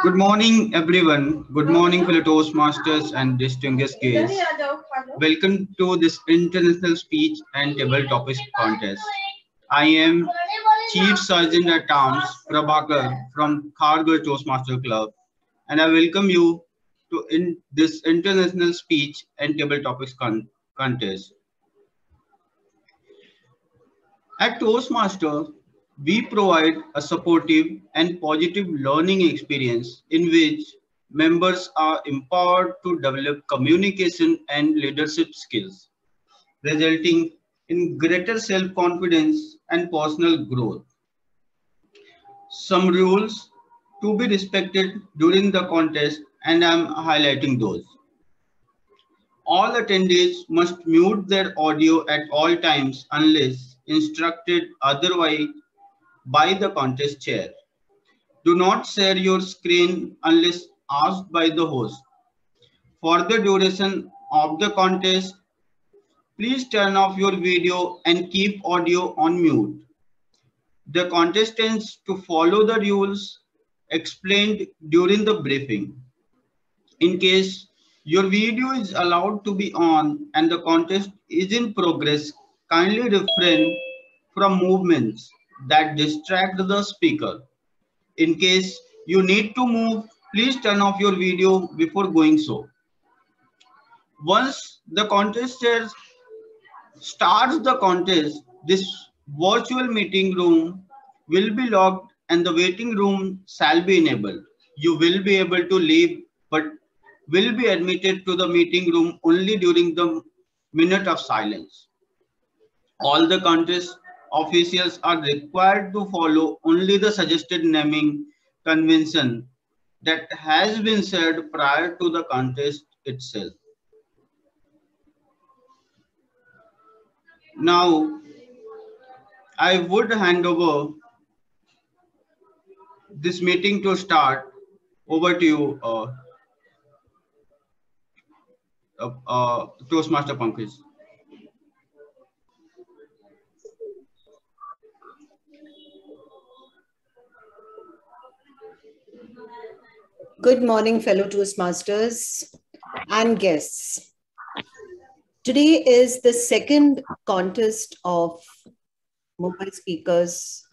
Good morning, everyone. Good morning, fellow Toastmasters and distinguished guests. Welcome to this international speech and table topics contest. I am Chief Sergeant at Arms Prabhakar from Kharghar Toastmaster Club, and I welcome you to this international speech and table topics contest. At Toastmaster, we provide a supportive and positive learning experience in which members are empowered to develop communication and leadership skills, resulting in greater self-confidence and personal growth. Some rules to be respected during the contest, and I am highlighting those. All attendees must mute their audio at all times unless instructed otherwise by the contest chair. Do not share your screen unless asked by the host. For the duration of the contest, please turn off your video and keep audio on mute. The contestants to follow the rules explained during the briefing. In case your video is allowed to be on and the contest is in progress, kindly refrain from movements that distract the speaker. In case you need to move, please turn off your video before going so. Once the contestant starts the contest, this virtual meeting room will be locked and the waiting room shall be enabled. You will be able to leave but will be admitted to the meeting room only during the minute of silence. All the contest officials are required to follow only the suggested naming convention that has been said prior to the contest itself. Now, I would hand over this meeting to start. Over to you, Toastmaster Pankaj. Good morning, fellow Toastmasters and guests. Today is the second contest of Mumbai Speakers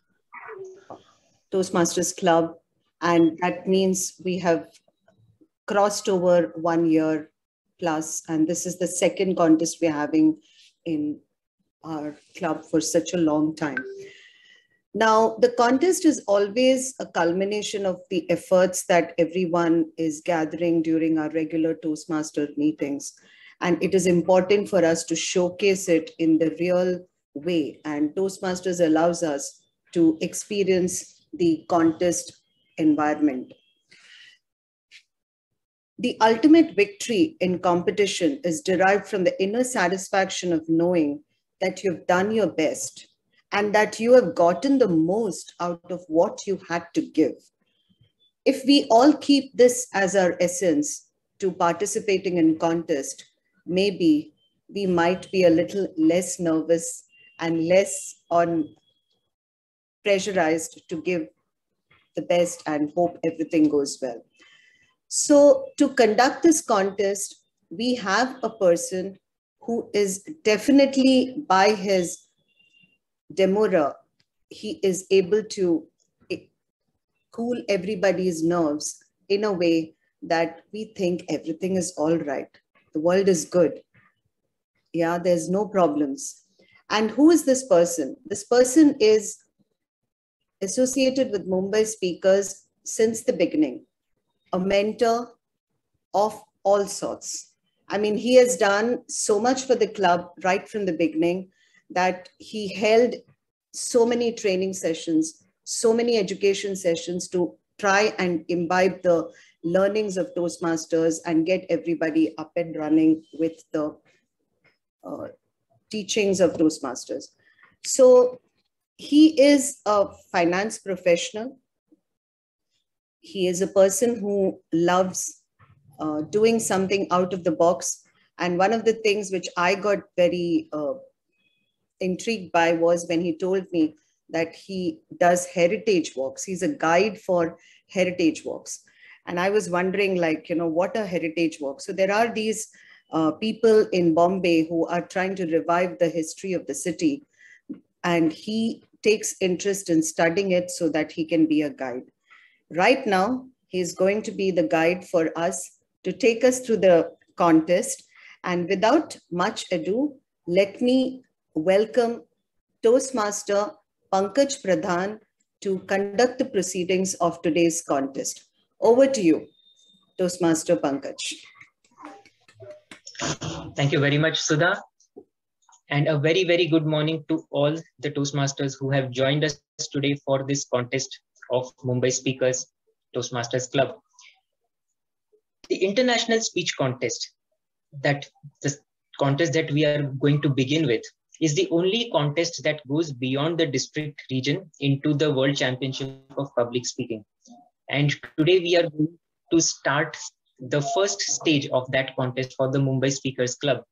Toastmasters Club, and that means we have crossed over 1 year plus, and this is the second contest we're having in our club for such a long time. Now, the contest is always a culmination of the efforts that everyone is gathering during our regular Toastmaster meetings. And it is important for us to showcase it in the real way. And Toastmasters allows us to experience the contest environment. The ultimate victory in competition is derived from the inner satisfaction of knowing that you've done your best and that you have gotten the most out of what you had to give. If we all keep this as our essence to participating in contest, maybe we might be a little less nervous and less pressurized to give the best and hope everything goes well. So to conduct this contest, we have a person who is definitely, by his demurrer, he is able to cool everybody's nerves in a way that we think everything is all right. The world is good. Yeah, there's no problems. And who is this person? This person is associated with Mumbai Speakers since the beginning, a mentor of all sorts. I mean, he has done so much for the club right from the beginning that he held so many training sessions, so many education sessions to try and imbibe the learnings of Toastmasters and get everybody up and running with the teachings of Toastmasters. So he is a finance professional. He is a person who loves doing something out of the box. And one of the things which I got very intrigued by was when he told me that he does heritage walks. He's a guide for heritage walks. And I was wondering, like, what a heritage walk. So there are these people in Bombay who are trying to revive the history of the city. And he takes interest in studying it so that he can be a guide. Right now, he's going to be the guide for us to take us through the contest. And without much ado, let me welcome Toastmaster Pankaj Pradhan to conduct the proceedings of today's contest. Over to you, Toastmaster Pankaj. Thank you very much, Sudha. And a very, very good morning to all the Toastmasters who have joined us today for this contest of Mumbai Speakers Toastmasters Club. The international speech contest, the contest that we are going to begin with, is the only contest that goes beyond the district region into the World Championship of Public Speaking. And today we are going to start the first stage of that contest for the Mumbai Speakers Club.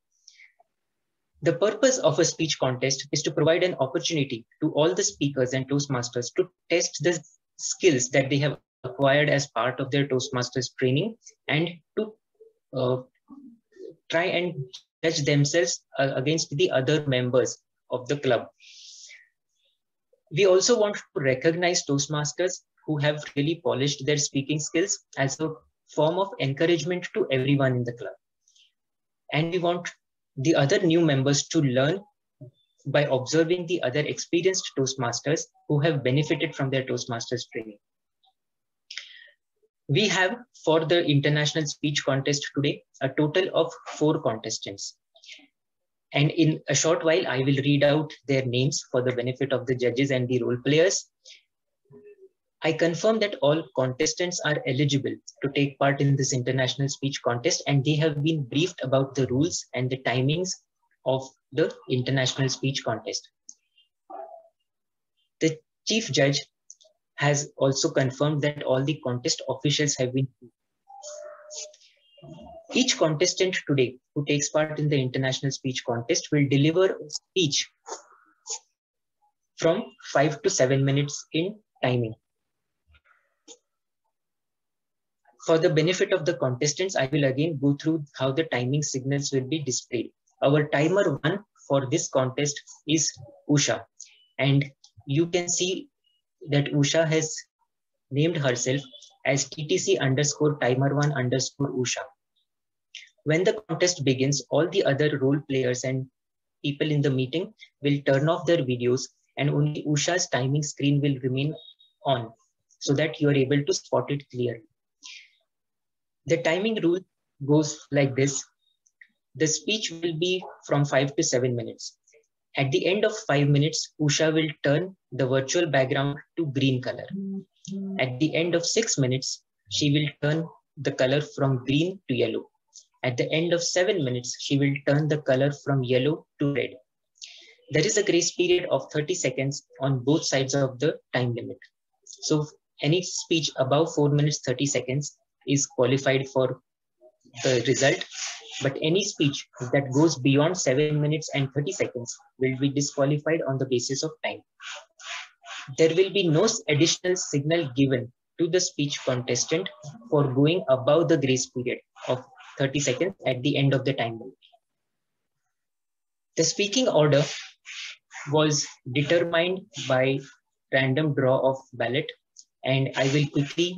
The purpose of a speech contest is to provide an opportunity to all the speakers and Toastmasters to test the skills that they have acquired as part of their Toastmasters training, and to try and judge themselves against the other members of the club. We also want to recognize Toastmasters who have really polished their speaking skills as a form of encouragement to everyone in the club. And we want the other new members to learn by observing the other experienced Toastmasters who have benefited from their Toastmasters training. We have, for the international speech contest today, a total of 4 contestants. And in a short while, I will read out their names for the benefit of the judges and the role players. I confirm that all contestants are eligible to take part in this international speech contest, and they have been briefed about the rules and the timings of the international speech contest. The chief judge has also confirmed that all the contest officials have been. Each contestant today who takes part in the international speech contest will deliver a speech from 5 to 7 minutes in timing. For the benefit of the contestants, I will again go through how the timing signals will be displayed. Our timer 1 for this contest is Usha, and you can see that Usha has named herself as TTC_timer1_Usha. When the contest begins, all the other role players and people in the meeting will turn off their videos, and only Usha's timing screen will remain on so that you are able to spot it clearly. The timing rule goes like this. The speech will be from 5 to 7 minutes. At the end of 5 minutes, Usha will turn the virtual background to green color. At the end of 6 minutes, she will turn the color from green to yellow. At the end of 7 minutes, she will turn the color from yellow to red. There is a grace period of 30 seconds on both sides of the time limit. So any speech above 4 minutes 30 seconds is qualified for the result, but any speech that goes beyond 7 minutes and 30 seconds will be disqualified on the basis of time. There will be no additional signal given to the speech contestant for going above the grace period of 30 seconds at the end of the time limit. The speaking order was determined by random draw of ballot, and I will quickly,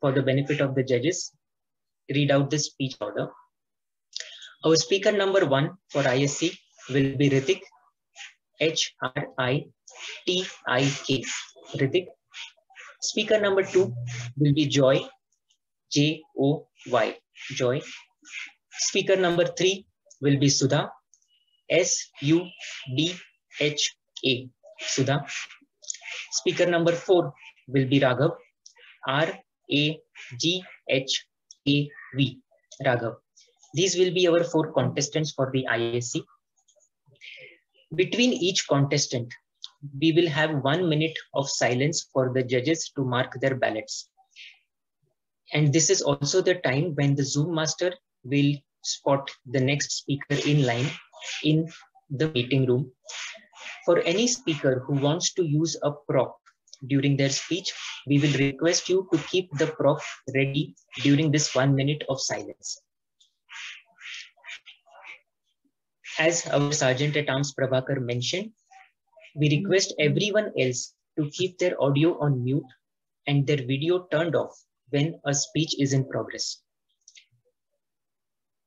for the benefit of the judges, read out the speech order. Our speaker number 1 for ISC will be Ritik, HRITIK, Ritik. Speaker number 2 will be Joy, JOY, Joy. Speaker number 3 will be Sudha, SUDHA, Sudha. Speaker number 4 will be Raghav, RAGHAV, Raghav. These will be our 4 contestants for the ISC. Between each contestant, we will have 1 minute of silence for the judges to mark their ballots. And this is also the time when the Zoom master will spot the next speaker in line in the meeting room. For any speaker who wants to use a prop, during their speech, we will request you to keep the prop ready during this 1 minute of silence. As our Sergeant at Arms Prabhakar mentioned, we request everyone else to keep their audio on mute and their video turned off when a speech is in progress.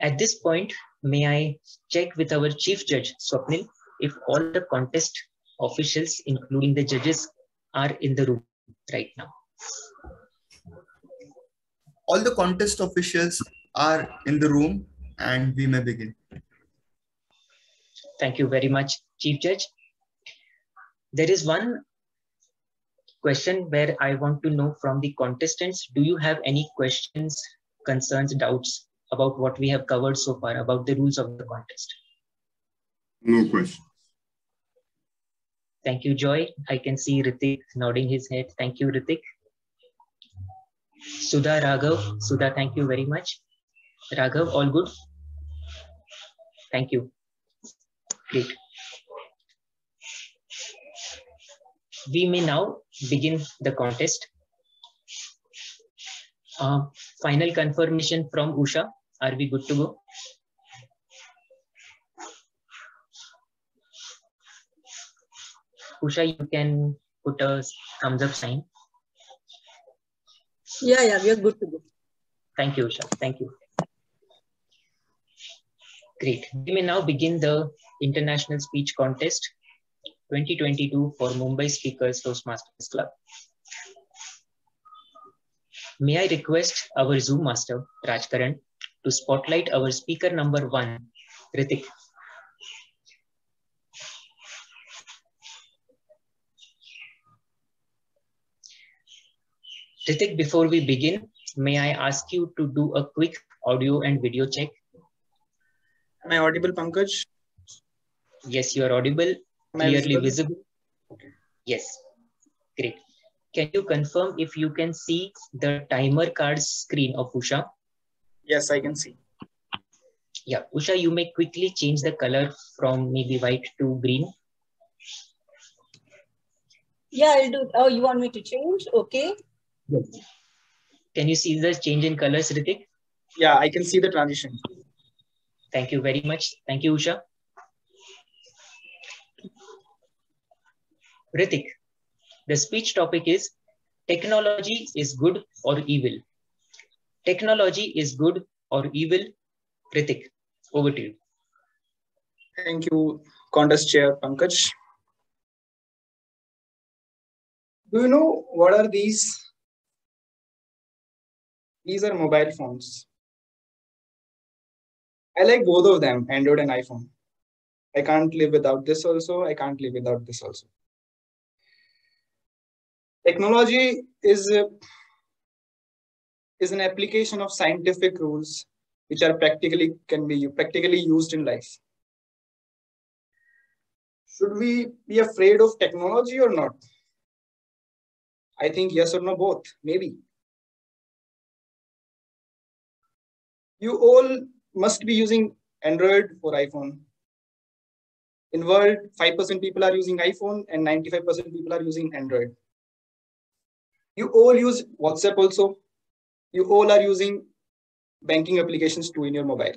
At this point, may I check with our Chief Judge, Swapnil, if all the contest officials, including the judges, are in the room right now. All the contest officials are in the room and we may begin. Thank you very much, Chief Judge. There is one question where I want to know from the contestants, do you have any questions, concerns, doubts about what we have covered so far, about the rules of the contest? No questions. Thank you, Joy. I can see Ritik nodding his head. Thank you, Ritik. Sudha, Raghav. Sudha, thank you very much. Raghav, all good? Thank you. Great. We may now begin the contest. Final confirmation from Usha. Are we good to go? Usha, you can put a thumbs up sign. Yeah, we are good to go. Thank you, Usha. Thank you. Great. We may now begin the International Speech Contest 2022 for Mumbai Speakers Toastmasters Club. May I request our Zoom master, Rajkaran, to spotlight our speaker number 1, Ritik. Ritik, before we begin, may I ask you to do a quick audio and video check? Am I audible, Pankaj? Yes, you are audible, clearly visible. Okay. Yes, great. Can you confirm if you can see the timer card screen of Usha? Yes, I can see. Yeah, Usha, you may quickly change the color from maybe white to green. Yeah, I'll do. Oh, you want me to change? Okay. Yes. Can you see the change in colors, Ritik? Yeah, I can see the transition. Thank you very much. Thank you, Usha. Ritik, the speech topic is technology is good or evil. Technology is good or evil. Ritik, over to you. Thank you, contest chair Pankaj. Do you know what are these? These are mobile phones. I like both of them, Android and iPhone. I can't live without this also. I can't live without this also. Technology is an application of scientific rules which are can be practically used in life. Should we be afraid of technology or not? I think yes or no, both, maybe. You all must be using Android or iPhone. In world, 5% people are using iPhone and 95% people are using Android. You all use WhatsApp also. You all are using banking applications too in your mobile.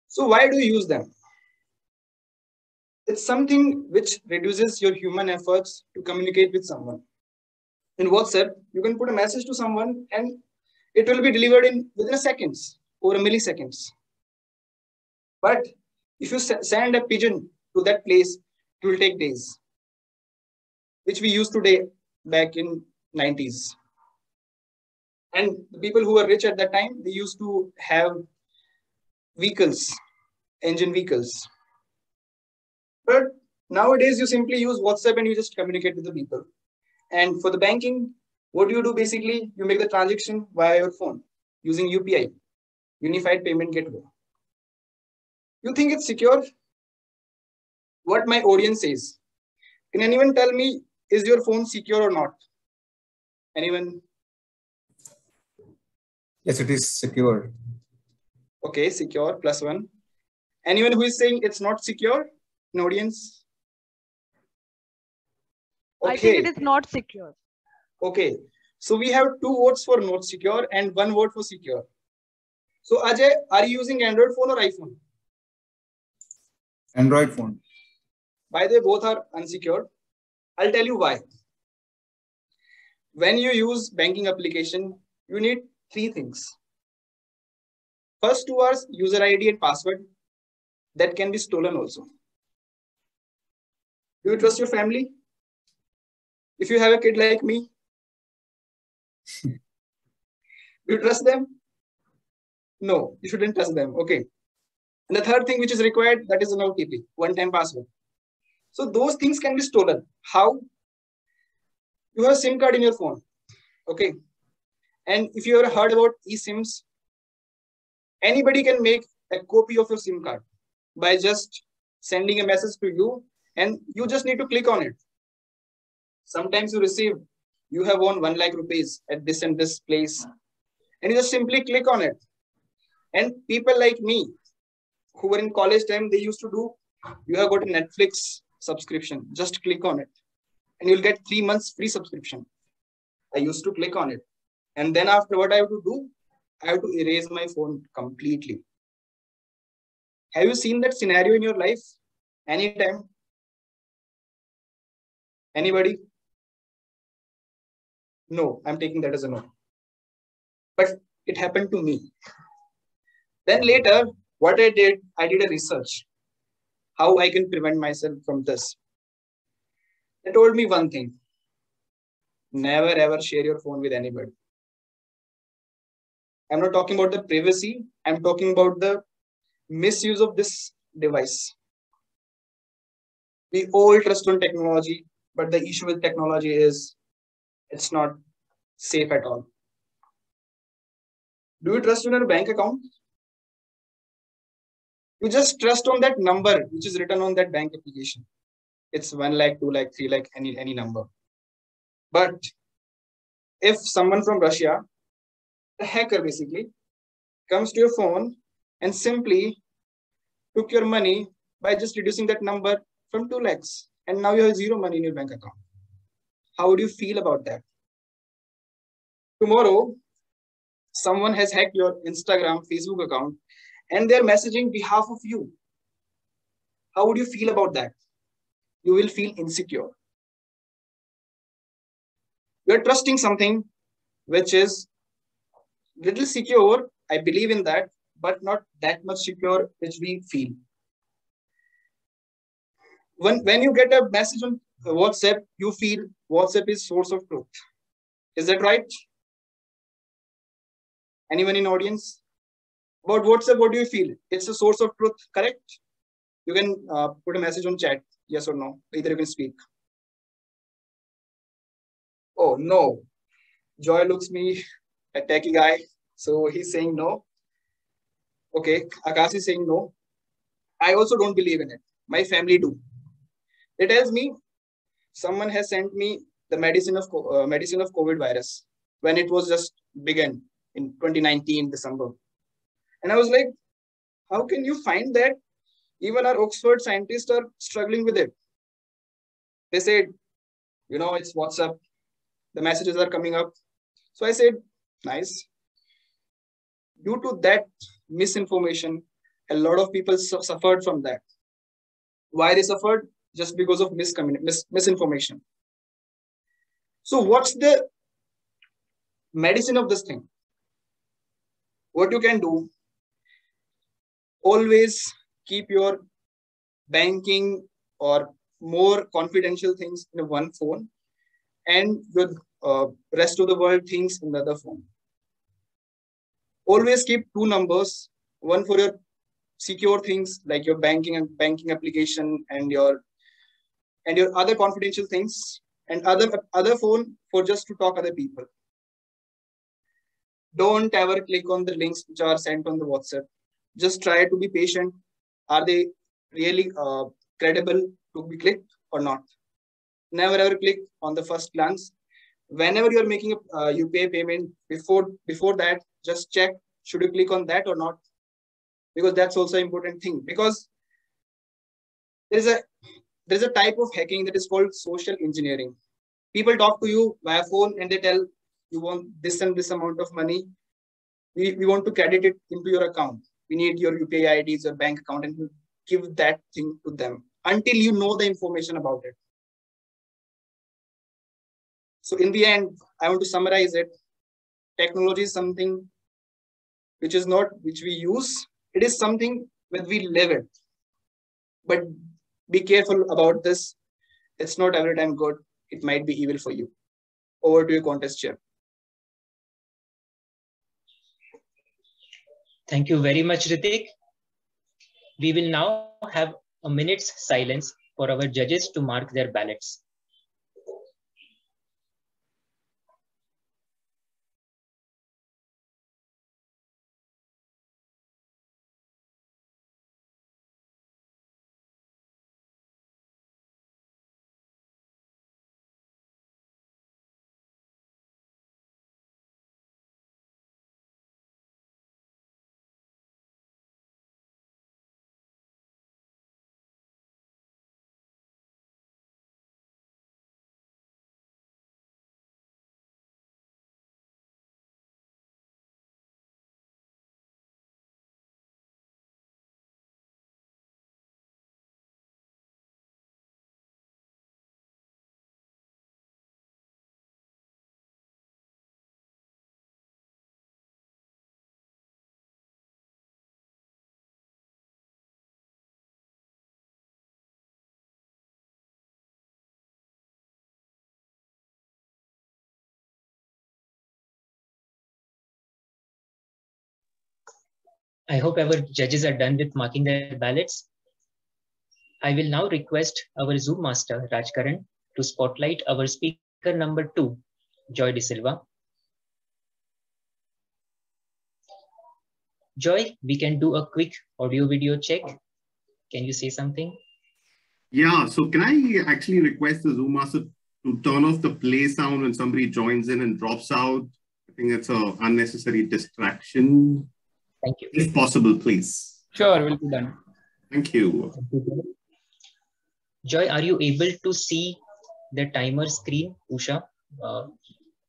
So why do you use them? It's something which reduces your human efforts to communicate with someone. In WhatsApp, you can put a message to someone and it will be delivered within seconds or milliseconds. But if you send a pigeon to that place, it will take days, which we used today back in 90s. And the people who were rich at that time, they used to have vehicles, engine vehicles. But nowadays, you simply use WhatsApp and you just communicate with the people. And for the banking, what do you do basically? You make the transaction via your phone using UPI, Unified Payment Gateway. You think it's secure? What my audience says. Can anyone tell me, is your phone secure or not? Anyone? Yes, it is secure. Okay, secure, +1. Anyone who is saying it's not secure? An audience? I think it is not secure. Okay. So we have 2 votes for not secure and 1 vote for secure. So Ajay, are you using Android phone or iPhone? Android phone. By the way, both are unsecured. I'll tell you why. When you use banking application, you need 3 things. First 2 are user ID and password that can be stolen also. Do you trust your family? If you have a kid like me, do you trust them? No, you shouldn't trust them. Okay. And the third thing which is required, that is an OTP, one-time password. So those things can be stolen. How? You have a SIM card in your phone. Okay. And if you ever heard about eSIMs, anybody can make a copy of your SIM card by just sending a message to you, and you just need to click on it. Sometimes you receive, you have won 1 lakh rupees at this and this place, and you just simply click on it. And people like me who were in college time, they used to do, you have got a Netflix subscription, just click on it and you'll get 3 months free subscription. I used to click on it. And then after, what I have to do, I have to erase my phone completely. Have you seen that scenario in your life? Anytime? Anybody? No, I'm taking that as a no. But it happened to me. Then later, what I did a research. How I can prevent myself from this. They told me one thing. Never ever share your phone with anybody. I'm not talking about the privacy. I'm talking about the misuse of this device. We all trust on technology, but the issue with technology is it's not safe at all. Do you trust on your bank account? You just trust on that number which is written on that bank application. It's 1 lakh, 2 lakh, 3 lakh, any number. But if someone from Russia, a hacker basically, comes to your phone and simply took your money by just reducing that number from 2 lakhs, and now you have 0 money in your bank account. How would you feel about that? Tomorrow, someone has hacked your Instagram, Facebook account, and they're messaging behalf of you. How would you feel about that? You will feel insecure. You're trusting something which is little secure. I believe in that, but not that much secure which we feel. When you get a message on WhatsApp, you feel WhatsApp is source of truth. Is that right? Anyone in audience? About WhatsApp, what do you feel? It's a source of truth, correct? You can put a message on chat, yes or no. Either you can speak. Oh, no. Joy looks me a techie guy, so he's saying no. Okay, Akash is saying no. I also don't believe in it. My family do. It tells me someone has sent me the medicine of COVID virus when it was just began in 2019 December. And I was like, how can you find that? Even our Oxford scientists are struggling with it. They said, it's WhatsApp. The messages are coming up. So I said, nice. Due to that misinformation, a lot of people suffered from that. Why they suffered? Just because of misinformation. So what's the medicine of this thing? What you can do, always keep your banking or more confidential things in one phone and the rest of the world things in the other phone. Always keep 2 numbers, one for your secure things like your banking application and your other confidential things, and other phone for just to talk other people. Don't ever click on the links which are sent on the WhatsApp. Just try to be patient. Are they really credible to be clicked or not? Never ever click on the first glance. Whenever you're making a UPI payment, before that, just check, should you click on that or not? Because that's also an important thing. Because there's a type of hacking that is called social engineering. People talk to you via phone and they tell you want this and this amount of money. We want to credit it into your account. We need your UPI IDs, your bank account, and you give that thing to them until you know the information about it. So in the end, I want to summarize it. Technology is something which is not which we use. It is something when we live it. But be careful about this. It's not every time good. It might be evil for you. Over to your contest chair. Thank you very much, Ritik. We will now have a minute's silence for our judges to mark their ballots. I hope our judges are done with marking their ballots. I will now request our Zoom master, Rajkaran, to spotlight our speaker number 2, Joy De Silva. Joy, we can do a quick audio video check. Can you say something? Yeah, so can I actually request the Zoom master to turn off the play sound when somebody joins in and drops out? I think it's an unnecessary distraction. Thank you. If possible, please. Sure, will be done. Thank you. Joy, are you able to see the timer screen, Usha,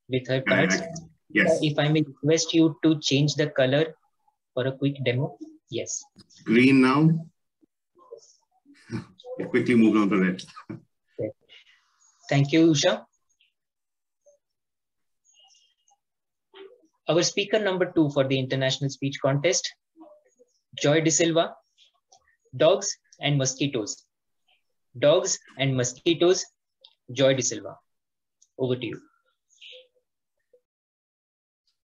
with her cards? Yes. If I may request you to change the color for a quick demo. Yes. Green now. Quickly move on to red. Okay. Thank you, Usha. Our speaker number 2 for the international speech contest, Joy De Silva. Dogs and mosquitoes. Dogs and mosquitoes, Joy De Silva. Over to you.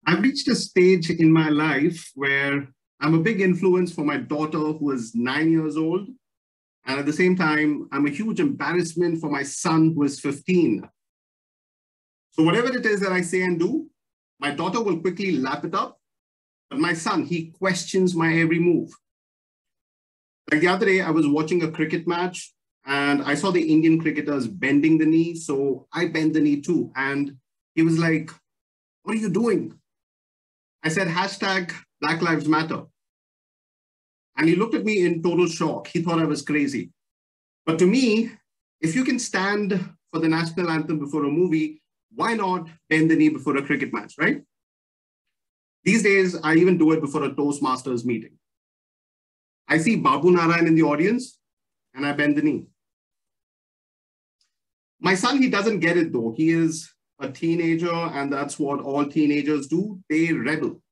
I've reached a stage in my life where I'm a big influence for my daughter, who is 9 years old. And at the same time, I'm a huge embarrassment for my son, who is 15. So whatever it is that I say and do, my daughter will quickly lap it up. But my son, he questions my every move. Like the other day, I was watching a cricket match and I saw the Indian cricketers bending the knee. So I bent the knee too. And he was like, "What are you doing?" I said, hashtag Black Lives Matter. And he looked at me in total shock. He thought I was crazy. But to me, if you can stand for the national anthem before a movie, why not bend the knee before a cricket match, right? These days, I even do it before a Toastmasters meeting. I see Babu Narayan in the audience, and I bend the knee. My son, he doesn't get it though. He is a teenager, and that's what all teenagers do. They rebel.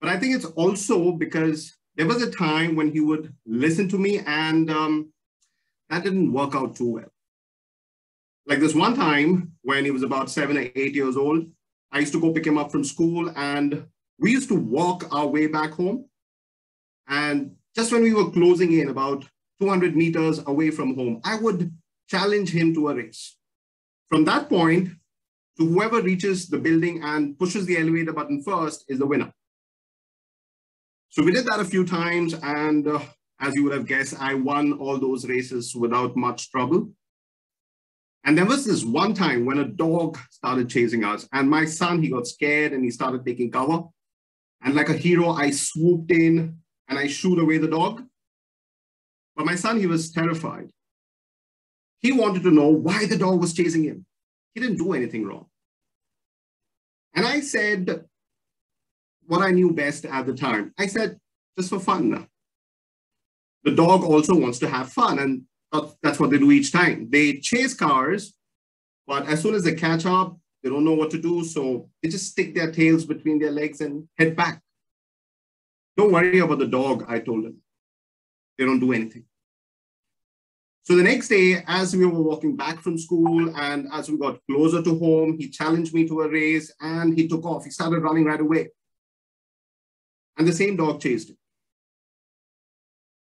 But I think it's also because there was a time when he would listen to me, and that didn't work out too well. Like this one time when he was about 7 or 8 years old, I used to go pick him up from school, and we used to walk our way back home. And just when we were closing in about 200 meters away from home, I would challenge him to a race. From that point, to whoever reaches the building and pushes the elevator button first is the winner. So we did that a few times, and as you would have guessed, I won all those races without much trouble. And there was this one time when a dog started chasing us, and my son, he got scared and he started taking cover. And like a hero, I swooped in and I shooed away the dog. But my son, he was terrified. He wanted to know why the dog was chasing him. He didn't do anything wrong. And I said what I knew best at the time. I said, just for fun. The dog also wants to have fun, and that's what they do each time. They chase cars, but as soon as they catch up, they don't know what to do, so they just stick their tails between their legs and head back. Don't worry about the dog, I told him. They don't do anything. So the next day, as we were walking back from school and as we got closer to home, he challenged me to a race and he took off. He started running right away. And the same dog chased him.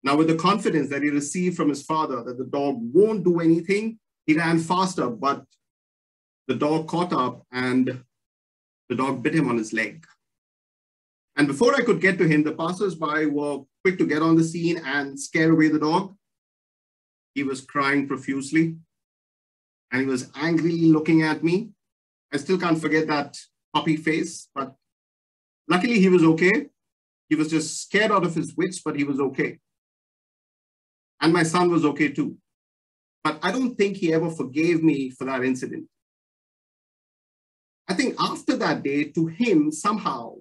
Now, with the confidence that he received from his father that the dog won't do anything, he ran faster, but the dog caught up and the dog bit him on his leg. And before I could get to him, the passers-by were quick to get on the scene and scare away the dog. He was crying profusely and he was angrily looking at me. I still can't forget that puppy face, but luckily he was okay. He was just scared out of his wits, but he was okay. And my son was okay too. But I don't think he ever forgave me for that incident. I think after that day, to him, somehow,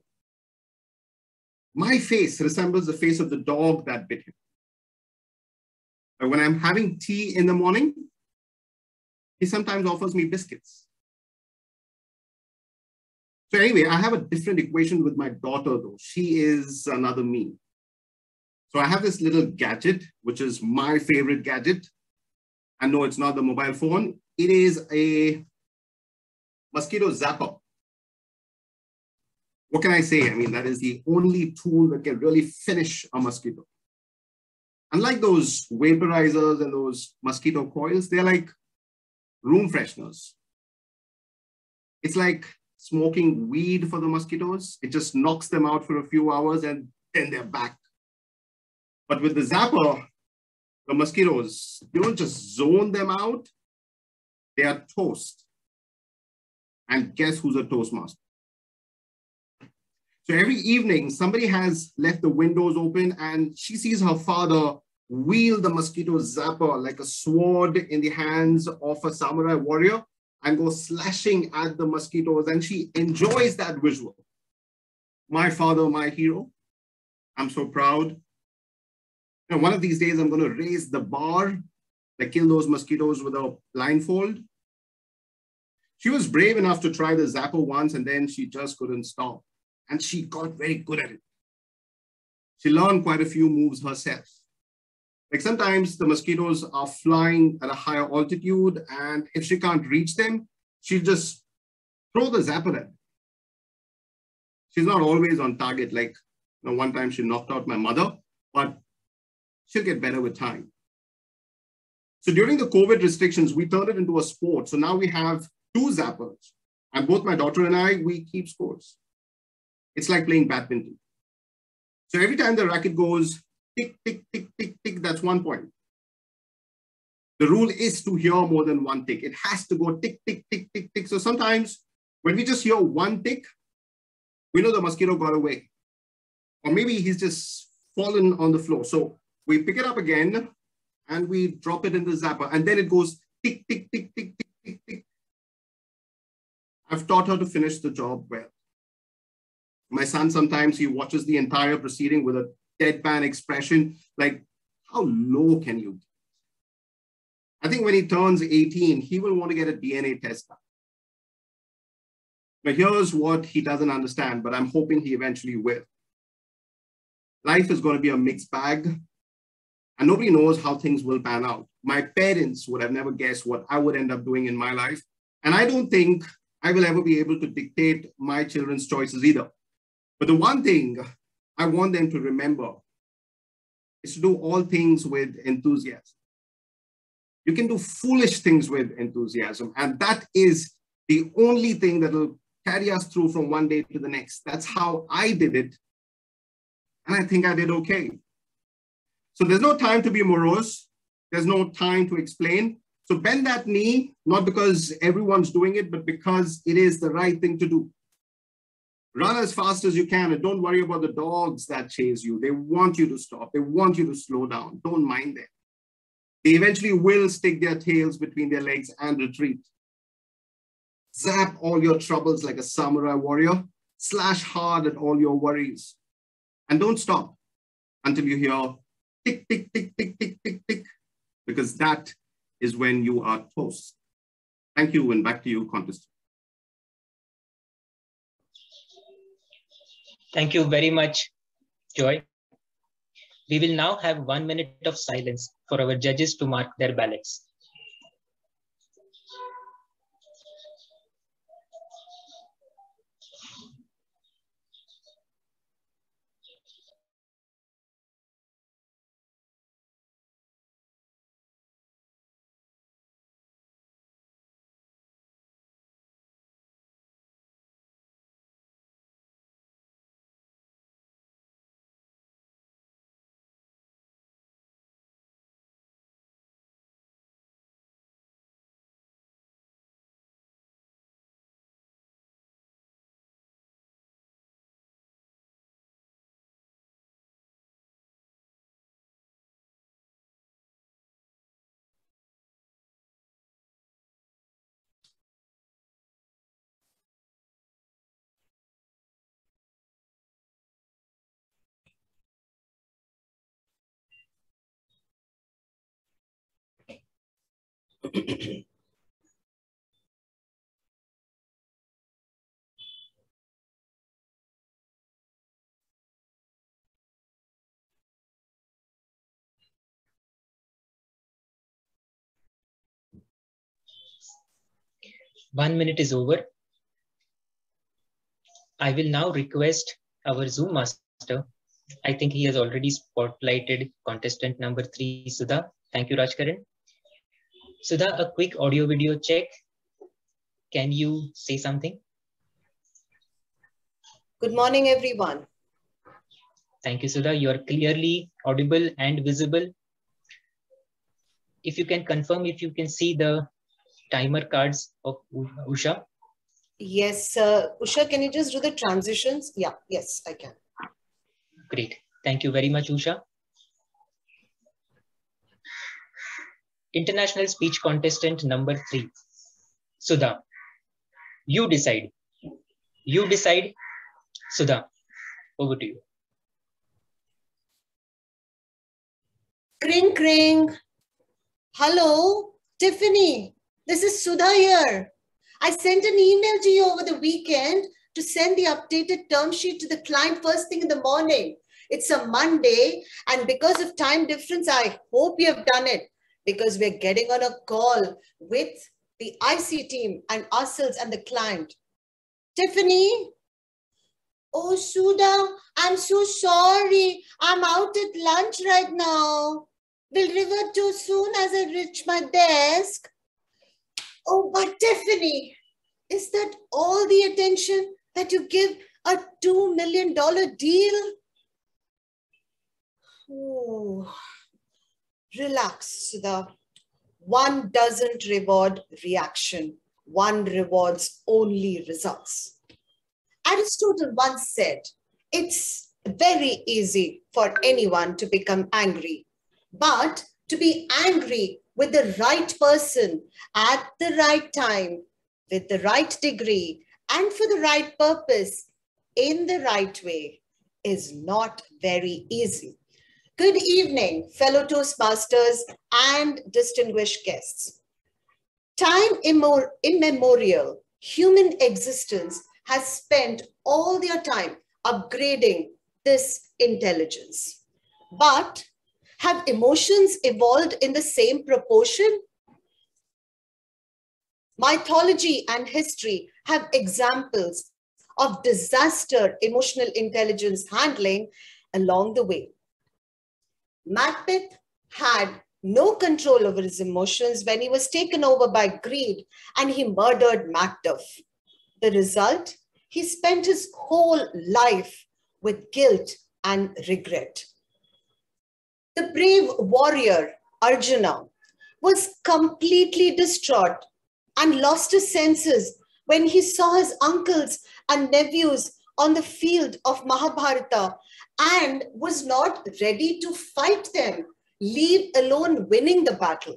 my face resembles the face of the dog that bit him. But when I'm having tea in the morning, he sometimes offers me biscuits. So anyway, I have a different equation with my daughter though. She is another me. So I have this little gadget, which is my favorite gadget. And no, it's not the mobile phone. It is a mosquito zapper. What can I say? I mean, that is the only tool that can really finish a mosquito. Unlike those vaporizers and those mosquito coils, they're like room fresheners. It's like smoking weed for the mosquitoes. It just knocks them out for a few hours and then they're back. But with the zapper, the mosquitoes, you don't just zone them out, they are toast. And guess who's a Toastmaster? So every evening, somebody has left the windows open and she sees her father wield the mosquito zapper like a sword in the hands of a samurai warrior and go slashing at the mosquitoes, and she enjoys that visual. My father, my hero. I'm so proud. And one of these days, I'm going to raise the bar, like kill those mosquitoes with a blindfold. She was brave enough to try the zapper once, and then she just couldn't stop. And she got very good at it. She learned quite a few moves herself. Like sometimes the mosquitoes are flying at a higher altitude, and if she can't reach them, she'll just throw the zapper at them. She's not always on target. Like, you know, one time she knocked out my mother, but she'll get better with time. So during the COVID restrictions, we turned it into a sport. So now we have 2 zappers, and both my daughter and I, we keep scores. It's like playing badminton. So every time the racket goes tick, tick, tick, tick, tick, that's 1 point. The rule is to hear more than 1 tick. It has to go tick, tick, tick, tick, tick. So sometimes when we just hear 1 tick, we know the mosquito got away. Or maybe he's just fallen on the floor. So we pick it up again and we drop it in the zapper. And then it goes tick, tick, tick, tick, tick, tick, tick. I've taught her to finish the job well. My son, sometimes he watches the entire proceeding with a deadpan expression, like, how low can you get? I think when he turns 18, he will want to get a DNA test done. Now, here's what he doesn't understand, but I'm hoping he eventually will. Life is going to be a mixed bag, and nobody knows how things will pan out. My parents would have never guessed what I would end up doing in my life, and I don't think I will ever be able to dictate my children's choices either. But the one thing I want them to remember is to do all things with enthusiasm. You can do foolish things with enthusiasm, and that is the only thing that will carry us through from one day to the next. That's how I did it, and I think I did okay. So there's no time to be morose. There's no time to explain. So bend that knee, not because everyone's doing it, but because it is the right thing to do. Run as fast as you can, and don't worry about the dogs that chase you. They want you to stop. They want you to slow down. Don't mind them. They eventually will stick their tails between their legs and retreat. Zap all your troubles like a samurai warrior. Slash hard at all your worries. And don't stop until you hear tick, tick, tick, tick, tick, tick, tick, because that is when you are toast. Thank you, and back to you, contestant. Thank you very much, Joy. We will now have 1 minute of silence for our judges to mark their ballots. One minute is over. I will now request our Zoom master. I think he has already spotlighted contestant number 3, Sudha. Thank you, Rajkaran. Sudha, a quick audio video check. Can you say something? Good morning, everyone. Thank you, Sudha. You are clearly audible and visible. If you can confirm, if you can see the timer cards of Usha. Yes, Usha, can you just do the transitions? Yeah, yes, I can. Great. Thank you very much, Usha. International speech contestant number 3, Sudha. You decide. You decide. Sudha, over to you. Kring, kring. Hello, Tiffany. This is Sudha here. I sent an email to you over the weekend to send the updated term sheet to the client first thing in the morning. It's a Monday, and because of time difference, I hope you have done it, because we're getting on a call with the IC team and ourselves and the client. Tiffany? Oh, Sudha, I'm so sorry. I'm out at lunch right now. Will revert too soon as I reach my desk. Oh, but Tiffany, is that all the attention that you give a $2 million deal? Oh, relax, Sudha. One doesn't reward reaction. One rewards only results. Aristotle once said, it's very easy for anyone to become angry, but to be angry with the right person at the right time, with the right degree, and for the right purpose, in the right way, is not very easy. Good evening, fellow Toastmasters and distinguished guests. Time immemorial, human existence has spent all their time upgrading this intelligence. But have emotions evolved in the same proportion? Mythology and history have examples of disaster emotional intelligence handling along the way. Macbeth had no control over his emotions when he was taken over by greed and he murdered Macduff. The result? He spent his whole life with guilt and regret. The brave warrior Arjuna was completely distraught and lost his senses when he saw his uncles and nephews on the field of Mahabharata and was not ready to fight them, leave alone winning the battle.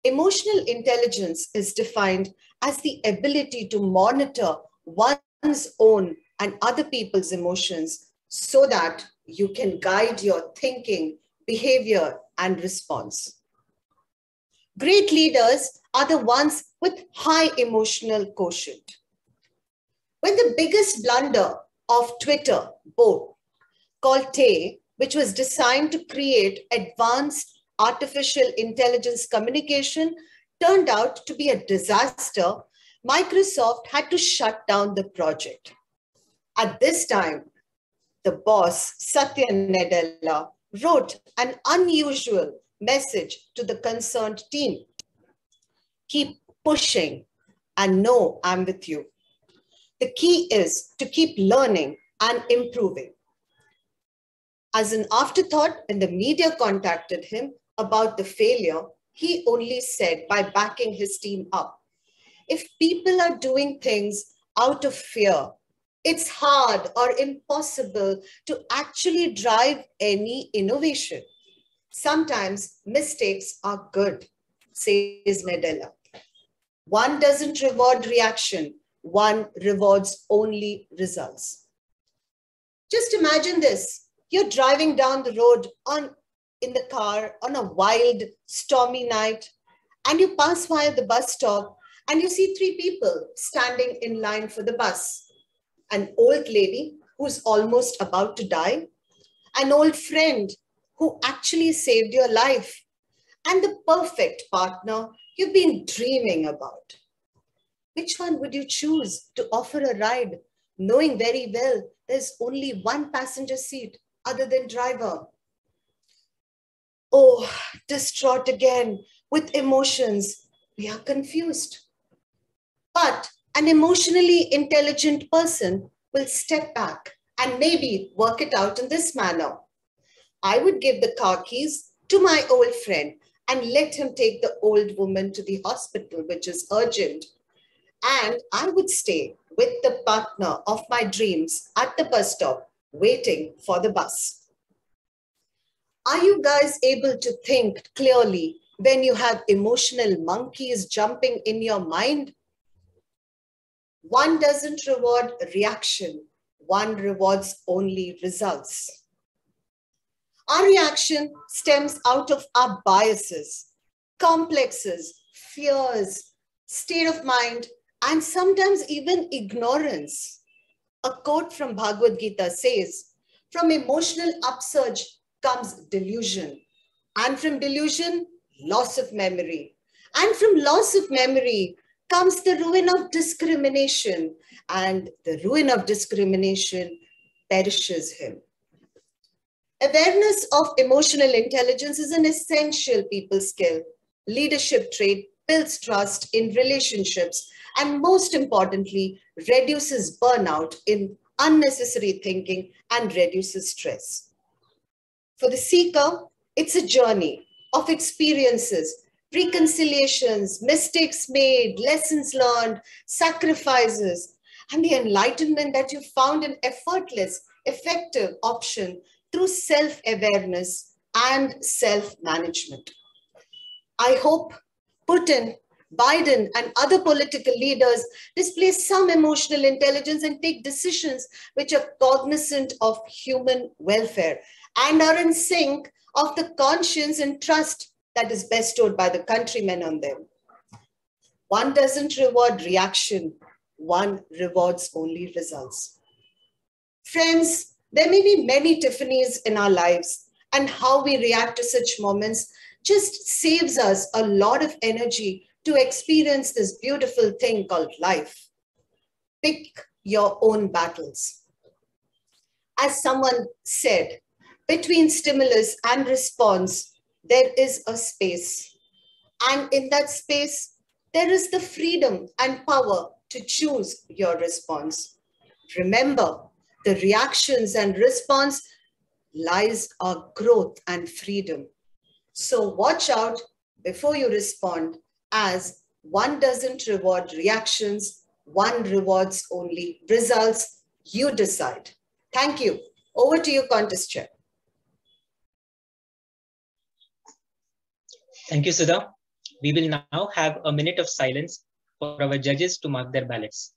Emotional intelligence is defined as the ability to monitor one's own and other people's emotions so that you can guide your thinking, behavior, and response. Great leaders are the ones with high emotional quotient. When the biggest blunder of Twitter bot called Tay, which was designed to create advanced artificial intelligence communication, turned out to be a disaster, Microsoft had to shut down the project. At this time, the boss, Satya Nadella, wrote an unusual message to the concerned team. Keep pushing and know I'm with you. The key is to keep learning and improving. As an afterthought, when the media contacted him about the failure, he only said by backing his team up, if people are doing things out of fear, it's hard or impossible to actually drive any innovation. Sometimes mistakes are good, says Nadella. One doesn't reward reaction, one rewards only results. Just imagine this. You're driving down the road in the car on a wild, stormy night, and you pass by the bus stop and you see 3 people standing in line for the bus. An old lady who's almost about to die, an old friend who actually saved your life, and the perfect partner you've been dreaming about. Which one would you choose to offer a ride, knowing very well there's only one passenger seat other than driver? Oh, distraught again with emotions, we are confused. But an emotionally intelligent person will step back and maybe work it out in this manner. I would give the car keys to my old friend and let him take the old woman to the hospital, which is urgent. And I would stay with the partner of my dreams at the bus stop, waiting for the bus. Are you guys able to think clearly when you have emotional monkeys jumping in your mind? One doesn't reward reaction, one rewards only results. Our reaction stems out of our biases, complexes, fears, state of mind, and sometimes even ignorance. A quote from Bhagavad Gita says, from emotional upsurge comes delusion, and from delusion, loss of memory. And from loss of memory comes the ruin of discrimination, and the ruin of discrimination perishes him. Awareness of emotional intelligence is an essential people skill. Leadership trait builds trust in relationships and, most importantly, reduces burnout in unnecessary thinking and reduces stress. For the seeker, it's a journey of experiences, reconciliations, mistakes made, lessons learned, sacrifices, and the enlightenment that you found an effortless, effective option through self-awareness and self-management. I hope Putin, Biden, and other political leaders display some emotional intelligence and take decisions which are cognizant of human welfare and are in sync of the conscience and trust that is bestowed by the countrymen on them. One doesn't reward reaction, one rewards only results. Friends, there may be many Tiffany's in our lives, and how we react to such moments just saves us a lot of energy to experience this beautiful thing called life. Pick your own battles. As someone said, between stimulus and response, there is a space. And in that space, there is the freedom and power to choose your response. Remember, the reactions and response lies our growth and freedom. So watch out before you respond, as one doesn't reward reactions, one rewards only results. You decide. Thank you. Over to you, contest chair. Thank you, Sudha. We will now have a minute of silence for our judges to mark their ballots.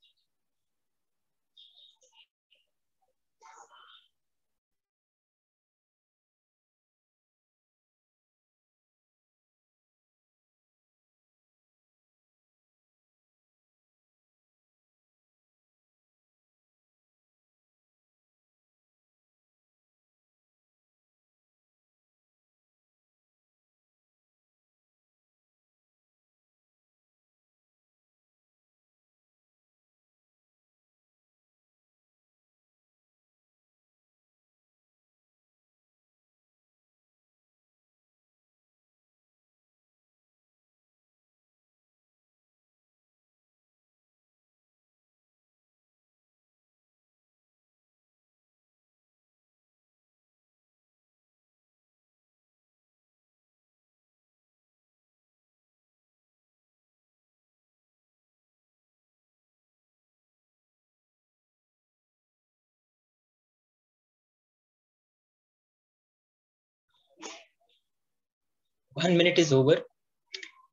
One minute is over.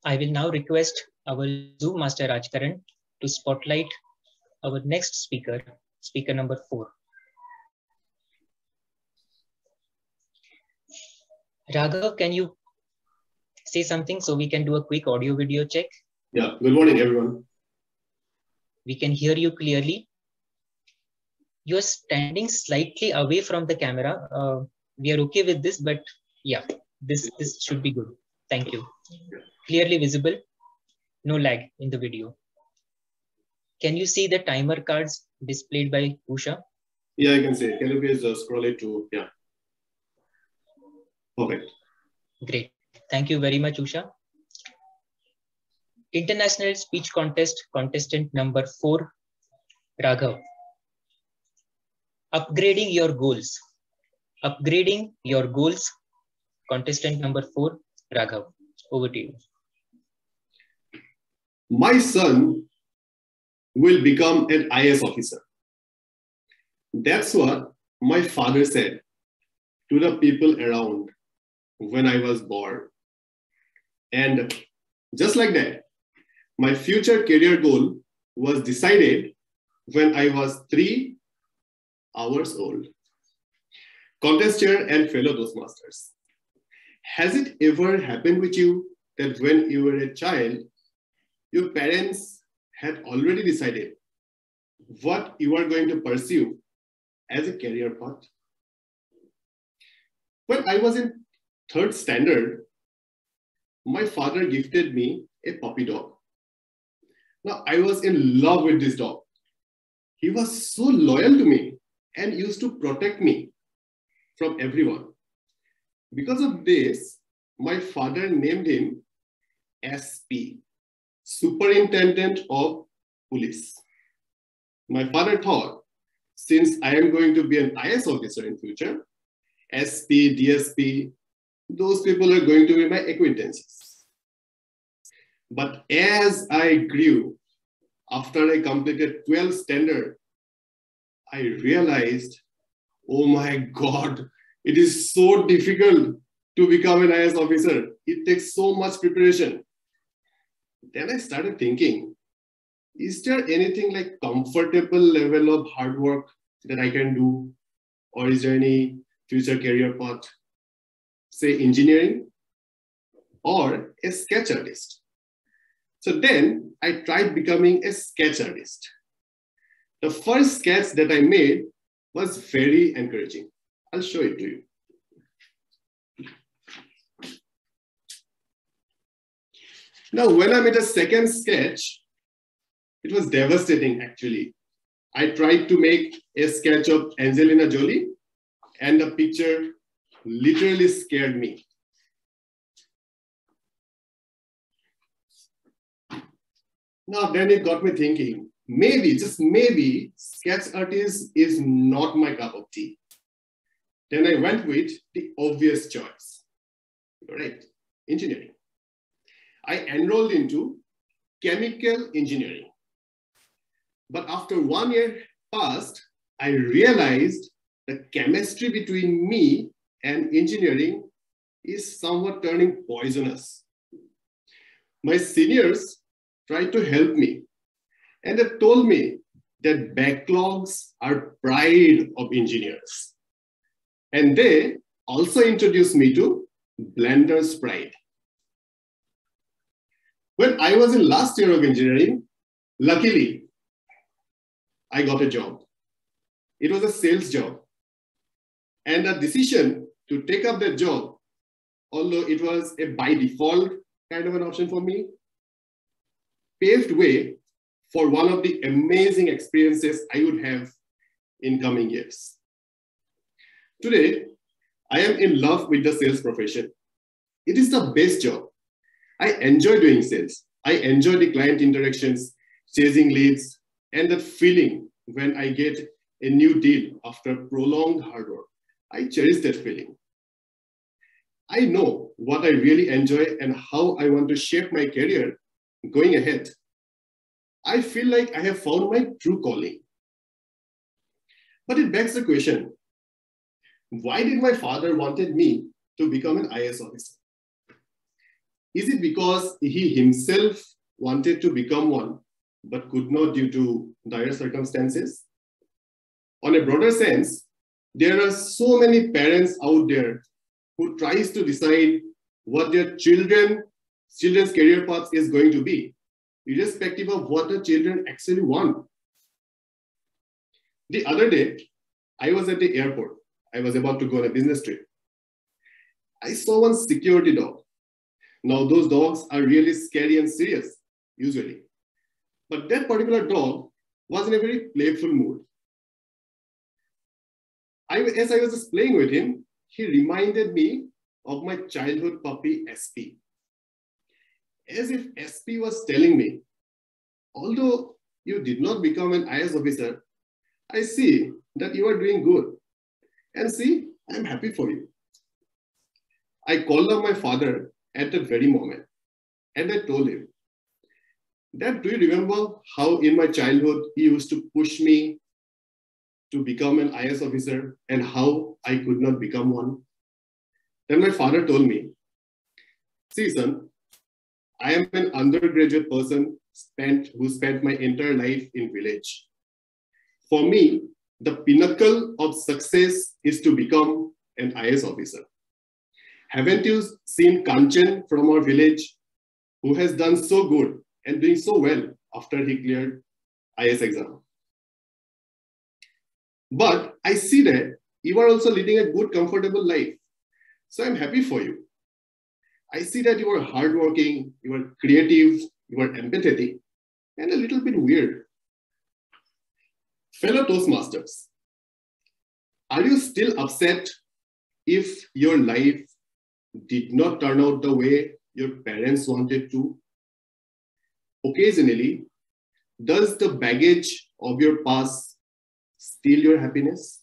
I will now request our Zoom Master Rajkaran to spotlight our next speaker, speaker number 4. Raghav, can you say something so we can do a quick audio video check? Yeah, good morning, everyone. We can hear you clearly. You're standing slightly away from the camera. We are okay with this, but yeah, this should be good. Thank you. Clearly visible, no lag in the video. Can you see the timer cards displayed by Usha? Yeah, I can see it. Can you please scroll it to, yeah. Perfect. Great. Thank you very much, Usha. International Speech Contest, contestant number 4, Raghav. Upgrading your goals. Upgrading your goals, contestant number 4, Raghav. Over to you. My son will become an IS officer. That's what my father said to the people around when I was born. And just like that, my future career goal was decided when I was 3 hours old. Contest chair and fellow Toastmasters, has it ever happened with you that when you were a child, your parents had already decided what you are going to pursue as a career path? When I was in 3rd standard, my father gifted me a puppy dog. Now, I was in love with this dog. He was so loyal to me and used to protect me from everyone. Because of this, my father named him SP, Superintendent of Police. My father thought, since I am going to be an IS officer in future, SP, DSP, those people are going to be my acquaintances. But as I grew, after I completed 12th standard, I realized, oh my God, it is so difficult to become an IS officer. It takes so much preparation. Then I started thinking, is there anything like comfortable level of hard work that I can do? Or is there any future career path, say engineering or a sketch artist? So then I tried becoming a sketch artist. The first sketch that I made was very encouraging. I'll show it to you. Now, when I made a second sketch, it was devastating actually. I tried to make a sketch of Angelina Jolie and the picture literally scared me. Now, then it got me thinking, maybe, just maybe, sketch artist is not my cup of tea. Then I went with the obvious choice, right? Engineering. I enrolled into chemical engineering. But after 1 year passed, I realized the chemistry between me and engineering is somewhat turning poisonous. my seniors tried to help me, and they told me that backlogs are pride of engineers. And they also introduced me to Blender's pride. When I was in last year of engineering, luckily, I got a job. It was a sales job. And the decision to take up that job, although it was a by default kind of an option for me, paved way for one of the amazing experiences I would have in coming years. Today, I am in love with the sales profession. It is the best job. I enjoy doing sales. I enjoy the client interactions, chasing leads, and that feeling when I get a new deal after prolonged hard work. I cherish that feeling. I know what I really enjoy and how I want to shape my career going ahead. I feel like I have found my true calling. But it begs the question, why did my father wanted me to become an IS officer? Is it because he himself wanted to become one, but could not due to dire circumstances? On a broader sense, there are so many parents out there who tries to decide what their children's career path is going to be, irrespective of what the children actually want. The other day, I was at the airport. I was about to go on a business trip. I saw one security dog. Now, those dogs are really scary and serious, usually. But that particular dog was in a very playful mood. As I was just playing with him, he reminded me of my childhood puppy, SP. As if SP was telling me, although you did not become an IS officer, I see that you are doing good. And see, I'm happy for you. I called up my father at that very moment, and I told him, Dad, do you remember how in my childhood he used to push me to become an IS officer and how I could not become one? Then my father told me, see, son, I am an undergraduate person who spent my entire life in village. For me, the pinnacle of success is to become an IS officer. Haven't you seen Kanchan from our village, who has done so good and doing so well after he cleared IS exam? But I see that you are also leading a good, comfortable life. So I'm happy for you. I see that you are hardworking, you are creative, you are empathetic, and a little bit weird. Fellow Toastmasters, are you still upset if your life did not turn out the way your parents wanted to? Occasionally, does the baggage of your past steal your happiness?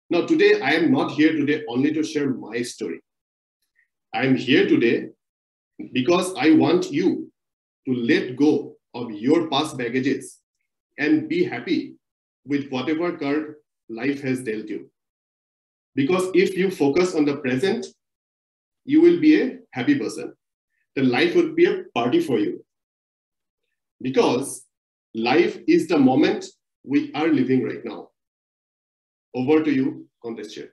Now, today, I am not here today only to share my story. I am here today because I want you to let go of your past baggages and be happy with whatever card life has dealt you. Because if you focus on the present, you will be a happy person. The life would be a party for you. Because life is the moment we are living right now. Over to you, contest chair.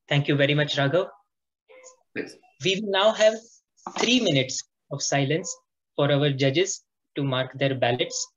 Thank you very much, Raghav. Thanks. We will now have 3 minutes of silence for our judges to mark their ballots.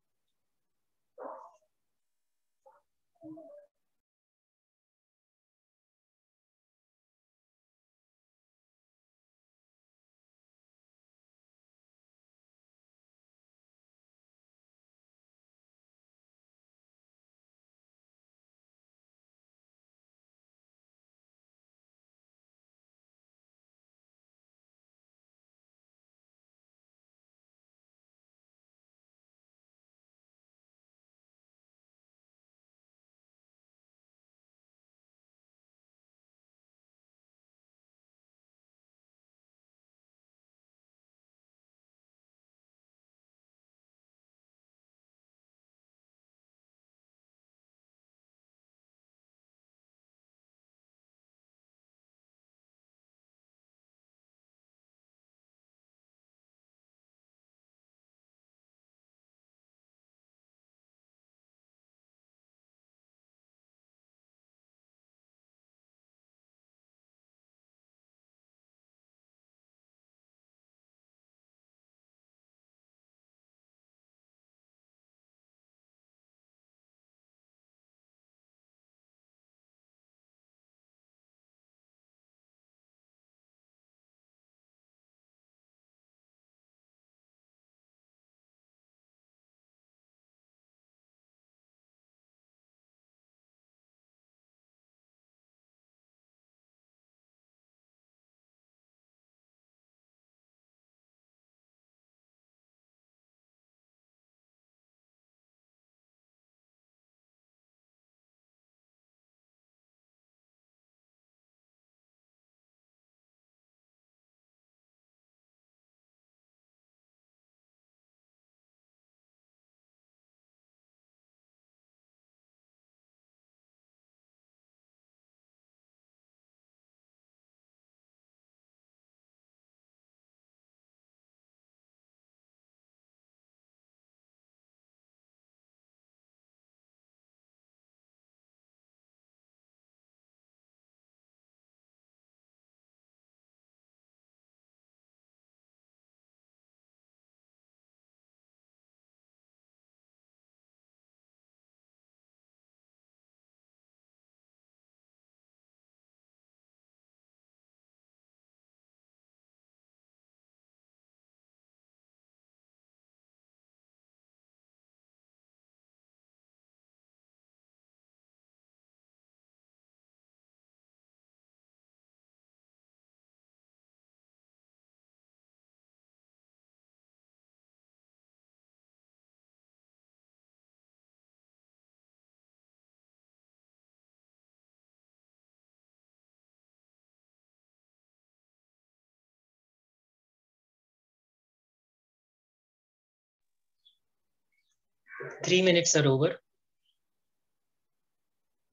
3 minutes are over.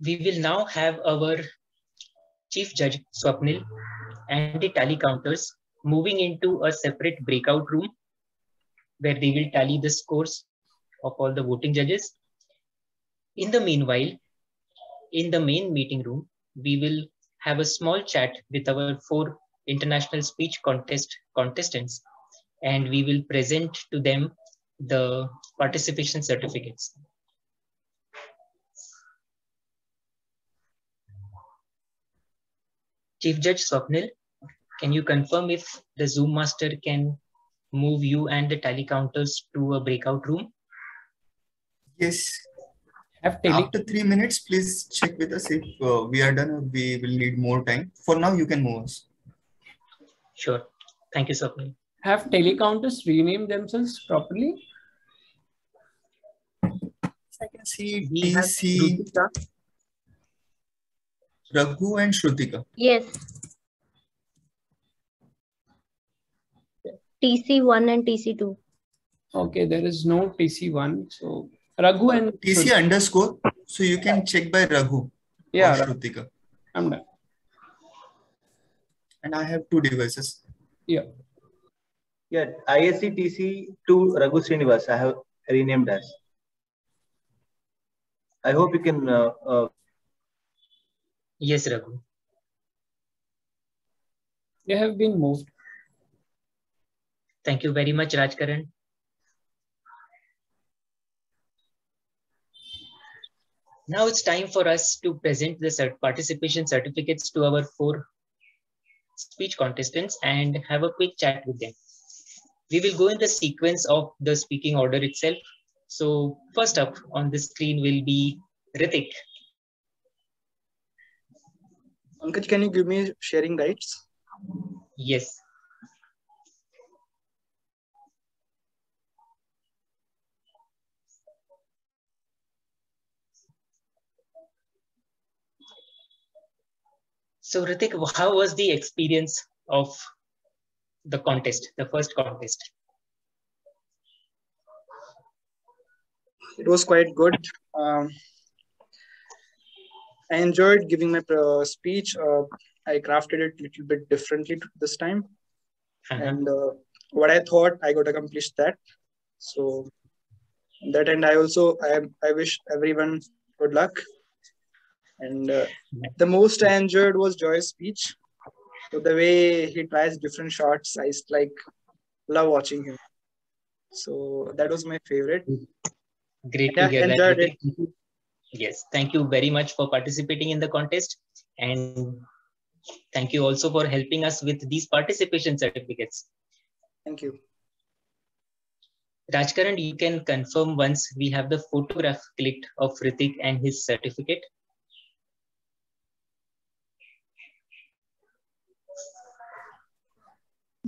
We will now have our Chief Judge Swapnil and the tally counters moving into a separate breakout room where they will tally the scores of all the voting judges. In the meanwhile, in the main meeting room, we will have a small chat with our 4 international speech contestants, and we will present to them the participation certificates. Chief Judge Swapnil, can you confirm if the Zoom master can move you and the tally counters to a breakout room? Yes. After 3 minutes, please check with us if we are done or we will need more time. For now, you can move us. Sure. Thank you, Swapnil. Have telecounters renamed themselves properly? I can see TC, Raghu and Shrutika. Yes. TC1 and TC2. Okay, there is no TC1. So Raghu and TC underscore. So you can check by Raghu. Yeah, or Shrutika. I'm done. And I have 2 devices. Yeah. Yeah, ISC TC to Raghu Srinivas. I have renamed as. I hope you can. Yes, Raghu. They have been moved. Thank you very much, Rajkaran. Now it's time for us to present the participation certificates to our 4 speech contestants and have a quick chat with them. We will go in the sequence of the speaking order itself. So first up on the screen will be Ritik. Pankaj, can you give me sharing rights? Yes. So Ritik, how was the experience of the contest, the first contest? It was quite good. I enjoyed giving my speech. I crafted it a little bit differently this time. And what I thought, I got accomplished that. So that, and I wish everyone good luck. And the most I enjoyed was Joy's speech. So the way he tries different shots, I love watching him. So that was my favorite. Great to hear that. It. Yes, thank you very much for participating in the contest, and thank you also for helping us with these participation certificates. Thank you. Rajkaran, you can confirm once we have the photograph clicked of Ritik and his certificate.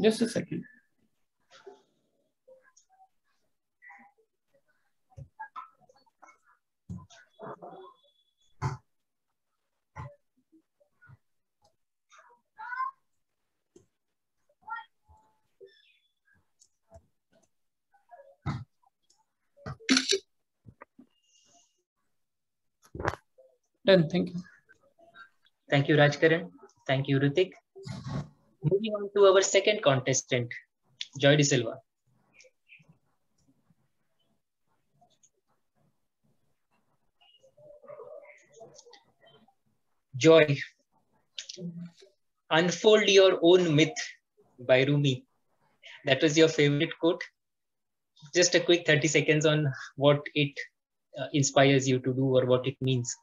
Just a second. Done. Thank you. Thank you, Rajkaran. Thank you, Ritik. Moving on to our second contestant, Joy De Silva. Joy, unfold your own myth by Rumi. That was your favorite quote. Just a quick 30 seconds on what it inspires you to do or what it means.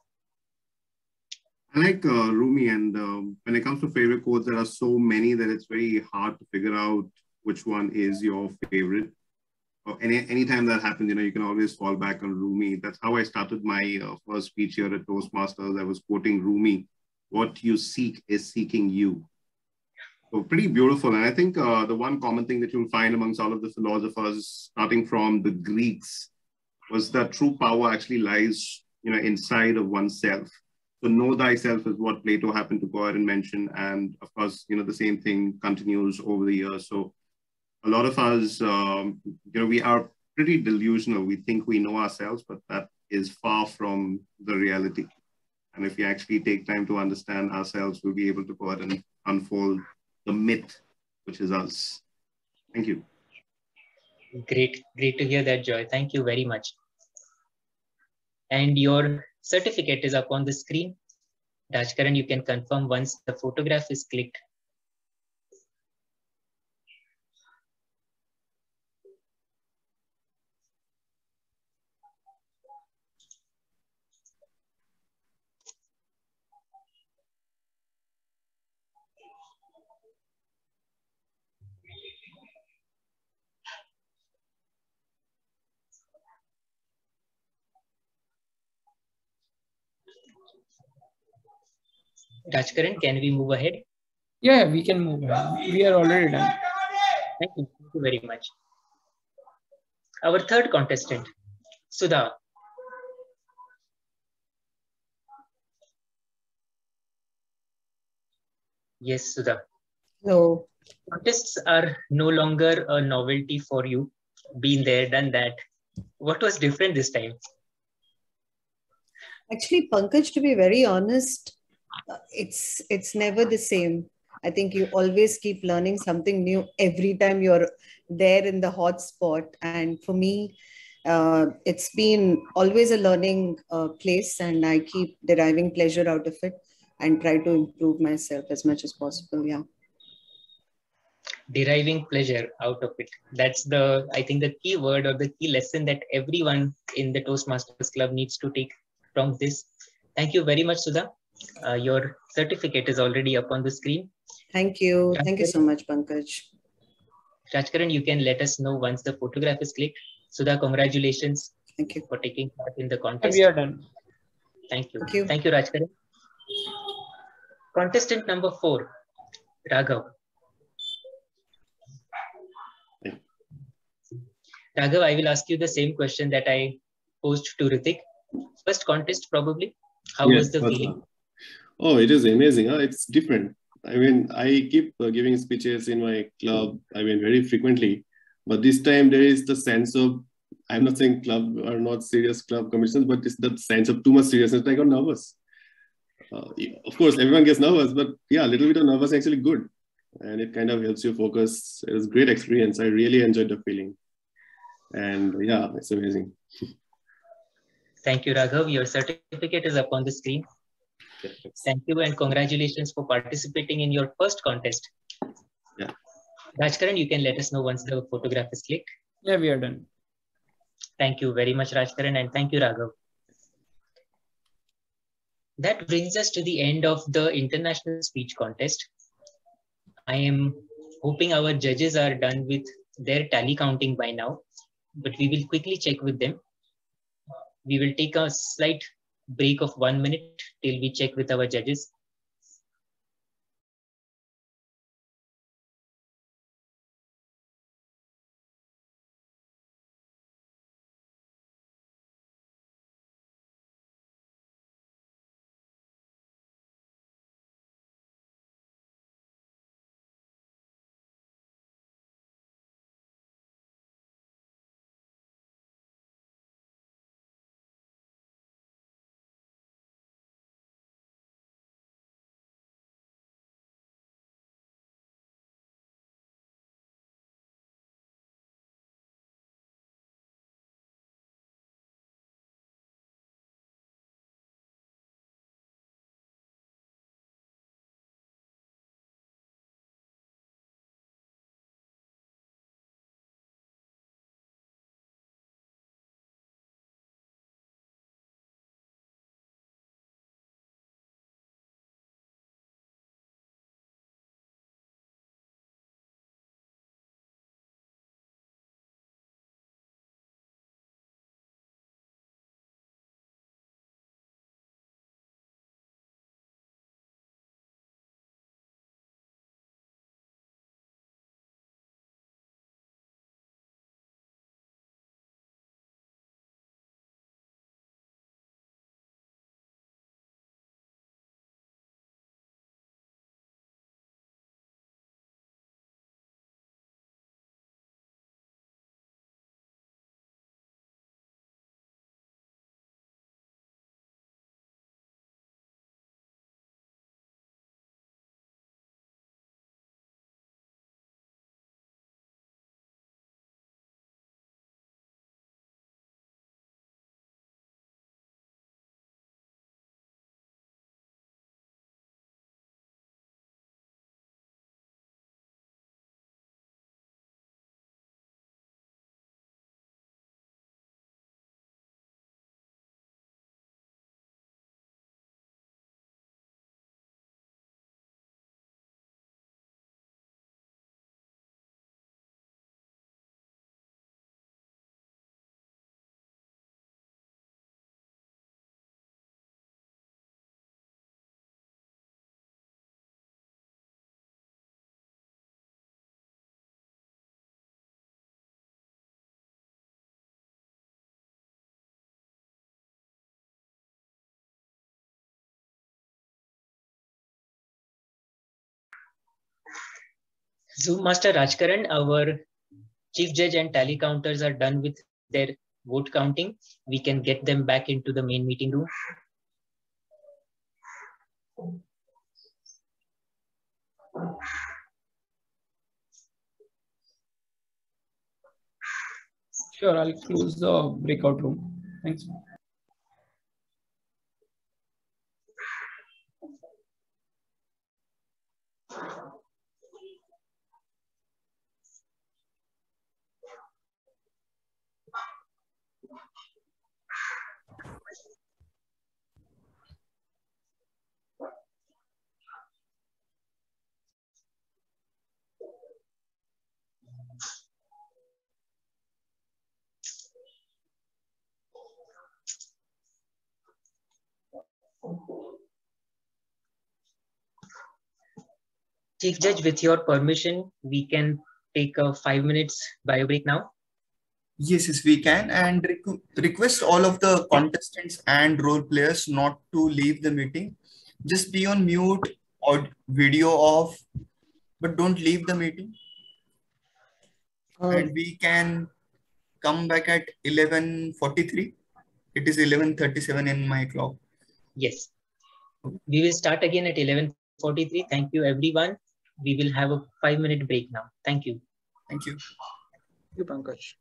I like Rumi, and when it comes to favorite quotes, there are so many that it's very hard to figure out which one is your favorite. Anytime that happens, you can always fall back on Rumi. That's how I started my first speech here at Toastmasters. I was quoting Rumi, "What you seek is seeking you." So pretty beautiful. And I think the one common thing that you'll find amongst all of the philosophers, starting from the Greeks, was that true power actually lies, inside of oneself. So know thyself is what Plato happened to go ahead and mention. And of course, the same thing continues over the years. So a lot of us, we are pretty delusional. We think we know ourselves, but that is far from the reality. And if we actually take time to understand ourselves, we'll be able to go ahead and unfold the myth, which is us. Thank you. Great to hear that, Joy. Thank you very much. And your certificate is up on the screen. Rajkaran, you can confirm once the photograph is clicked. Rajkaran, can we move ahead? Yeah, we can move ahead. We are already done. Thank you very much. Our third contestant, Sudha. Yes, Sudha. No. Contests are no longer a novelty for you. Been there, done that. What was different this time? Actually, Pankaj, to be very honest, it's never the same. I think you always keep learning something new every time you're there in the hot spot. And for me, it's been always a learning place, and I keep deriving pleasure out of it and try to improve myself as much as possible. Yeah. Deriving pleasure out of it. That's I think the key word or the key lesson that everyone in the Toastmasters Club needs to take from this. Thank you very much, Sudha. Your certificate is already up on the screen. Thank you. Thank you so much, Pankaj. Rajkaran, you can let us know once the photograph is clicked. Sudha, congratulations. Thank you for taking part in the contest. We are done. Thank you. Thank you. Thank you, Rajkaran. Contestant number 4, Raghav. Raghav, I will ask you the same question that I posed to Ritik. First contest, probably. How was the feeling? Oh, it is amazing. Huh? It's different. I mean, I keep giving speeches in my club, very frequently. But this time there is the sense of, I'm not saying club are not serious club competitions, but it's the sense of too much seriousness. I got nervous. Of course, everyone gets nervous, but yeah, a little bit of nervous is actually good. And it kind of helps you focus. It was a great experience. I really enjoyed the feeling. And yeah, it's amazing. Thank you, Raghav. Your certificate is up on the screen. Thank you and congratulations for participating in your first contest. Yeah. Rajkaran, you can let us know once the photograph is clicked. Yeah, we are done. Thank you very much, Rajkaran, and thank you, Raghav. That brings us to the end of the international speech contest. I am hoping our judges are done with their tally counting by now, but we will quickly check with them. We will take a slight break of 1 minute till we check with our judges. So, Master Rajkaran, our chief judge and tally counters are done with their vote counting. We can get them back into the main meeting room. Sure, I'll close the breakout room. Thanks. Chief Judge, with your permission, we can take a 5 minutes bio break now. Yes, we can, and request all of the contestants and role players not to leave the meeting. Just be on mute or video off, but don't leave the meeting. And we can come back at 11:43. It is 11:37 in my clock. Yes. We will start again at 11:43. Thank you, everyone. We will have a 5-minute break now. Thank you. Thank you. Thank you, Pankaj.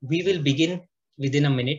We will begin within a minute.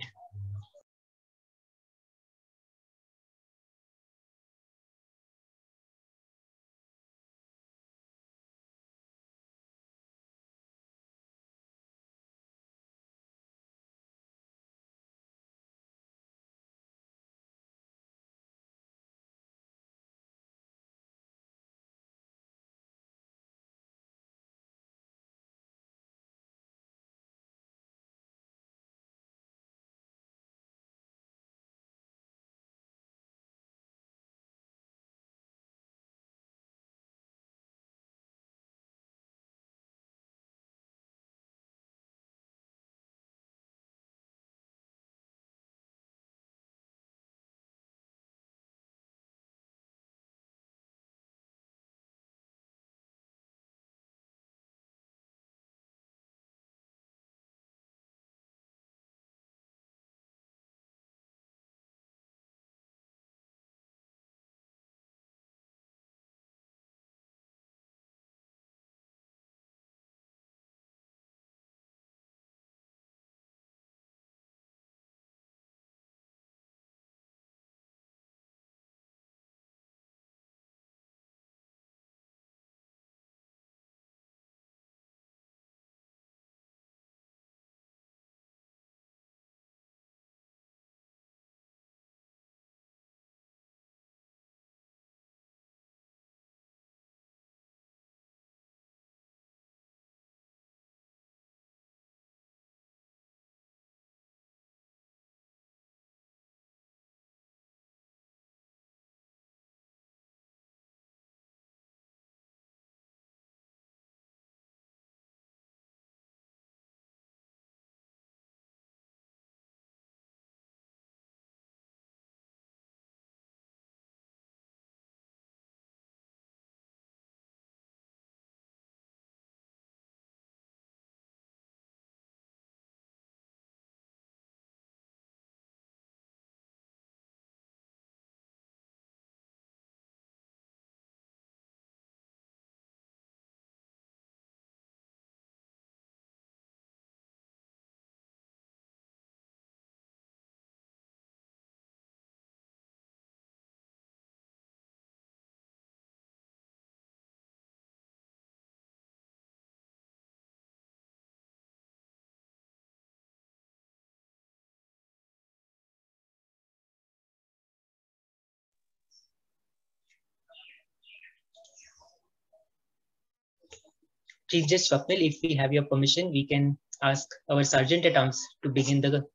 Chief Judge Swapnil, if we have your permission, we can ask our Sergeant at Arms to begin the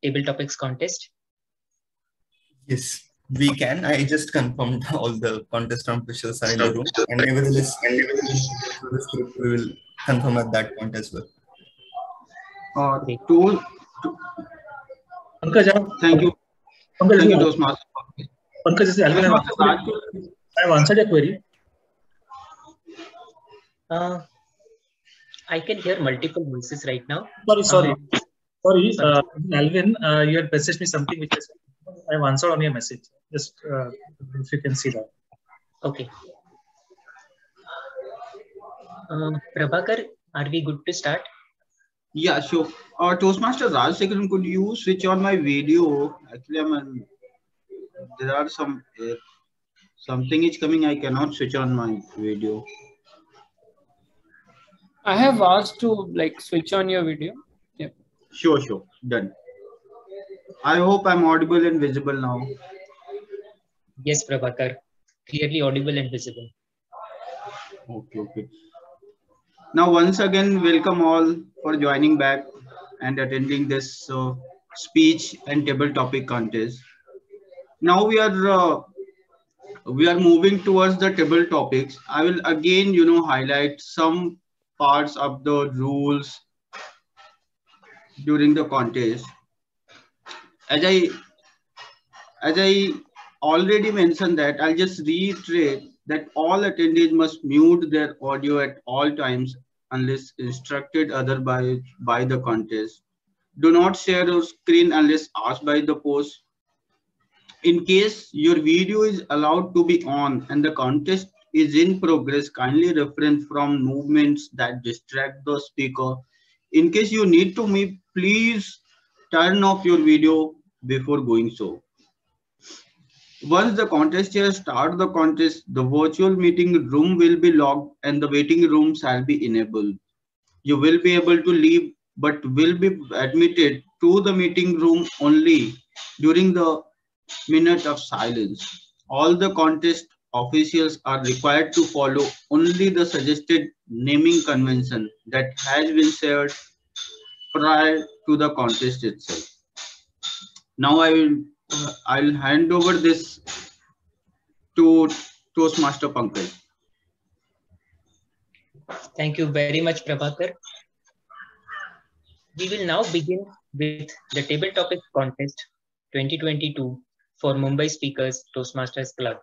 table topics contest. Yes, we can. I just confirmed all the contestant officials are in the room, and nevertheless, through the script, we will confirm at that point as well. Pankaj, thank you. Pankaj, thank you, Toastmasters. Pankaj, this is Alvin. I have answered your query. I can hear multiple voices right now. Sorry. Alvin, you had messaged me something which I have answered on your message. Just if you can see that. Okay. Prabhakar, are we good to start? Yeah, sure. Toastmaster Rajsekharan, could you switch on my video? Actually, there are something is coming. I cannot switch on my video. I have asked to switch on your video. Yeah. Sure. Done. I hope I'm audible and visible now. Yes, Prabhakar. Clearly audible and visible. Okay. Now, once again, welcome all for joining back and attending this speech and table topic contest. Now we are moving towards the table topics. I will again, highlight some parts of the rules during the contest. As I already mentioned that, I'll just reiterate that all attendees must mute their audio at all times unless instructed otherwise by the contest. Do not share your screen unless asked by the host. In case your video is allowed to be on and the contest is in progress, kindly refrain from movements that distract the speaker. In case you need to mute, please turn off your video before going so. Once the contestants start the contest, the virtual meeting room will be locked and the waiting room shall be enabled. You will be able to leave but will be admitted to the meeting room only during the minute of silence. All the contest officials are required to follow only the suggested naming convention that has been shared prior to the contest itself. Now I'll hand over this to Toastmaster Pankaj. Thank you very much, Prabhakar. We will now begin with the Table Topics Contest 2022 for Mumbai Speakers Toastmasters Club.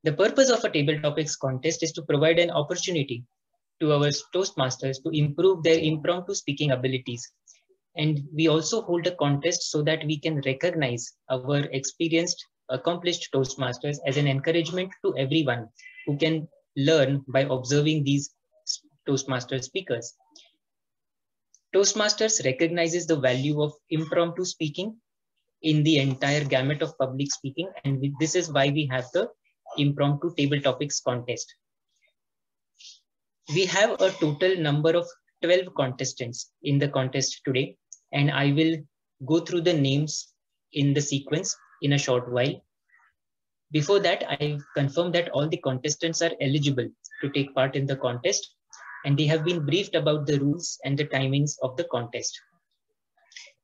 The purpose of a Table Topics Contest is to provide an opportunity to our Toastmasters to improve their impromptu speaking abilities. And we also hold a contest so that we can recognize our experienced, accomplished Toastmasters as an encouragement to everyone who can learn by observing these Toastmaster speakers. Toastmasters recognizes the value of impromptu speaking in the entire gamut of public speaking, and this is why we have the Impromptu Table Topics Contest. We have a total number of 12 contestants in the contest today, and I will go through the names in the sequence in a short while. Before that, I confirm that all the contestants are eligible to take part in the contest, and they have been briefed about the rules and the timings of the contest.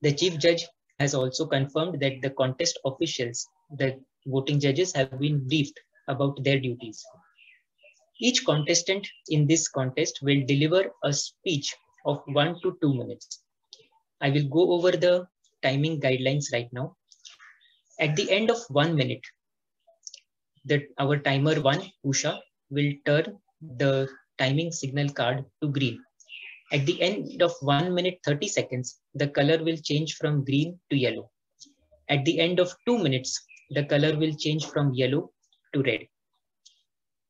The chief judge has also confirmed that the contest officials, the voting judges, have been briefed about their duties. Each contestant in this contest will deliver a speech of 1 to 2 minutes. I will go over the timing guidelines right now. At the end of 1 minute, our timer 1, Usha, will turn the timing signal card to green. At the end of 1 minute 30 seconds, the color will change from green to yellow. At the end of 2 minutes, the color will change from yellow to red.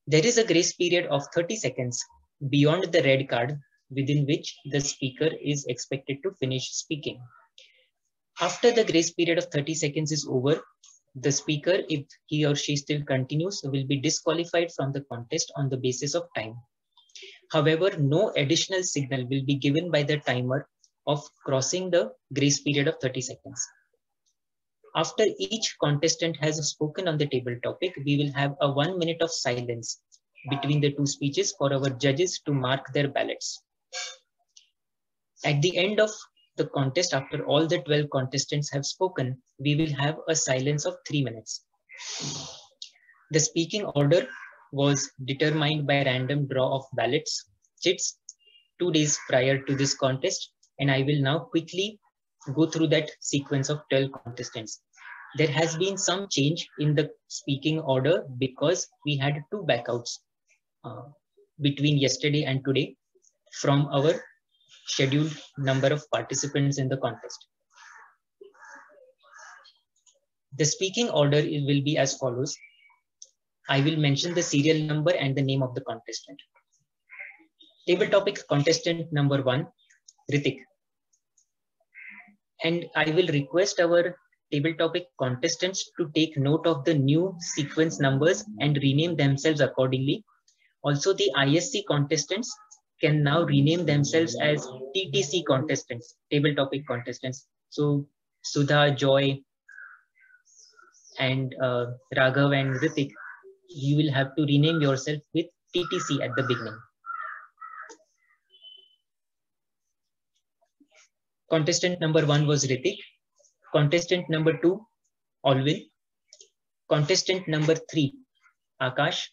There is a grace period of 30 seconds beyond the red card, within which the speaker is expected to finish speaking. After the grace period of 30 seconds is over, the speaker, if he or she still continues, will be disqualified from the contest on the basis of time. However, no additional signal will be given by the timer of crossing the grace period of 30 seconds. After each contestant has spoken on the table topic, we will have a 1 minute of silence between the two speeches for our judges to mark their ballots. At the end of the contest, after all the 12 contestants have spoken, we will have a silence of 3 minutes. The speaking order was determined by random draw of ballots, chits, 2 days prior to this contest, and I will now quickly go through that sequence of 12 contestants. There has been some change in the speaking order because we had 2 backouts between yesterday and today from our scheduled number of participants in the contest. The speaking order will be as follows. I will mention the serial number and the name of the contestant. Table topic contestant number 1, Ritik. And I will request our table topic contestants to take note of the new sequence numbers and rename themselves accordingly. Also, the ISC contestants can now rename themselves as TTC contestants, table topic contestants. So Sudha, Joy, and Raghav and Ritik, you will have to rename yourself with TTC at the beginning. Contestant number 1 was Ritik. Contestant number 2, Alvin. Contestant number 3, Akash.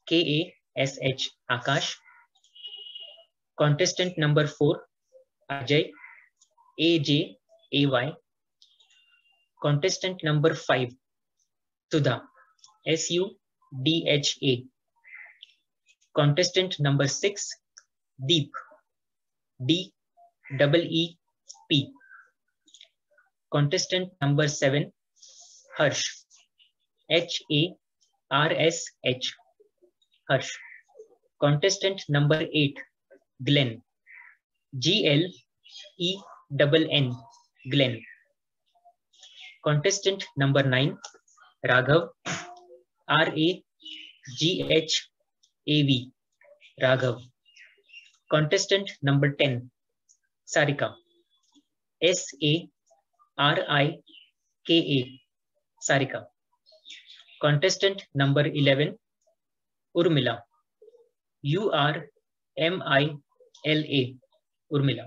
AAKASH, Akash. Contestant number 4, Ajay. AJAY. Contestant number 5, Sudha. SUDHA. Contestant number 6, Deep. DEEP. Contestant number 7, Harsh. HARSH. Harsh. Contestant number 8, Glenn. GLENN, Glenn. Contestant number 9, Raghav. RAGHAV, Raghav. Contestant number 10, Sarika. SARIKA, Sarika. Contestant number 11, Urmila. URMILA, Urmila.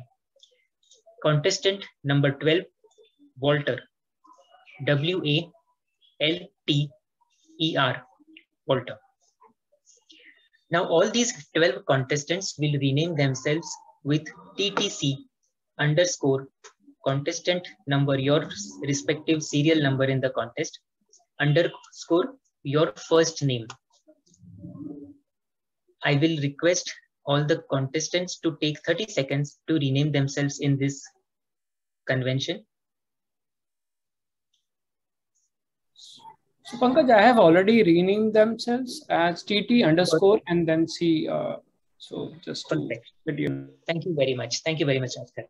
Contestant number 12, Walter. WALTER, Walter. Now all these 12 contestants will rename themselves with TTC underscore contestant number, your respective serial number in the contest, underscore your first name. I will request all the contestants to take 30 seconds to rename themselves in this convention. So Pankaj, I have already renamed themselves as TT underscore and then C. So just to let you know. Thank you very much. Thank you very much, Oscar.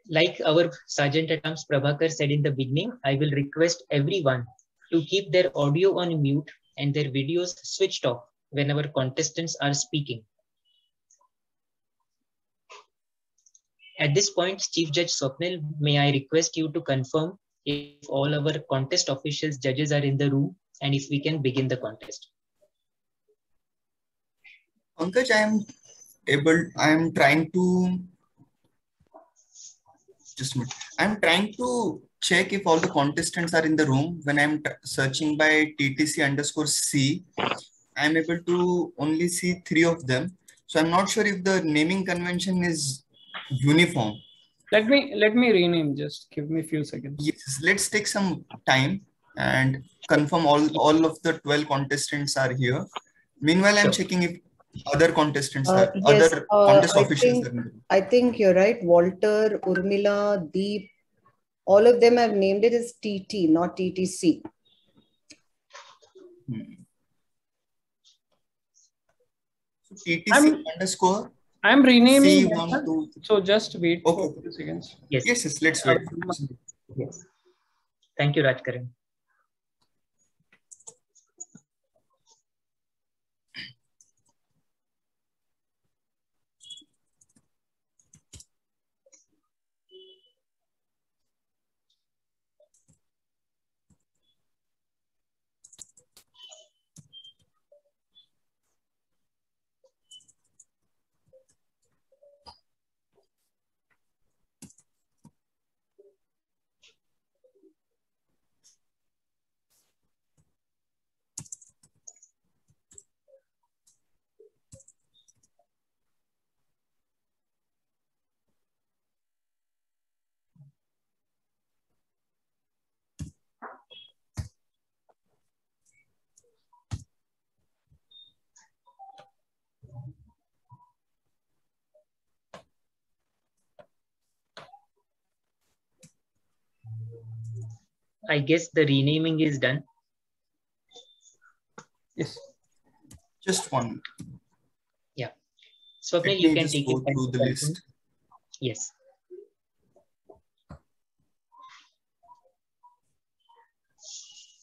Like our Sergeant at Arms Prabhakar said in the beginning, I will request everyone to keep their audio on mute and their videos switched off whenever contestants are speaking. At this point, Chief Judge Swapnil, may I request you to confirm if all our contest officials, judges are in the room and if we can begin the contest. Pankaj, I'm trying to check if all the contestants are in the room. When I'm searching by TTC underscore C, I'm able to only see 3 of them. So I'm not sure if the naming convention is uniform. Let me rename. Just give me a few seconds. Yes, let's take some time and confirm all of the 12 contestants are here. Meanwhile, I'm checking if other contestants are, yes, other contest officials are. I think you're right. Walter, Urmila, Deep, all of them have named it as TT, not TTC. So TTC underscore. I'm renaming. C12. So just wait for a few seconds. Yes. Yes, let's wait. Yes. Thank you, Rajkaran. I guess the renaming is done. Yes. Just one. Yeah. Swapnil, you can take it through the list. Yes.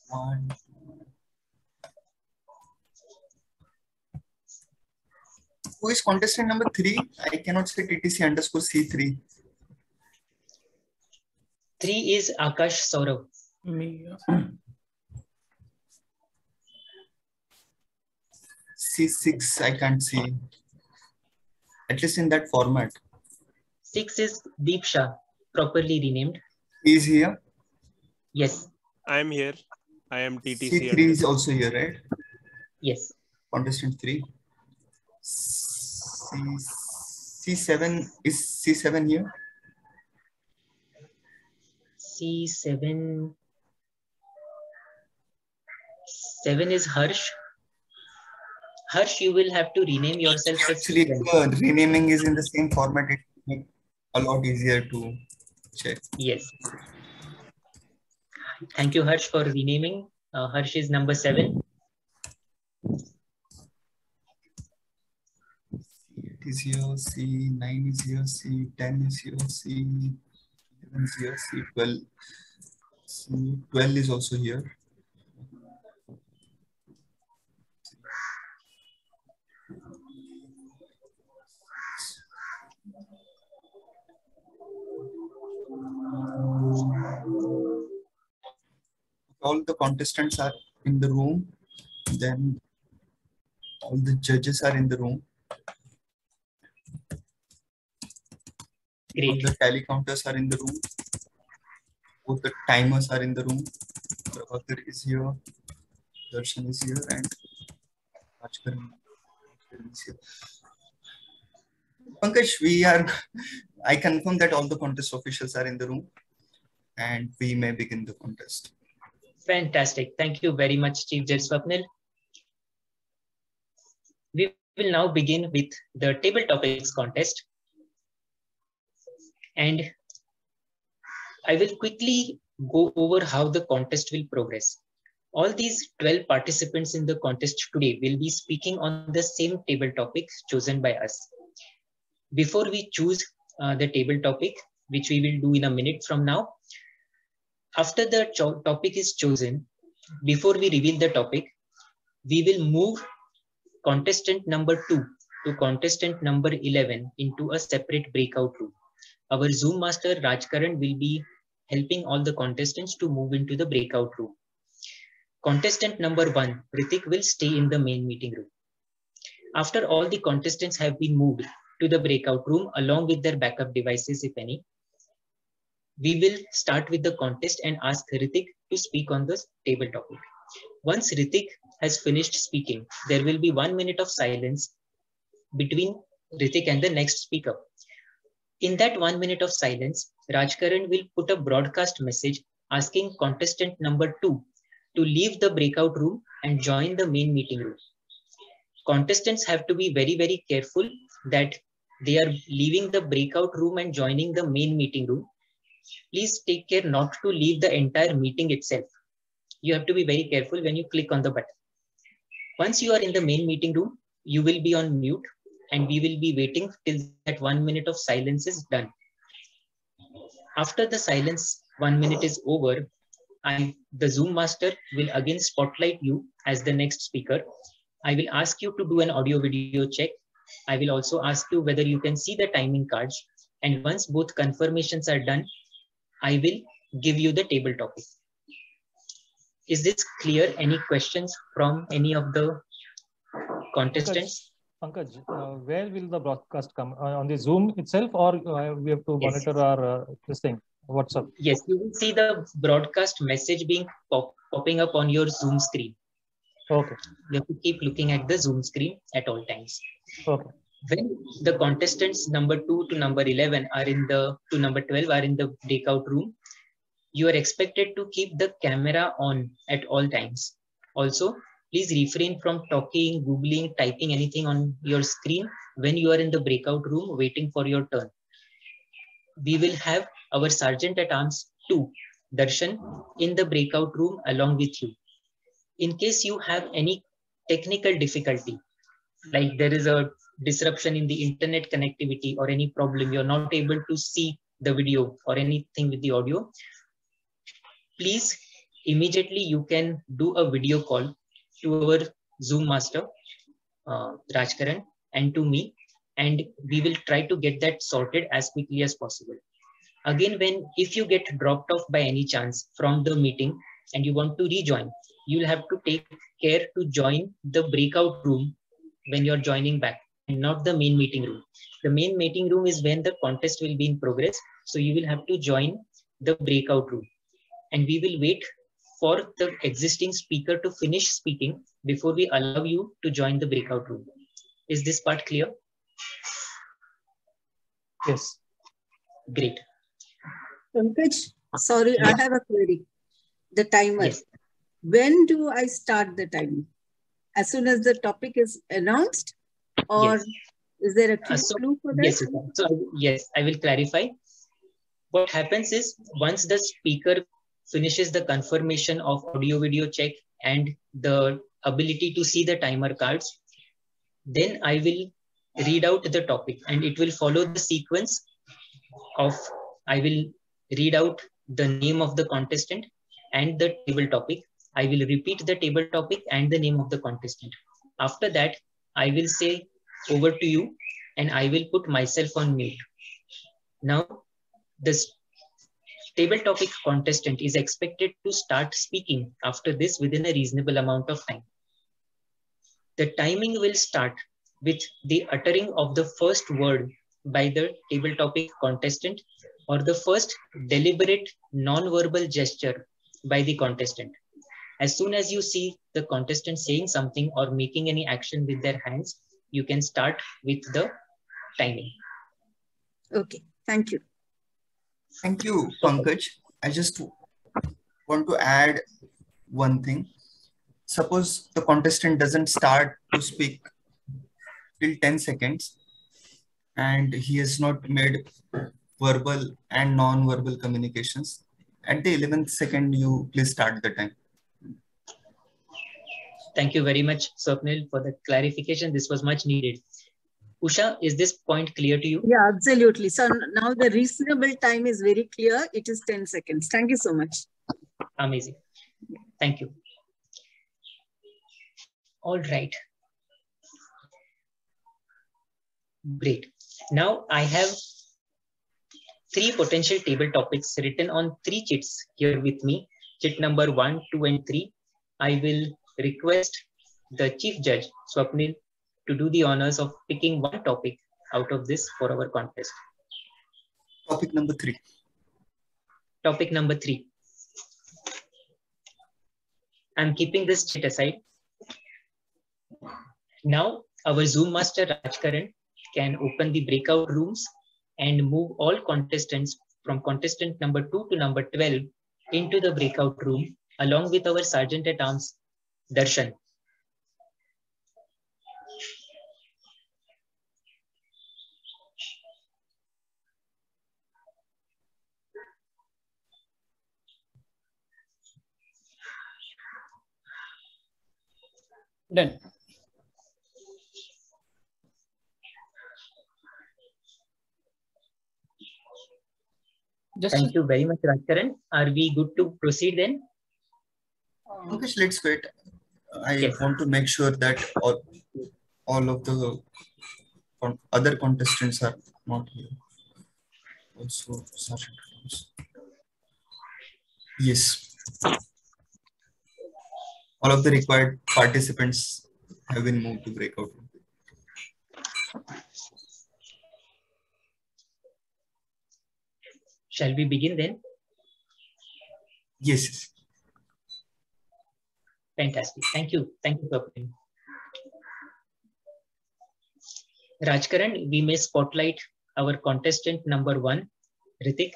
One. Who is contestant number 3? I cannot say TTC underscore C3. 3 is Akash Saurav. Me. C6, I can't see. At least in that format. 6 is Deep Shah, properly renamed. He is here? Yes. I am here. I am TTC. C3 is also here, right? Yes. Contestant 3. C7, is C7 here? C7. 7 is Harsh. Harsh, you will have to rename yourself as Actually, renaming is in the same format. It makes a lot easier to check. Yes. Thank you, Harsh, for renaming. Harsh is number 7. is here, C9 is here, C10 is here, C11 is here, C12. C12 is also here. All the contestants are in the room. Then all the judges are in the room. Great. All the tally counters are in the room. Both the timers are in the room. Prabhakar is here. Darshan is here, and Rajkaran is here. Pankaj, I confirm that all the contest officials are in the room, and we may begin the contest. Fantastic. Thank you very much, Chief Judge Swapnil. We will now begin with the table topics contest. And I will quickly go over how the contest will progress. All these 12 participants in the contest today will be speaking on the same table topic chosen by us. Before we choose the table topic, which we will do in a minute from now, after the topic is chosen, before we reveal the topic, we will move contestant number 2 to contestant number 11 into a separate breakout room. Our Zoom master Rajkaran will be helping all the contestants to move into the breakout room. Contestant number 1, Ritik, will stay in the main meeting room. After all the contestants have been moved to the breakout room along with their backup devices, if any, we will start with the contest and ask Ritik to speak on the table topic. Once Ritik has finished speaking, there will be 1 minute of silence between Ritik and the next speaker. In that 1 minute of silence, Rajkaran will put a broadcast message asking contestant number 2 to leave the breakout room and join the main meeting room. Contestants have to be very, very careful that they are leaving the breakout room and joining the main meeting room. Please take care not to leave the entire meeting itself. You have to be very careful when you click on the button. Once you are in the main meeting room, you will be on mute and we will be waiting till that 1 minute of silence is done. After the silence 1 minute is over, the Zoom master will again spotlight you as the next speaker. I will ask you to do an audio video check. I will also ask you whether you can see the timing cards. And once both confirmations are done, I will give you the table topic. Is this clear? Any questions from any of the contestants? Pankaj, where will the broadcast come? On the Zoom itself, or we have to monitor our this thing, WhatsApp? Yes, you will see the broadcast message being popping up on your Zoom screen. Okay. You have to keep looking at the Zoom screen at all times. Okay. When the contestants number 2 to number 11 are to number 12 are in the breakout room, you are expected to keep the camera on at all times. Also, please refrain from talking, googling, typing anything on your screen when you are in the breakout room waiting for your turn. We will have our Sergeant at Arms 2, Darshan, in the breakout room along with you. In case you have any technical difficulty, like there is a disruption in the internet connectivity or any problem, you're not able to see the video or anything with the audio, please immediately you can do a video call to our Zoom master, Rajkaran, and to me, and we will try to get that sorted as quickly as possible. Again, if you get dropped off by any chance from the meeting and you want to rejoin, you'll have to take care to join the breakout room when you're joining back and not the main meeting room. The main meeting room is when the contest will be in progress. So you will have to join the breakout room and we will wait for the existing speaker to finish speaking before we allow you to join the breakout room. Is this part clear? Yes. Great. Pankaj, sorry, yes. I have a query. The timer. Yes. When do I start the timer? As soon as the topic is announced, or yes. Is there a clue for that? Yes, yes, I will clarify. What happens is once the speaker finishes the confirmation of audio video check and the ability to see the timer cards, then I will read out the topic, and it will follow the sequence of I will read out the name of the contestant and the table topic. I will repeat the table topic and the name of the contestant. After that, I will say over to you and I will put myself on mute. Now, this table topic contestant is expected to start speaking after this within a reasonable amount of time. The timing will start with the uttering of the first word by the table topic contestant or the first deliberate non-verbal gesture by the contestant. As soon as you see the contestant saying something or making any action with their hands, you can start with the timing. Okay, thank you. Thank you, Pankaj. I just want to add one thing. Suppose the contestant doesn't start to speak till 10 seconds and he has not made verbal and non-verbal communications. At the 11th second, you please start the time. Thank you very much, Swapnil, for the clarification. This was much needed. Usha, is this point clear to you? Yeah, absolutely. So now the reasonable time is very clear. It is 10 seconds. Thank you so much. Amazing. Thank you. All right. Great. Now I have 3 potential table topics written on 3 chits here with me. Chit number 1, 2, and 3. I will request the Chief Judge, Swapnil, to do the honors of picking one topic out of this for our contest. Topic number 3. Topic number 3. I'm keeping this chit aside. Now our Zoom master Rajkaran can open the breakout rooms and move all contestants from contestant number 2 to number 12 into the breakout room along with our Sergeant at Arms Darshan. Done. Thank you very much, Rajkaran. Are we good to proceed then? Okay, let's wait. I want to make sure that all of the other contestants are not here. Also, Sergeant. Yes. All of the required participants have been moved to breakout room. Shall we begin then? Yes. Fantastic. Thank you. Thank you, Swapnil. Rajkaran, we may spotlight our contestant number 1, Ritik.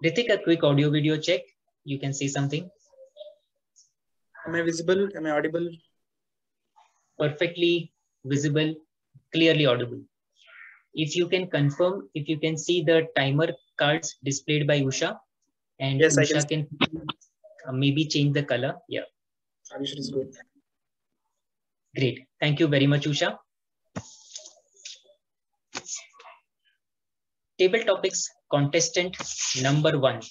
Ritik, a quick audio video check. You can say something. Am I visible? Am I audible? Perfectly visible, clearly audible. If you can confirm, if you can see the timer cards displayed by Usha, and yes, Usha can maybe change the color. Yeah. Avishar is good. Great. Thank you very much, Usha. Table topics contestant number 1,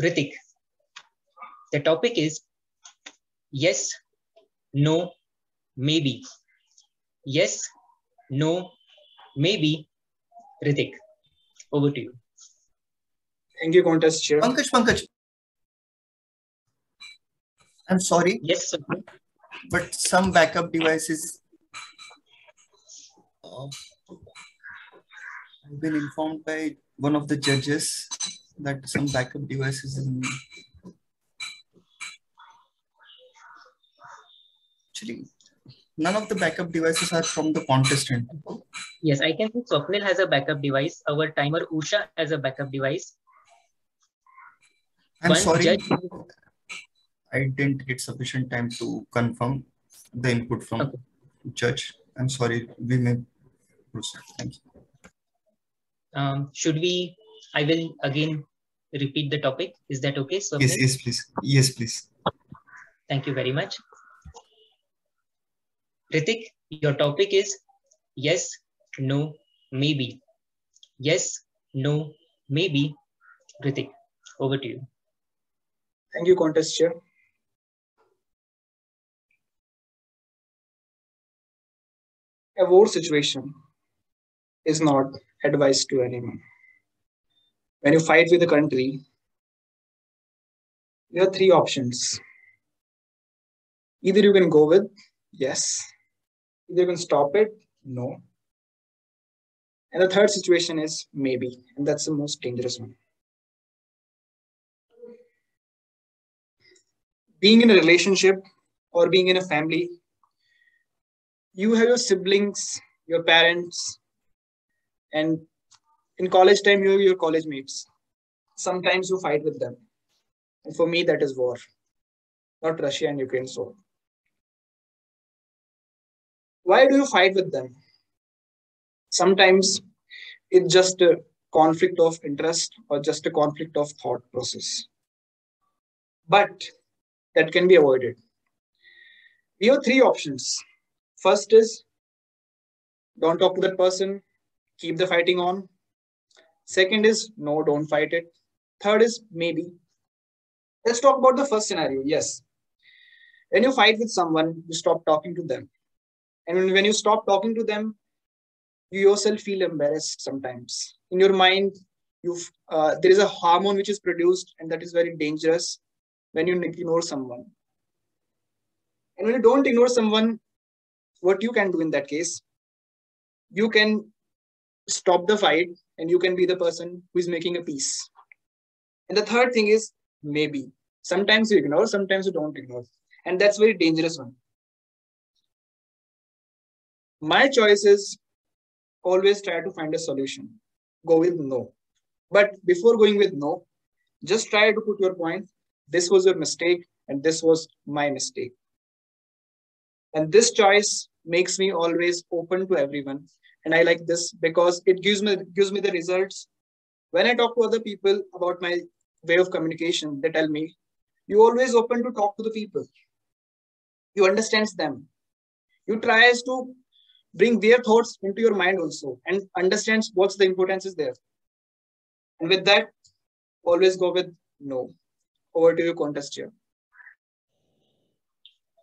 Ritik. The topic is yes, no, maybe. Yes, no, maybe. Ritik, over to you. Thank you, contest chair. Pankaj. I'm sorry. Yes, sir. But some backup devices. I've been informed by one of the judges that some backup devices in. Actually, none of the backup devices are from the contestant. Yes, I can see Swapnil has a backup device. Our timer Usha has a backup device. I'm sorry. I didn't get sufficient time to confirm the input from judge. I'm sorry. We may proceed. Thank you. Should we? I will again repeat the topic. Is that okay, Swapnil? Yes, please. Yes, please. Thank you very much. Ritik, your topic is yes, no, maybe. Yes, no, maybe. Ritik, over to you. Thank you, contest chair. A war situation is not advice to anyone. When you fight with a country, you have three options. Either you can go with yes, either you can stop it, no. And the third situation is maybe, and that's the most dangerous one. Being in a relationship or being in a family, you have your siblings, your parents, and in college time, you have your college mates. Sometimes you fight with them. And for me, that is war, not Russia and Ukraine. So, why do you fight with them? Sometimes it's just a conflict of interest or just a conflict of thought process. But that can be avoided. We have three options. First is don't talk to that person, keep the fighting on. Second is no, don't fight it. Third is maybe. Let's talk about the first scenario. Yes. When you fight with someone, you stop talking to them. And when you stop talking to them, you yourself feel embarrassed sometimes. In your mind, there is a hormone which is produced, and that is very dangerous when you ignore someone. And when you don't ignore someone, what you can do in that case, you can stop the fight and you can be the person who is making a peace. And the third thing is maybe. Sometimes you ignore, sometimes you don't ignore. And that's very dangerous one. My choice is always try to find a solution. Go with no. But before going with no, just try to put your point. This was your mistake and this was my mistake. And this choice makes me always open to everyone. And I like this because it gives me the results. When I talk to other people about my way of communication, they tell me, you always open to talk to the people. You understand them. You try to bring their thoughts into your mind also and understand what's the importance is there. And with that, always go with no. Over to you, contest chair.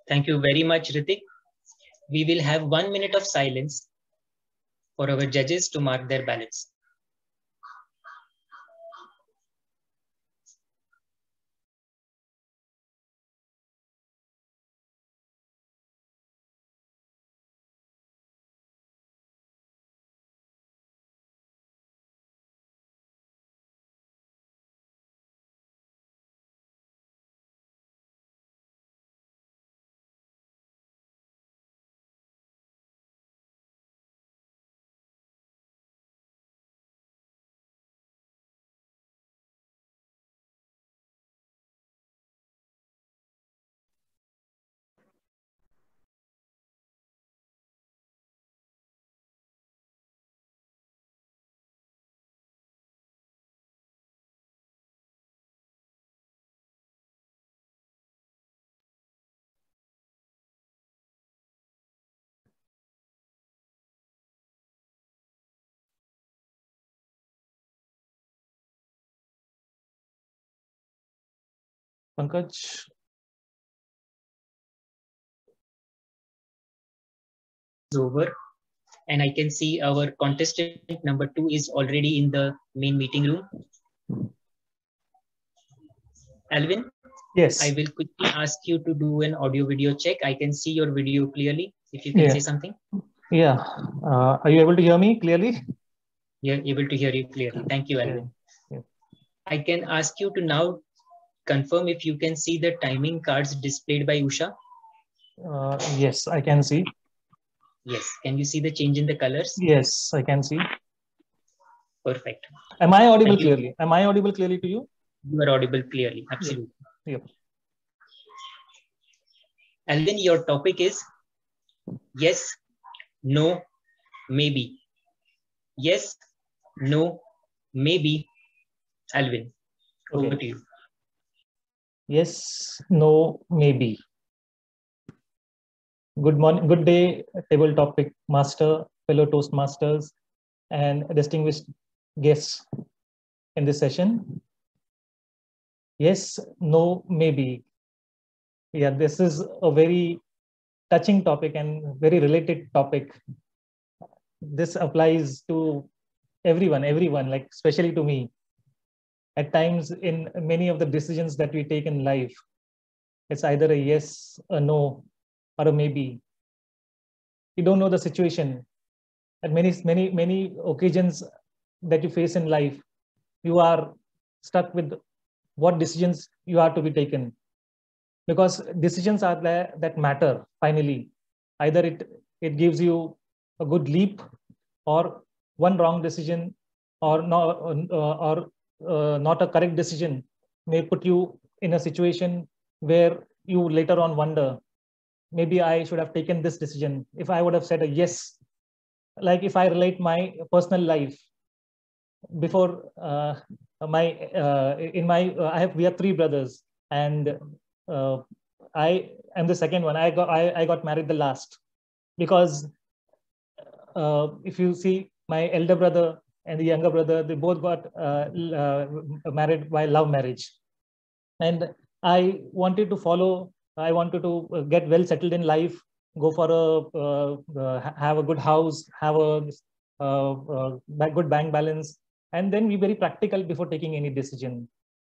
Thank you very much, Ritik. We will have 1 minute of silence for our judges to mark their ballots. Pankaj. Over, and I can see our contestant number 2 is already in the main meeting room. Alvin? Yes. I will quickly ask you to do an audio video check. I can see your video clearly. If you can say something. Yeah. Are you able to hear me clearly? Yeah, able to hear you clearly. Thank you, Alvin. Yeah. I can ask you to now confirm if you can see the timing cards displayed by Usha. Yes, I can see. Yes. Can you see the change in the colors? Yes, I can see. Perfect. Am I audible clearly? Am I audible clearly to you? You are audible clearly. Absolutely. Yep. Alvin, your topic is yes, no, maybe. Yes, no, maybe. Alvin, over to you. Yes, no, maybe. Good morning, good day, table topic master, fellow Toastmasters, and distinguished guests in this session. Yes, no, maybe. Yeah, this is a very touching topic and very related topic. This applies to everyone, like especially to me. At times, in many of the decisions that we take in life, it's either a yes, a no, or a maybe. You don't know the situation. At many occasions that you face in life, you are stuck with what decisions you are to be taken, because decisions are there that matter finally. Either it gives you a good leap, or one wrong decision, or not a correct decision may put you in a situation where you later on wonder, maybe I should have taken this decision if I would have said a yes. Like if I relate my personal life, before we have three brothers, and I am the second one. I got married the last, because if you see, my elder brother and the younger brother, they both got married by love marriage, and I wanted to get well settled in life, go for have a good house, have a good bank balance, and then be very practical before taking any decision.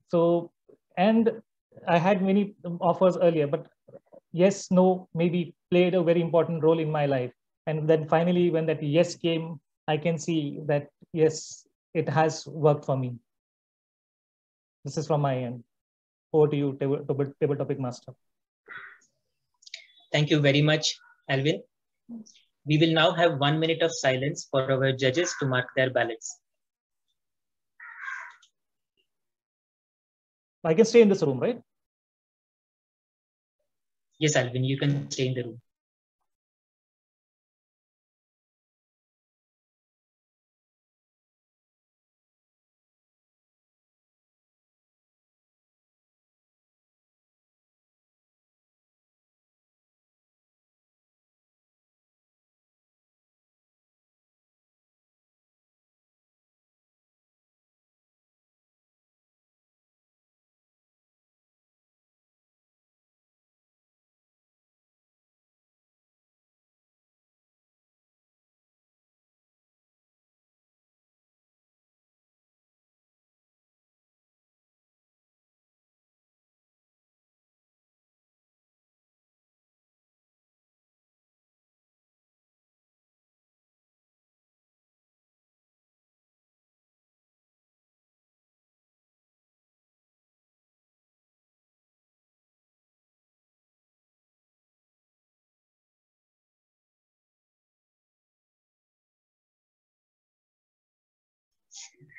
So, and I had many offers earlier, but yes, no, maybe played a very important role in my life. And then finally, when that yes came, I can see that yes, it has worked for me. This is from my end. Over to you, table topic master. Thank you very much, Alvin. We will now have 1 minute of silence for our judges to mark their ballots. I can stay in this room, right? Yes, Alvin, you can stay in the room.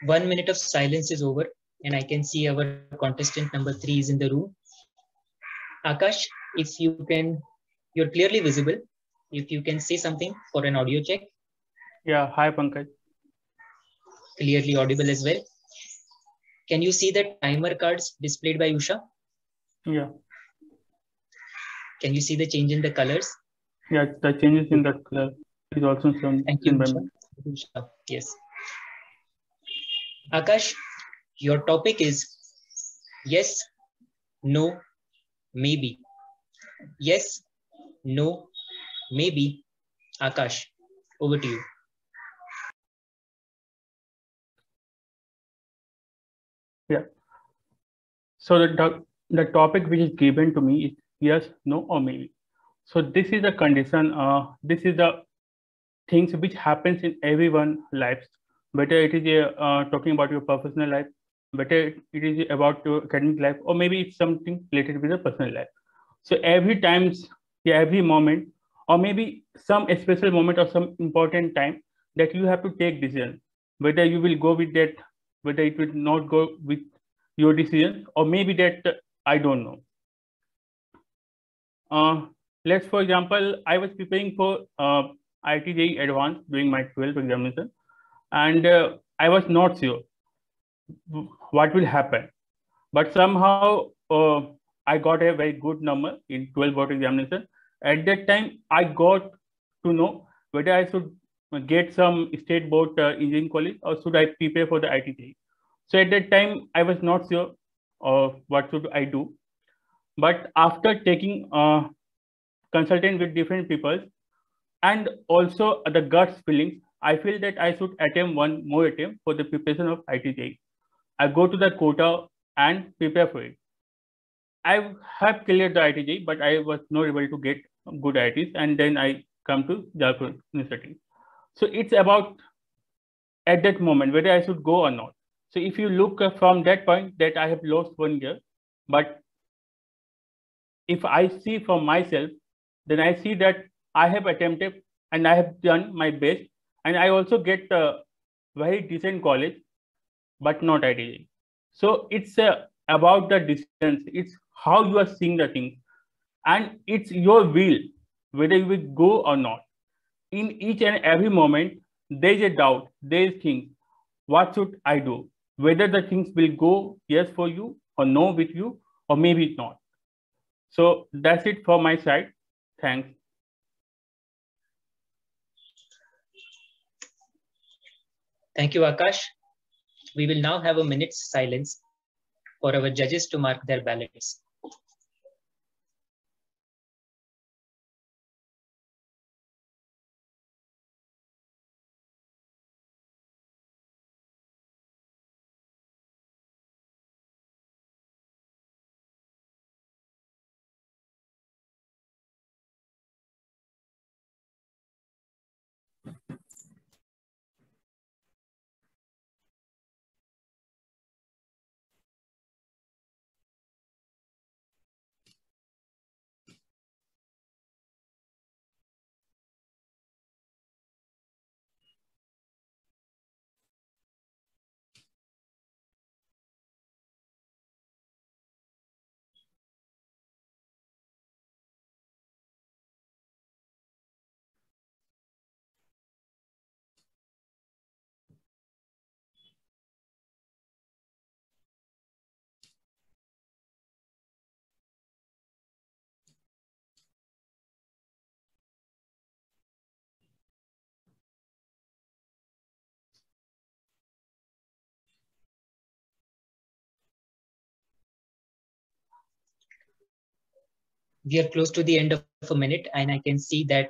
One minute of silence is over, and I can see our contestant number 3 is in the room. Akash, if you can, you're clearly visible. If you can say something for an audio check. Yeah, hi Pankaj. Clearly audible as well. Can you see the timer cards displayed by Usha? Yeah. Can you see the change in the colors? Yeah, the changes in the color is also shown. Thank you, Usha. Yes. Akash, your topic is yes, no, maybe. Yes, no, maybe. Akash, over to you. Yeah. So the topic which is given to me is yes, no, or maybe. So this is the condition. This is the things which happens in everyone's lives. Whether it is talking about your professional life, whether it is about your academic life, or maybe it's something related with your personal life. So every times, yeah, every moment, or maybe some special moment or some important time that you have to take decision, whether you will go with that, whether it will not go with your decision, or maybe that I don't know. Let's, for example, I was preparing for IIT Advanced during my 12th examination, and I was not sure what will happen. But somehow I got a very good number in 12th board examination, At that time, I got to know whether I should get some state board engineering college or should I prepare for the ITJ. So at that time, I was not sure of what should I do. But after taking consulting with different people and also the guts feelings, I feel that I should attempt one more attempt for the preparation of ITJ. I go to the quota and prepare for it. I have cleared the ITJ, but I was not able to get good ITs, and then I come to Jaipur University. So it's about at that moment whether I should go or not. So if you look from that point, that I have lost 1 year, but if I see for myself, then I see that I have attempted and I have done my best, and I also get a very decent college, but not ITJ. So it's about the distance. It's how you are seeing the things, and it's your will whether you will go or not. In each and every moment, there is a doubt, there is things. What should I do? Whether the things will go yes for you or no with you, or maybe not. So that's it for my side. Thanks. Thank you, Akash. We will now have a minute's silence for our judges to mark their ballots. We are close to the end of a minute, and I can see that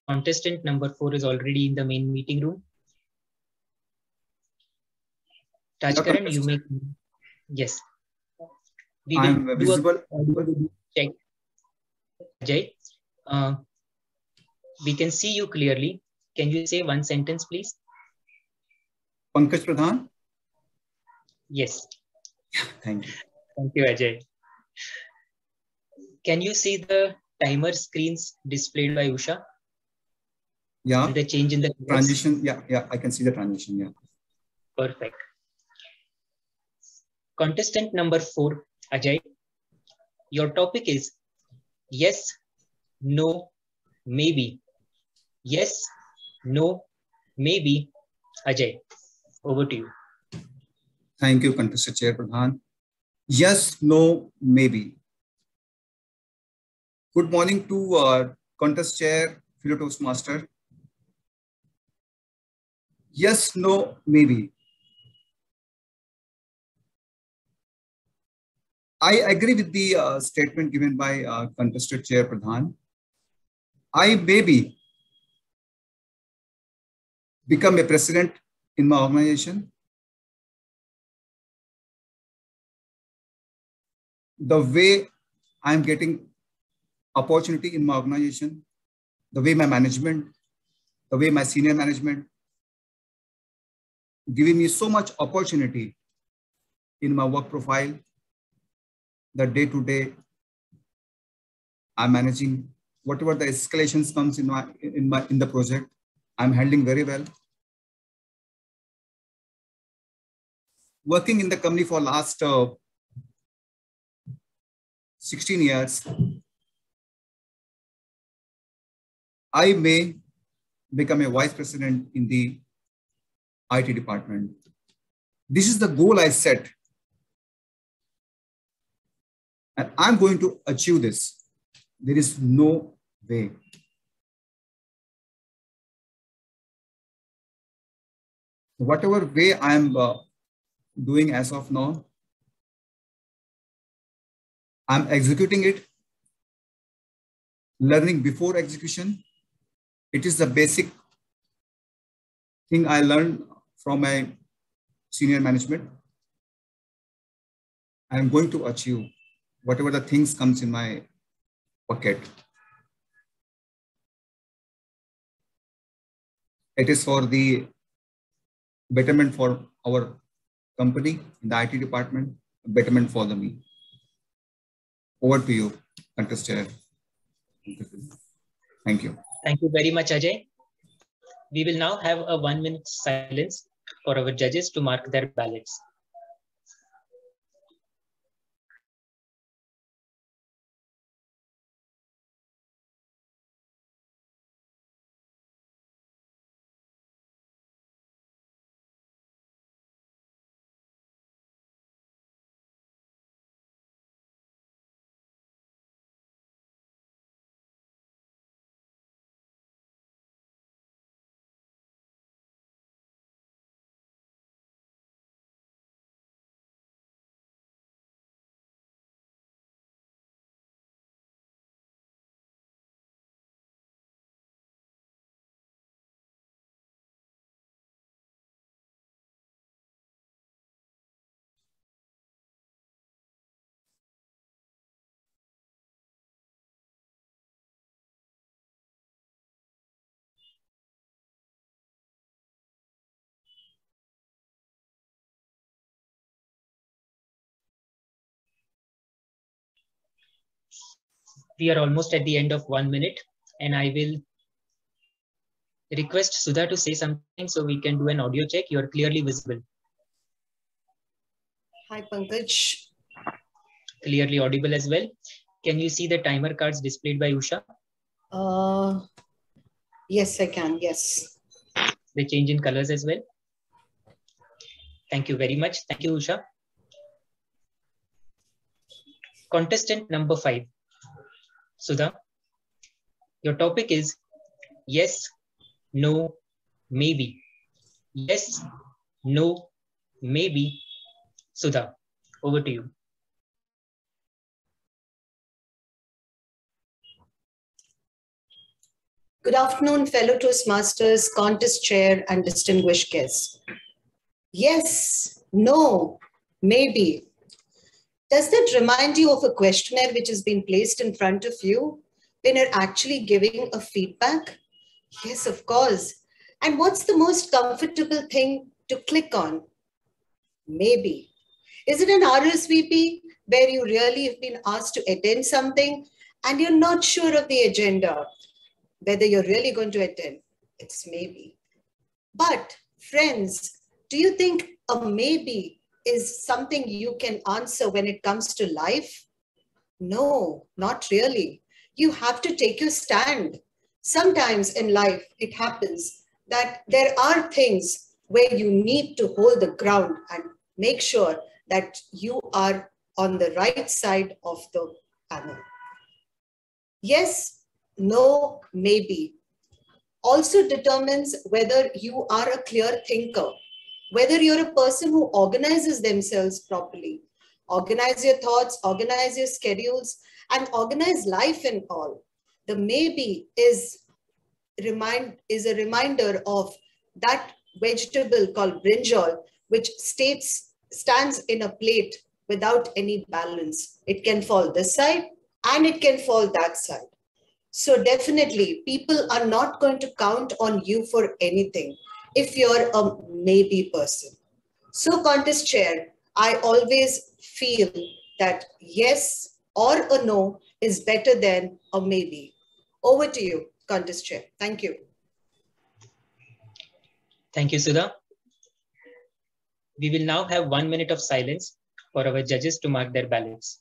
contestant number 4 is already in the main meeting room. Tajkaran, you may. Yes. We I'm will visible. Check. Ajay, we can see you clearly. Can you say one sentence, please? Pankaj Pradhan? Yes. Thank you. Thank you, Ajay. Can you see the timer screens displayed by Usha? Yeah. And the change in the transition. Yeah, I can see the transition. Yeah. Perfect. Contestant number 4, Ajay. Your topic is yes, no, maybe. Yes, no, maybe. Ajay, over to you. Thank you, Contestant Chair Pradhan. Yes, no, maybe. Good morning to Contest Chair, fellow Toastmaster. Yes, no, maybe. I agree with the statement given by Contested Chair Pradhan. I maybe become a president in my organization. The way I'm getting opportunity in my organization, the way my management, the way my senior management giving me so much opportunity in my work profile, the day-to-day I'm managing whatever the escalations comes in the project, I'm handling very well. Working in the company for last 16 years, I may become a vice president in the IT department. This is the goal I set. And I'm going to achieve this. There is no way. Whatever way I'm doing as of now, I'm executing it, learning before execution. It is the basic thing I learned from my senior management. I'm going to achieve whatever the things comes in my pocket. It is for the betterment for our company, the IT department, betterment for the me. Over to you, contest chair. Thank you. Thank you very much, Ajay. We will now have a 1 minute silence for our judges to mark their ballots. We are almost at the end of 1 minute, and I will request Sudha to say something so we can do an audio check. You are clearly visible. Hi, Pankaj. Clearly audible as well. Can you see the timer cards displayed by Usha? Yes, I can. Yes. They change in colors as well. Thank you very much. Thank you, Usha. Contestant number 5. Sudha, your topic is yes, no, maybe. Yes, no, maybe. Sudha, over to you. Good afternoon, fellow Toastmasters, contest chair, and distinguished guests. Yes, no, maybe. Does that remind you of a questionnaire which has been placed in front of you when you're actually giving a feedback? Yes, of course. And what's the most comfortable thing to click on? Maybe. Is it an RSVP where you really have been asked to attend something and you're not sure of the agenda, whether you're really going to attend? It's maybe. But friends, do you think a maybe is something you can answer when it comes to life? No, not really. You have to take your stand. Sometimes in life, it happens that there are things where you need to hold the ground and make sure that you are on the right side of the panel. Yes, no, maybe also determines whether you are a clear thinker, whether you're a person who organizes themselves properly, organize your thoughts, organize your schedules, and organize life in all. The maybe is a reminder of that vegetable called brinjal, which stands in a plate without any balance. It can fall this side and it can fall that side. So definitely, people are not going to count on you for anything if you're a maybe person. So contest chair, I always feel that yes or a no is better than a maybe. Over to you, contest chair. Thank you. Thank you, Sudha. We will now have 1 minute of silence for our judges to mark their ballots.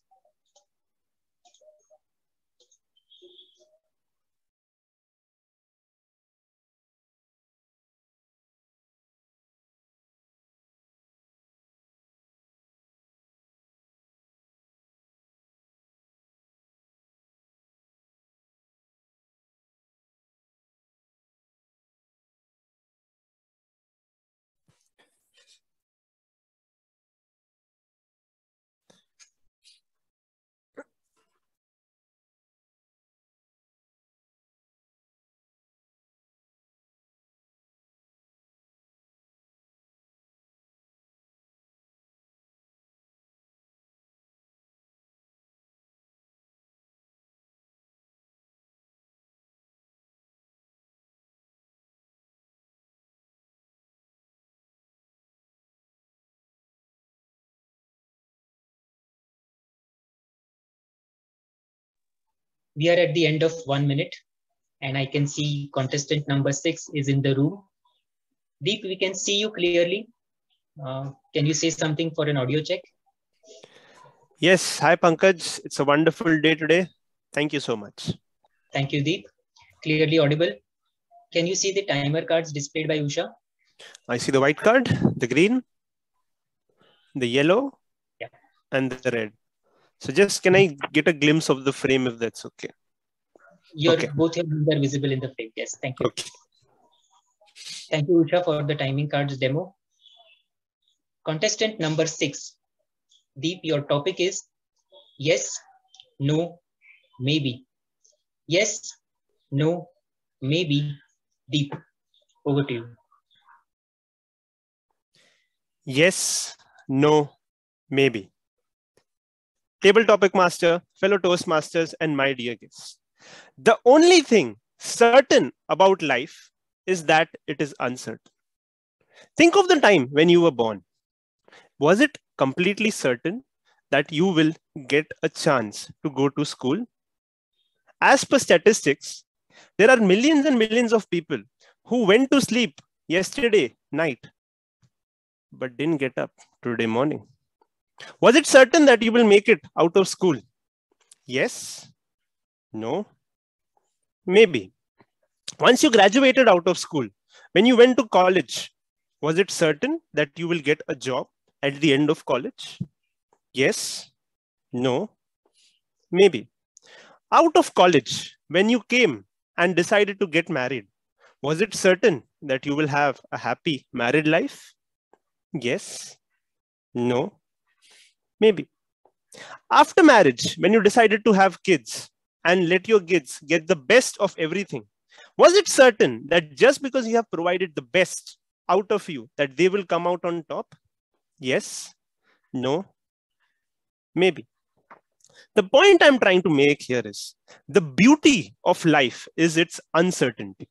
We are at the end of 1 minute, and I can see contestant number 6 is in the room. Deep, we can see you clearly. Can you say something for an audio check? Yes. Hi, Pankaj. It's a wonderful day today. Thank you so much. Thank you, Deep. Clearly audible. Can you see the timer cards displayed by Usha? I see the white card, the green, the yellow, and the red. So just can I get a glimpse of the frame if that's okay? Both your names are visible in the frame. Yes, thank you. Okay. Thank you, Usha, for the timing cards demo. Contestant number 6. Deep, your topic is yes, no, maybe. Yes, no, maybe. Deep, over to you. Yes, no, maybe. Table topic master, fellow Toastmasters, and my dear guests. The only thing certain about life is that it is uncertain. Think of the time when you were born. Was it completely certain that you will get a chance to go to school? As per statistics, there are millions and millions of people who went to sleep yesterday night but didn't get up today morning. Was it certain that you will make it out of school? Yes, no, maybe. Once you graduated out of school, when you went to college, was it certain that you will get a job at the end of college? Yes, no, maybe. Out of college, when you came and decided to get married, was it certain that you will have a happy married life? Yes, no, maybe. After marriage, when you decided to have kids and let your kids get the best of everything, was it certain that just because you have provided the best out of you, that they will come out on top? Yes, no, maybe. The point I'm trying to make here is the beauty of life is its uncertainty.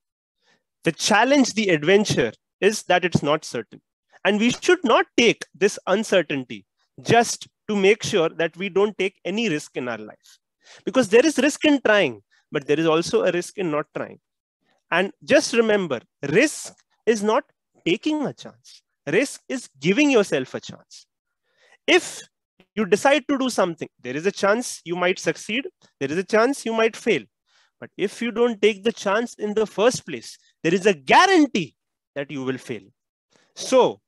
The challenge, the adventure is that it's not certain. And we should not take this uncertainty just to make sure that we don't take any risk in our life. Because there is risk in trying, but there is also a risk in not trying. And just remember, risk is not taking a chance. Risk is giving yourself a chance. If you decide to do something, there is a chance you might succeed. There is a chance you might fail. But if you don't take the chance in the first place, there is a guarantee that you will fail. So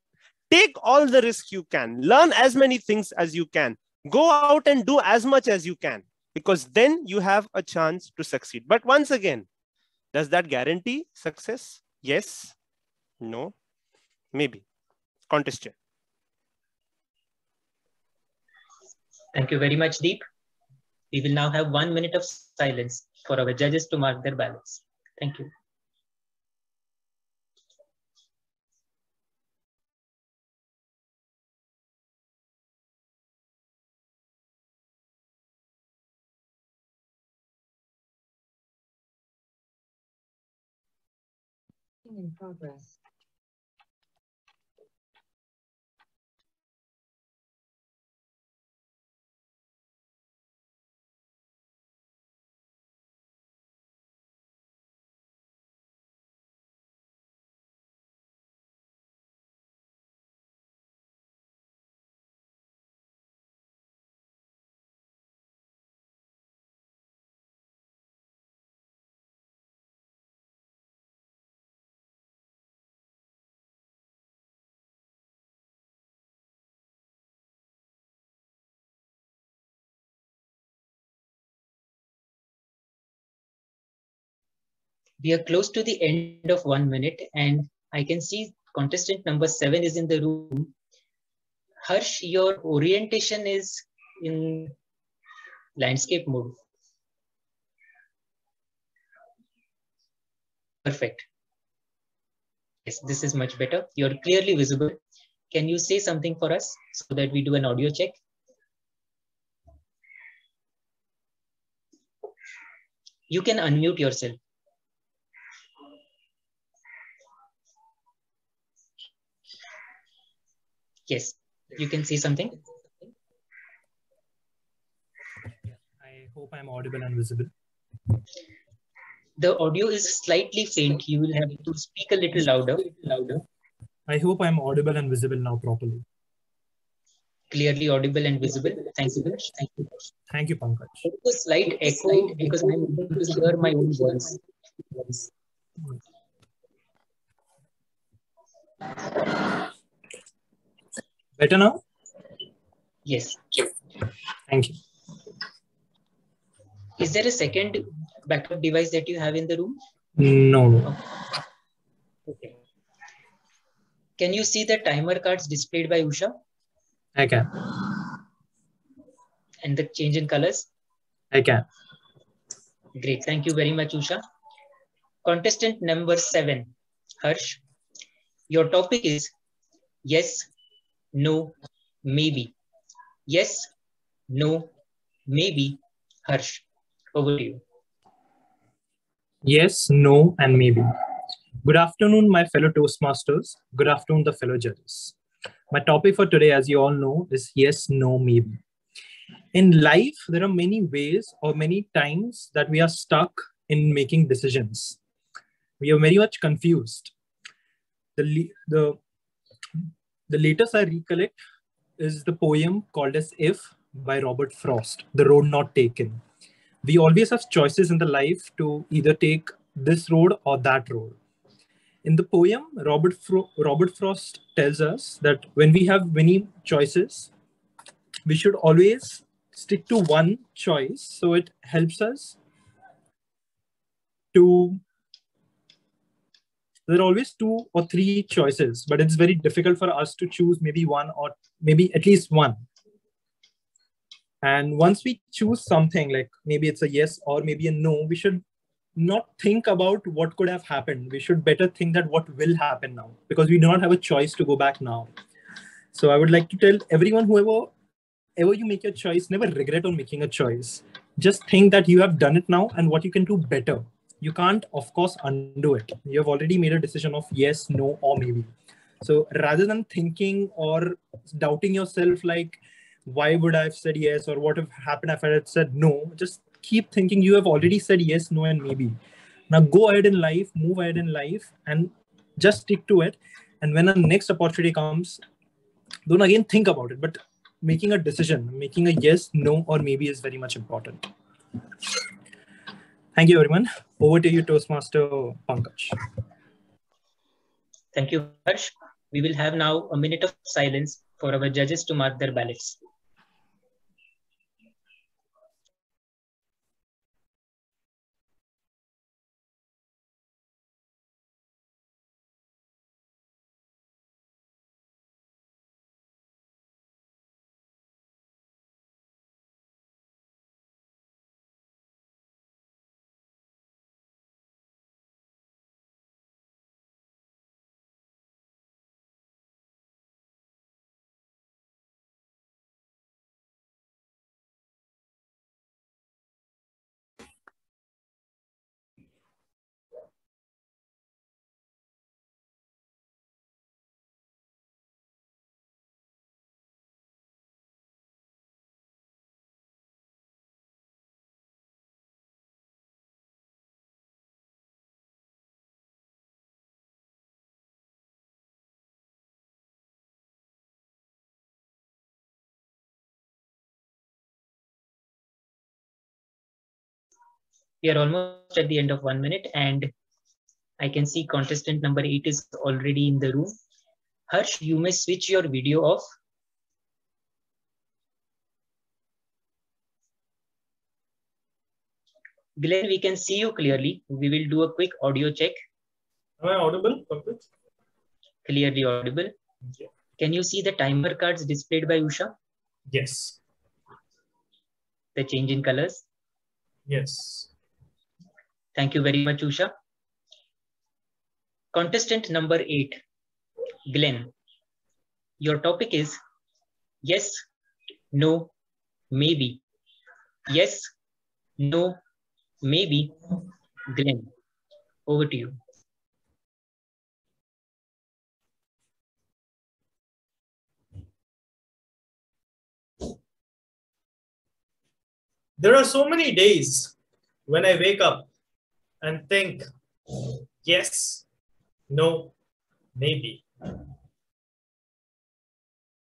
take all the risk you can, learn as many things as you can, go out and do as much as you can, because then you have a chance to succeed. But once again, does that guarantee success? Yes, no, maybe. Contest chair. Thank you very much, Deep. We will now have 1 minute of silence for our judges to mark their ballots. Thank you. In progress. We are close to the end of 1 minute, and I can see contestant number 7 is in the room. Harsh, your orientation is in landscape mode. Perfect. Yes, this is much better. You're clearly visible. Can you say something for us so that we do an audio check? You can unmute yourself. Yes, you can say something. I hope I'm audible and visible. The audio is slightly faint. You will have to speak a little louder. I hope I'm audible and visible now properly. Clearly audible and visible. Thank you. Thank you, Pankaj. There is a slight echo because I'm able to hear my own voice. Better now? Yes. Thank you. Is there a second backup device that you have in the room? No. Okay. Can you see the timer cards displayed by Usha? I can. And the change in colors? I can. Great. Thank you very much, Usha. Contestant number 7, Harsh. Your topic is yes, no, maybe. Yes, no, maybe. Harsh, over to you. Yes, no, and maybe. Good afternoon, my fellow Toastmasters. Good afternoon, the fellow judges. My topic for today, as you all know, is yes, no, maybe. In life, there are many ways or many times that we are stuck in making decisions. We are very much confused. The latest I recollect is the poem called as If by Robert Frost, The Road Not Taken. We always have choices in the life to either take this road or that road. In the poem, Robert Frost tells us that when we have many choices, we should always stick to one choice, so it helps us to. There are always 2 or 3 choices, but it's very difficult for us to choose maybe one or maybe at least one. And once we choose something, like maybe it's a yes or maybe a no, we should not think about what could have happened. We should better think that what will happen now, because we do not have a choice to go back now. So I would like to tell everyone, whoever you make your choice, never regret on making a choice. Just think that you have done it now and what you can do better. You can't, of course, undo it. You have already made a decision of yes, no, or maybe. So rather than thinking or doubting yourself, like, why would I have said yes, or what have happened if I had said no, just keep thinking you have already said yes, no, and maybe. Now go ahead in life, move ahead in life, and just stick to it. And when the next opportunity comes, don't again think about it, but making a decision, making a yes, no, or maybe is very much important. Thank you, everyone. Over to you, Toastmaster Pankaj. Thank you, Harsh. We will have now a minute of silence for our judges to mark their ballots. We are almost at the end of 1 minute, and I can see contestant number 8 is already in the room. Harsh, you may switch your video off. Glenn, we can see you clearly. We will do a quick audio check. Am I audible? Clearly audible. Okay. Can you see the timer cards displayed by Usha? Yes. The change in colors? Yes. Thank you very much, Usha. Contestant number 8, Glenn. Your topic is yes, no, maybe. Yes, no, maybe. Glenn, over to you. There are so many days when I wake up and think, yes, no, maybe.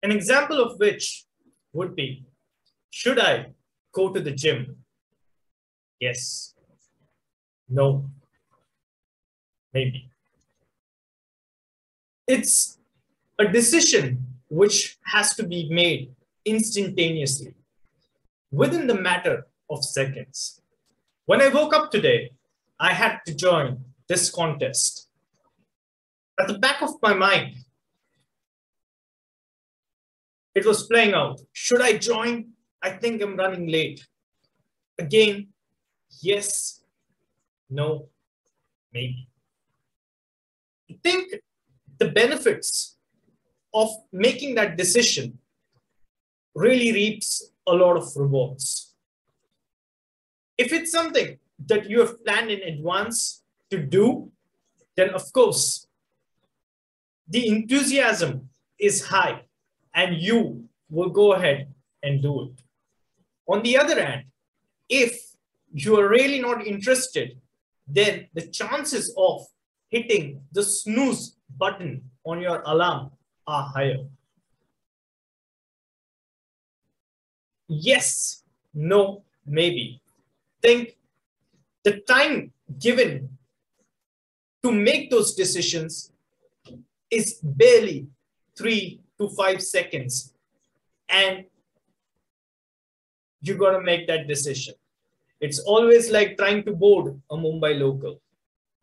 An example of which would be, should I go to the gym? Yes, no, maybe. It's a decision which has to be made instantaneously, within the matter of seconds. When I woke up today, I had to join this contest. At the back of my mind, it was playing out. Should I join? I think I'm running late. Again, yes, no, maybe. I think the benefits of making that decision really reaps a lot of rewards. If it's something that you have planned in advance to do, then of course, the enthusiasm is high and you will go ahead and do it. On the other hand, if you are really not interested, then the chances of hitting the snooze button on your alarm are higher. Yes, no, maybe. Think the time given to make those decisions is barely 3 to 5 seconds. And you got to make that decision. It's always like trying to board a Mumbai local.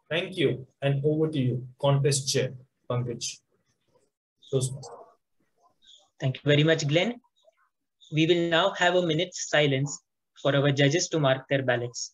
Thank you. And over to you, contest chair, Pankaj. Thank you very much, Glenn. We will now have a minute's silence for our judges to mark their ballots.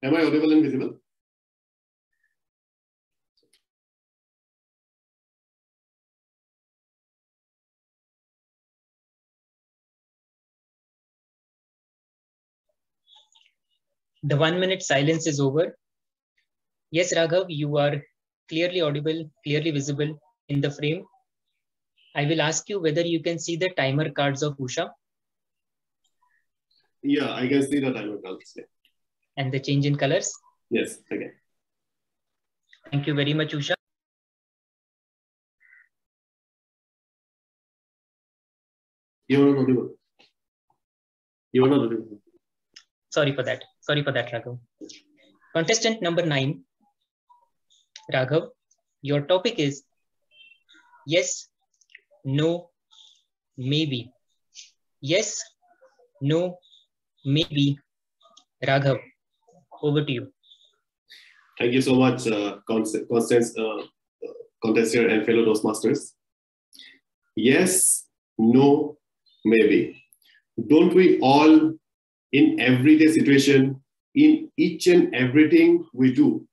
Am I audible and visible? The 1 minute silence is over. Yes, Raghav, you are clearly audible, clearly visible in the frame. I will ask you whether you can see the timer cards of Usha. Yeah, I can see the timer cards. Yeah. And the change in colors? Yes, okay. Thank you very much, Usha. You are not audible. You are not audible. Sorry for that. Sorry for that, Raghav. Contestant number 9, Raghav, your topic is yes, no, maybe. Yes, no, maybe. Raghav, over to you. Thank you so much, Constance, contestant and fellow Toastmasters. Yes, no, maybe. Don't we all, in everyday situation, in each and everything we do,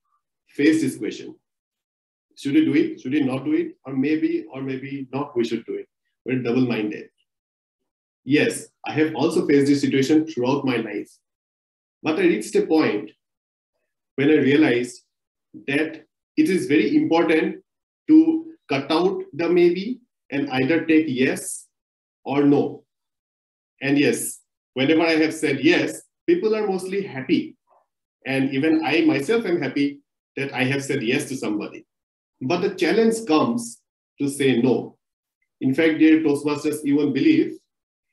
face this question? Should we do it? Should we not do it? Or maybe not, we should do it. We're double-minded. Yes, I have also faced this situation throughout my life. But I reached a point when I realized that it is very important to cut out the maybe and either take yes or no. And yes, whenever I have said yes, people are mostly happy. And even I myself am happy that I have said yes to somebody. But the challenge comes to say no. In fact, dear Toastmasters, you won't believe,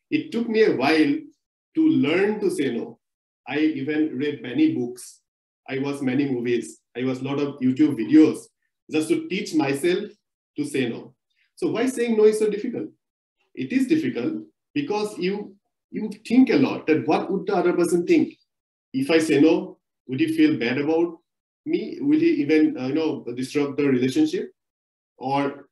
it took me a while to learn to say no. I even read many books. I watched many movies. I watched a lot of YouTube videos just to teach myself to say no. So why saying no is so difficult? It is difficult because you you think a lot that what would the other person think? If I say no, would he feel bad about me? Will he even disrupt the relationship? Or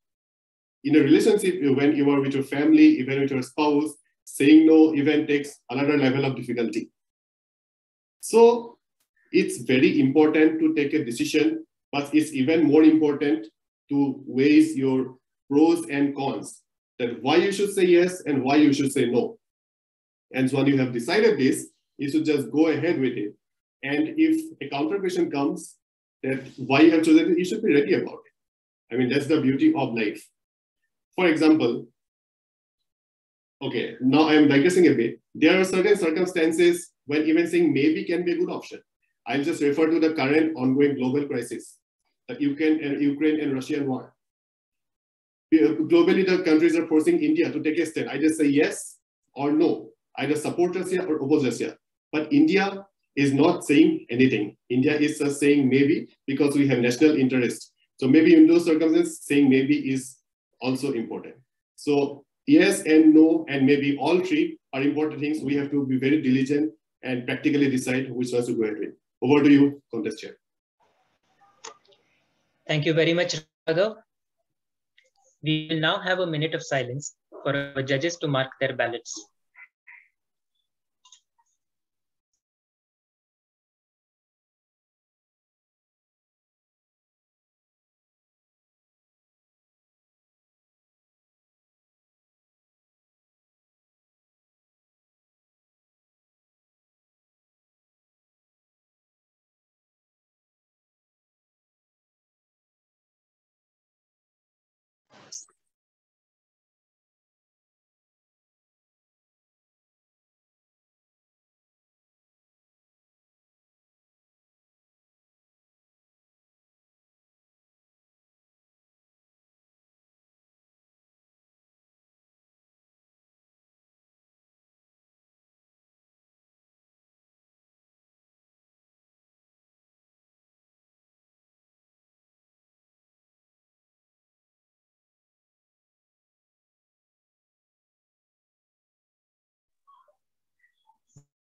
in a relationship, when you are with your family, even with your spouse, saying no even takes another level of difficulty. So it's very important to take a decision, but it's even more important to weigh your pros and cons, that why you should say yes and why you should say no. And so when you have decided this, you should just go ahead with it. And if a counter question comes that why you have chosen it, you should be ready about it. I mean, that's the beauty of life. For example, okay, now I'm digressing a bit. There are certain circumstances when even saying maybe can be a good option. I'll just refer to the current ongoing global crisis, the Ukraine and Russian war. Globally, the countries are forcing India to take a stand. Either say yes or no, either support Russia or oppose Russia. But India is not saying anything. India is just saying maybe because we have national interest. So maybe in those circumstances, saying maybe is also important. So yes and no and maybe all three are important things. We have to be very diligent and practically decide which ones to go ahead with. Over to you, contest chair. Thank you very much, Raghav. We will now have a minute of silence for our judges to mark their ballots.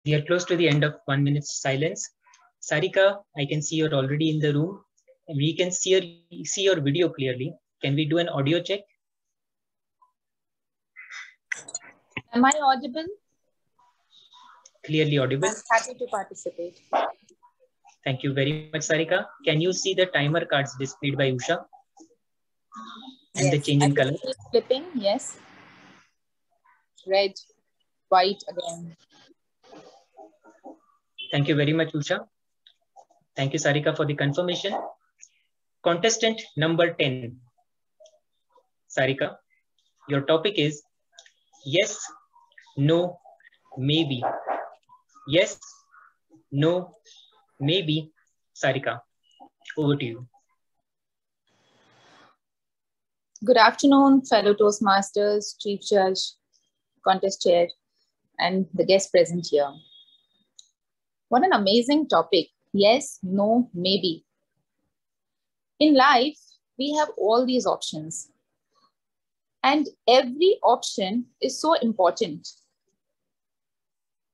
We are close to the end of 1 minute's silence. Sarika, I can see you're already in the room. We can see your video clearly. Can we do an audio check? Am I audible? Clearly audible. I'm happy to participate. Thank you very much, Sarika. Can you see the timer cards displayed by Usha? And yes, the change in color? Flipping, yes. Red, white again. Thank you very much, Usha. Thank you, Sarika, for the confirmation. Contestant number 10. Sarika, your topic is yes, no, maybe. Yes, no, maybe. Sarika, over to you. Good afternoon, fellow Toastmasters, Chief Judge, Contest Chair, and the guests present here. What an amazing topic. Yes, no, maybe. In life, we have all these options. And every option is so important.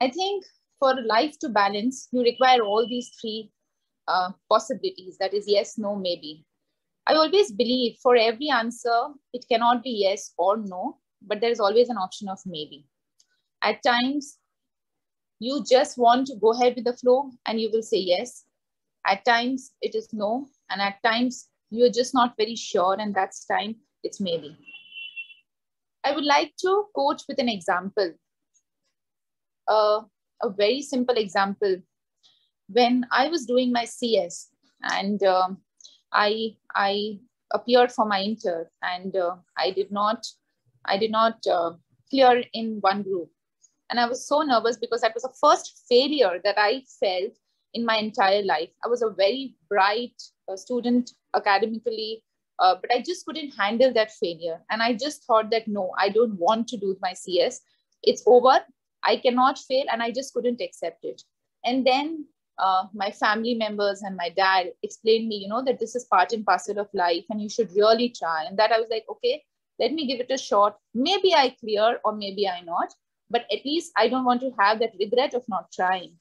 I think for life to balance, you require all these three possibilities. That is yes, no, maybe. I always believe for every answer, it cannot be yes or no, but there is always an option of maybe. At times, you just want to go ahead with the flow and you will say yes. At times, it is no. And at times, you're just not very sure, and that's time it's maybe. I would like to quote with an example, a very simple example. When I was doing my CS and I appeared for my inter, and I did not clear in one group. And I was so nervous because that was the first failure that I felt in my entire life. I was a very bright student academically, but I just couldn't handle that failure. And I just thought that, no, I don't want to do my CS. It's over. I cannot fail. And I just couldn't accept it. And then my family members and my dad explained me, that this is part and parcel of life and you should really try. And that I was like, okay, let me give it a shot. Maybe I clear or maybe I not. but at least I don't want to have that regret of not trying.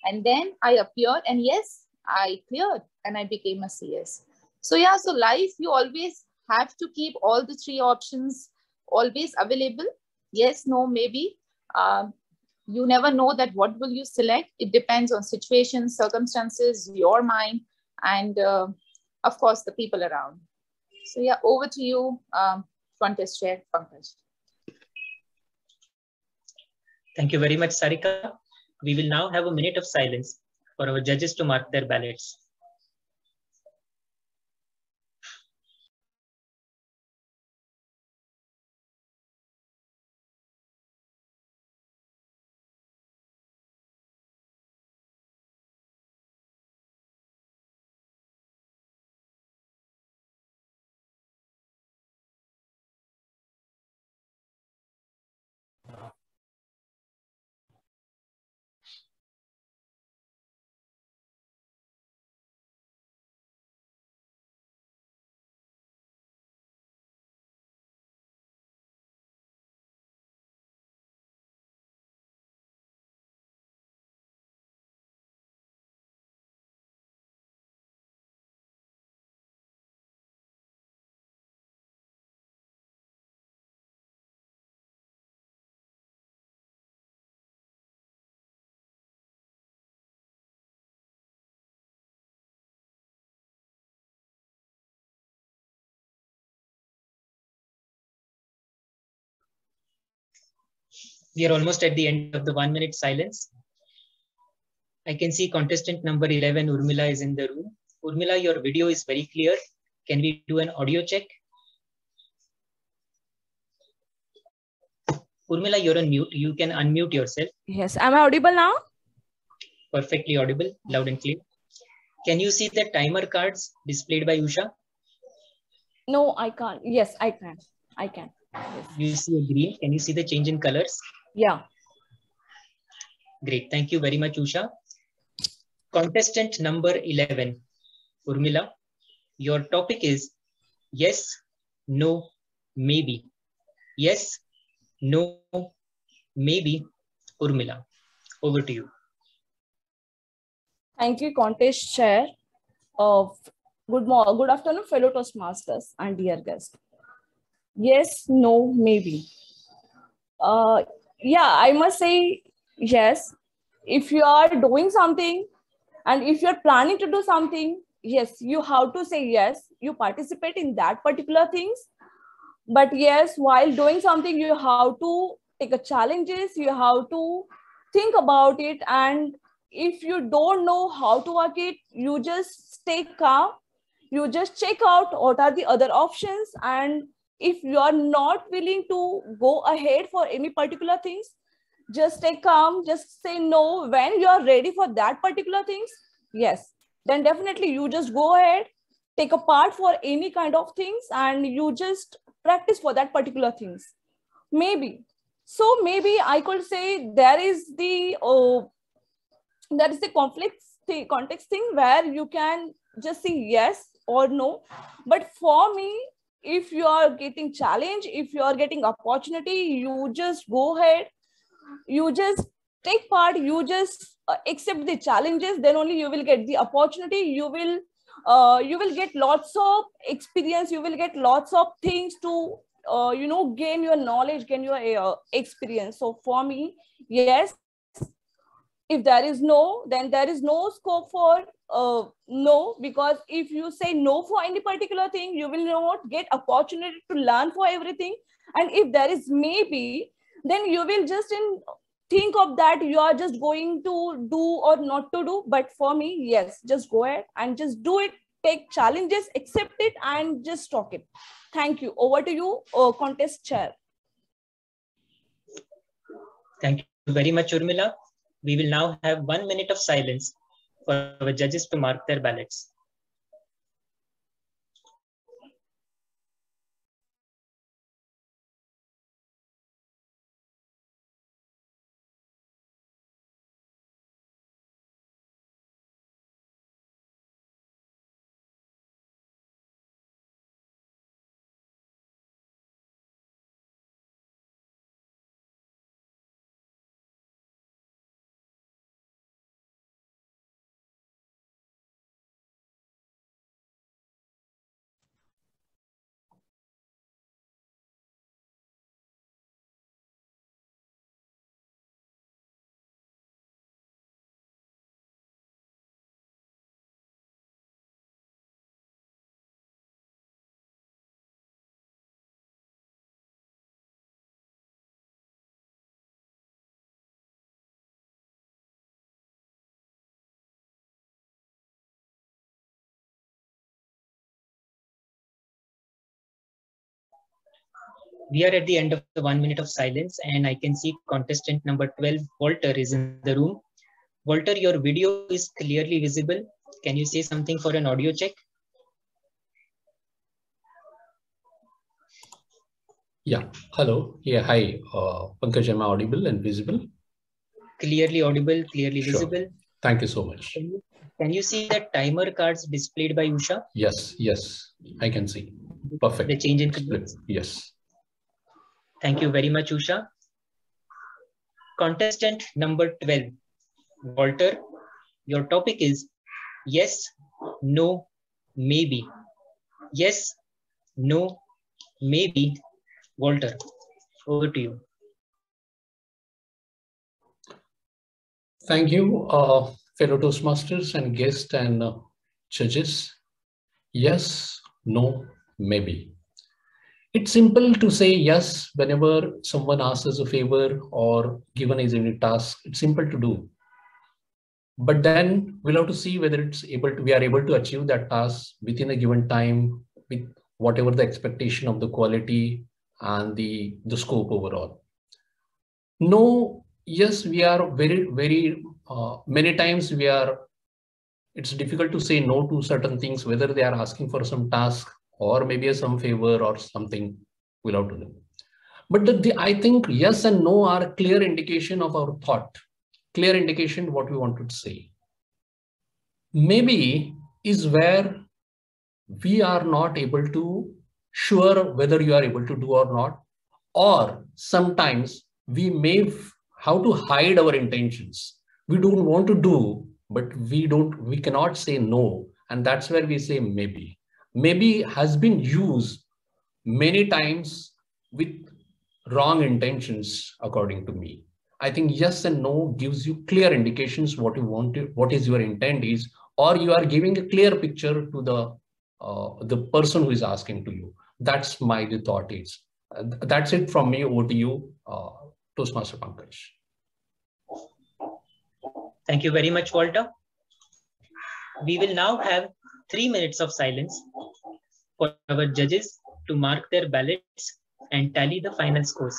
And then I appeared, and yes, I cleared and I became a CS. So yeah, so life, you always have to keep all the three options always available. Yes, no, maybe. You never know that what will you select. It depends on situations, circumstances, your mind, and of course, the people around. So yeah, over to you, contest chair, Pankaj. Thank you very much, Sarika. We will now have a minute of silence for our judges to mark their ballots. We are almost at the end of the 1 minute silence. I can see contestant number 11, Urmila, is in the room. Urmila, your video is very clear. Can we do an audio check? Urmila, you're on mute. You can unmute yourself. Yes, am I audible now? Perfectly audible, loud and clear. Can you see the timer cards displayed by Usha? No, I can't. Yes, I can. I can. Yes. You see a green. Can you see the change in colors? Yeah. Great. Thank you very much, Usha. Contestant number 11, Urmila, your topic is yes, no, maybe. Yes, no, maybe. Urmila, over to you. Thank you, contest chair. Good afternoon, fellow Toastmasters and dear guests. Yes, no, maybe. Yeah, I must say yes. If you are doing something and if you're planning to do something, yes, you have to say yes. You participate in that particular things. But yes, while doing something, you have to take a challenges. You have to think about it. And if you don't know how to work it, you just stay calm. You just check out what are the other options. And if you are not willing to go ahead for any particular things, just stay calm, just say no when you are ready for that particular things. Yes, then definitely you just go ahead, take a part for any kind of things, and you just practice for that particular things. Maybe. So maybe I could say there is the context thing where you can just say yes or no. But for me, if you are getting challenge, if you are getting opportunity, you just go ahead, you just take part, you just accept the challenges, then only you will get the opportunity. You will get lots of experience, you will get lots of things to gain your knowledge, gain your experience. So for me, yes, if there is no, then there is no scope for no, because if you say no for any particular thing, you will not get opportunity to learn for everything. And if there is maybe, then you will just think of that you are just going to do or not to do. But for me, yes, just go ahead and just do it, take challenges, accept it, and just talk it. Thank you. Over to you, contest chair. Thank you very much, Urmila. We will now have 1 minute of silence for our judges to mark their ballots. We are at the end of the 1 minute of silence, and I can see contestant number 12, Walter, is in the room. Walter, your video is clearly visible. Can you say something for an audio check? Yeah, hello. Yeah, hi. Pankaj, am I audible and visible? Clearly audible, clearly visible. Thank you so much. Can you see the timer cards displayed by Usha? Yes, yes, I can see. Perfect. The change in colors? Yes. Thank you very much, Usha. Contestant number 12, Walter, your topic is yes, no, maybe. Yes, no, maybe. Walter, over to you. Thank you, fellow Toastmasters and guests and judges. Yes, no, maybe. It's simple to say yes whenever someone asks us a favor or given us any task. It's simple to do. But then we'll have to see whether we are able to achieve that task within a given time with whatever the expectation of the quality and the scope overall. No, yes, we are very many times it's difficult to say no to certain things, whether they are asking for some task or maybe some favor or something we'll have to do. But I think yes and no are a clear indication of our thought, clear indication what we wanted to say. Maybe is where we are not able to sure whether you are able to do or not, or sometimes we may how to hide our intentions. We don't want to do, but we cannot say no. And that's where we say maybe. Maybe has been used many times with wrong intentions, according to me. I think yes and no gives you clear indications what you want to, what is your intent is, or you are giving a clear picture to the person who is asking to you. That's my thought is. That's it from me. Over to you, Toastmaster Pankaj. Thank you very much, Walter. We will now have 3 minutes of silence for our judges to mark their ballots and tally the final scores.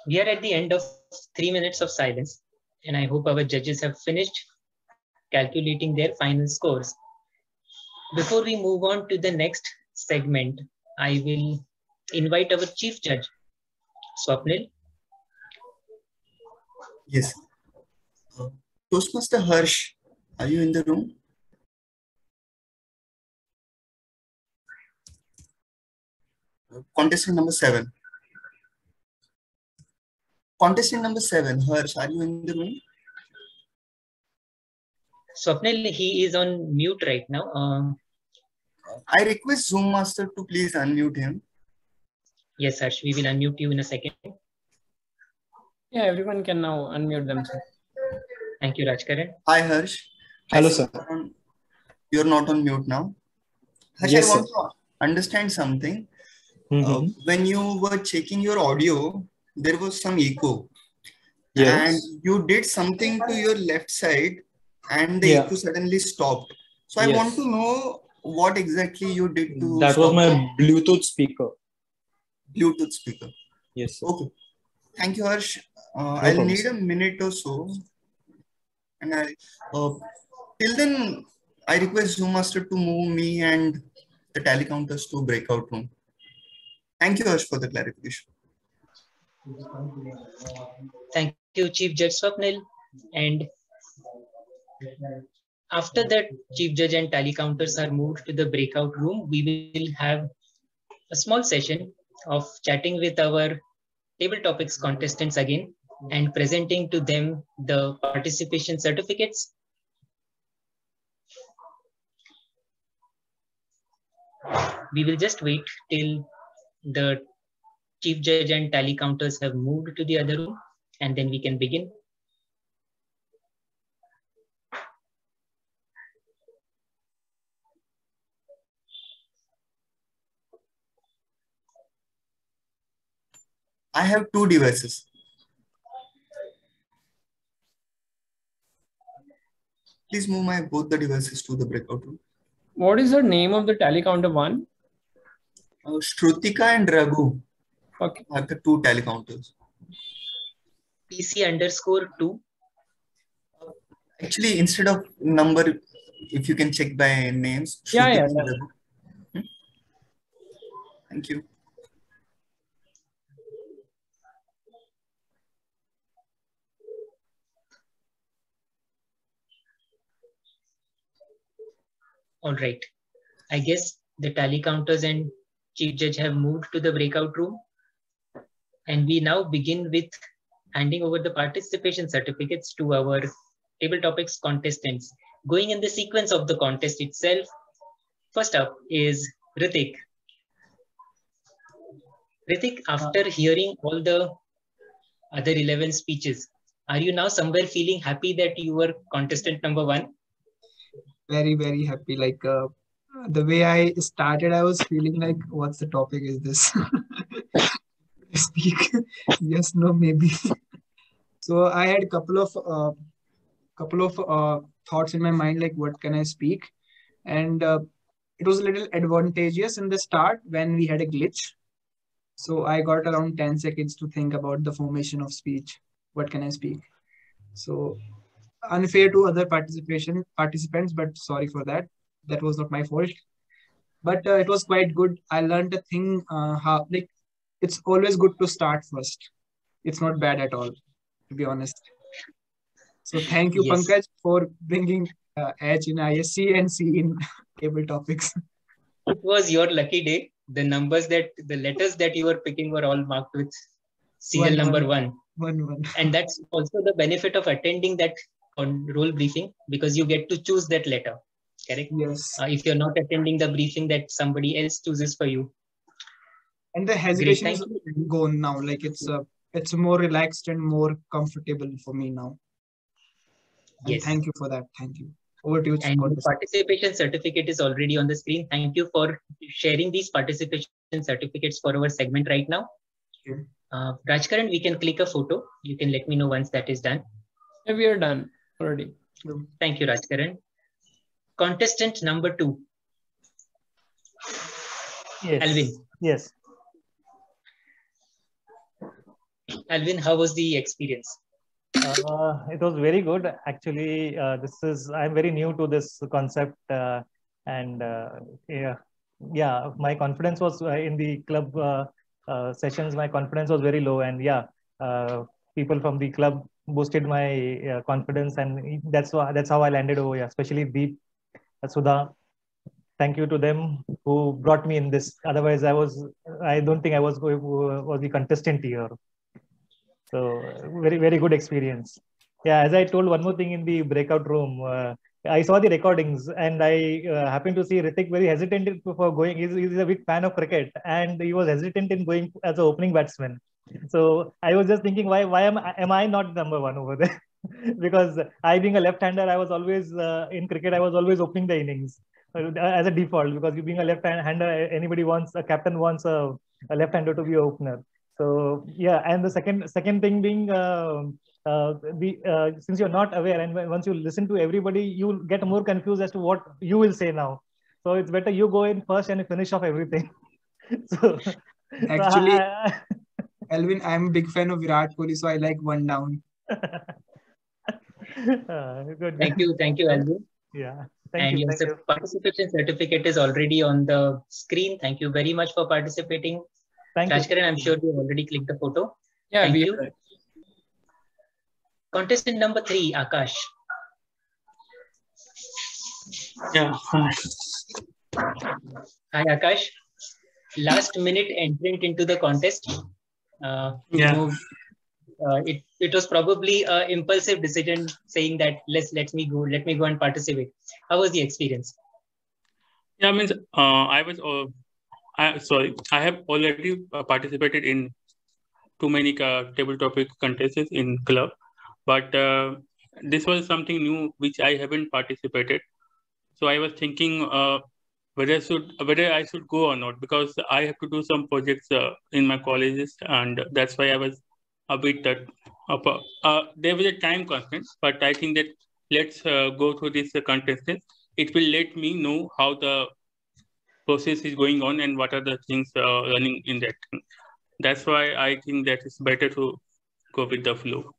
We are at the end of 3 minutes of silence, and I hope our judges have finished calculating their final scores. Before we move on to the next segment, I will invite our chief judge, Swapnil. Yes. Toastmaster Harsh, are you in the room? Contestant number 7. Contestant number 7, Harsh, are you in the room? Swapnil, he is on mute right now. I request Zoom Master to please unmute him. Yes, Harsh, we will unmute you in a second. Yeah, everyone can now unmute themselves. Thank you, Rajkaran. Hi, Harsh. Hello, sir. You're not on mute now. Harsh, Yes, I want sir. to understand something. When you were checking your audio, there was some echo. Yes. And you did something to your left side and the echo suddenly stopped. So I want to know what exactly you did to That was stop my it. Bluetooth speaker. Bluetooth speaker. Yes, sir. Okay. Thank you, Harsh. I'll problem, need sir. a minute or so. And till then, I request Zoom Master to move me and the tally counters to breakout room. Thank you, Harsh, for the clarification. Thank you, Chief Judge Swapnil. And after that, Chief Judge and tally counters are moved to the breakout room, we will have a small session of chatting with our table topics contestants again and presenting to them the participation certificates. We will just wait till the Chief Judge and tally counters have moved to the other room, and then we can begin. I have 2 devices. Please move both the devices to the breakout room. What is the name of the tally counter one? Shrutika and Raghu Okay. are the 2 tally counters. PC_2. Actually, instead of number, if you can check by names. Yeah. and Raghu. Thank you. All right. I guess the tally counters and Chief Judge have moved to the breakout room. And we now begin with handing over the participation certificates to our table topics contestants. Going in the sequence of the contest itself, first up is Ritik. Ritik, after hearing all the other 11 speeches, are you now somewhere feeling happy that you were contestant number 1? Very, very happy. Like the way I started, I was feeling like, what's the topic is this? Speak. Yes, no, maybe. So I had a couple of thoughts in my mind, like what can I speak? And it was a little advantageous in the start when we had a glitch. So I got around 10 seconds to think about the formation of speech. What can I speak? So unfair to other participants, but sorry for that. That was not my fault. But it was quite good. I learned a thing how like it's always good to start first. It's not bad at all, to be honest. So thank you, Yes. Pankaj, for bringing H in ISC and C in table topics. It was your lucky day. The letters that you were picking were all marked with serial number 1. 1. And that's also the benefit of attending that role briefing, because you get to choose that letter, correct? Yes. If you're not attending the briefing that somebody else chooses for you. And the hesitation is gone now. Like it's more relaxed and more comfortable for me now. And Yes. thank you for that. Thank you. Over to you. And the participation certificate is already on the screen. Thank you for sharing these participation certificates for our segment right now. Okay. Rajkaran, we can click a photo. You can let me know once that is done. Yeah, we are done already. Thank you, Rajkaran. Contestant number 2. Yes. Alvin. Yes. Alvin, how was the experience? It was very good. Actually, I'm very new to this concept, and my confidence was in the club sessions. My confidence was very low, and people from the club boosted my confidence, and that's how I landed over here. Especially Deep, Sudha. Thank you to them who brought me in this. Otherwise, I don't think I was the contestant here. So very, very good experience. Yeah, as I told one more thing in the breakout room, I saw the recordings and I happened to see Ritik very hesitant for going. He's a big fan of cricket and he was hesitant in going as an opening batsman. So I was just thinking, why am I not number one over there? Because I, being a left-hander, I was always in cricket. I was always opening the innings as a default, because you being a left-hander, a captain wants a left-hander to be an opener. So yeah, and the second thing being, since you're not aware, and once you listen to everybody, you'll get more confused as to what you will say now. So it's better you go in first and finish off everything. Actually, Alvin, I'm a big fan of Virat Kohli, so I like one down. Good. Thank you, Alvin. Yeah. Thank you. Your participation certificate is already on the screen. Thank you very much for participating. Thank Rajkaran, I'm sure you already clicked the photo. Yeah, Thank you. Contestant number 3, Akash. Yeah. Hi, Akash. Last minute entrant into the contest. It was probably an impulsive decision saying that let me go and participate. How was the experience? Yeah, means I have already participated in too many table topic contests in club, but this was something new which I haven't participated. So I was thinking whether I should go or not, because I have to do some projects in my colleges, and that's why I was a bit there was a time constraint, but I think that let's go through this contest. It will let me know how the process is going on and what are the things running in that. That's why I think that it's better to go with the flow.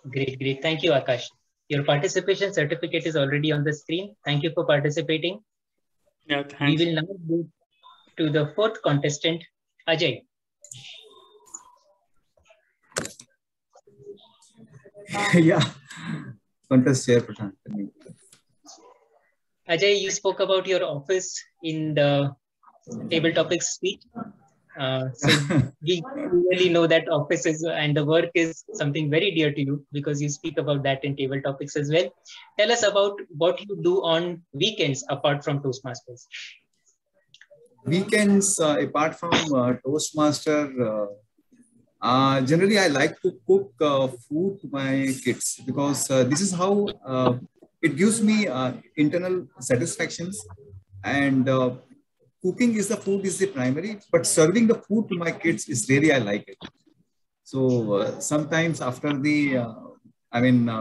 Great. Thank you, Akash. Your participation certificate is already on the screen. Thank you for participating. Yeah, thanks. We will now move to the 4th contestant, Ajay. Yeah, contest chair, Prashant. Ajay, you spoke about your office in the table topics speech. So we really know that offices and the work is something very dear to you, because you speak about that in table topics as well. Tell us about what you do on weekends apart from Toastmasters. Weekends, apart from Toastmaster, generally I like to cook food to my kids, because this is how it gives me internal satisfactions, and cooking is the primary, but serving the food to my kids is really, I like it. So sometimes after the,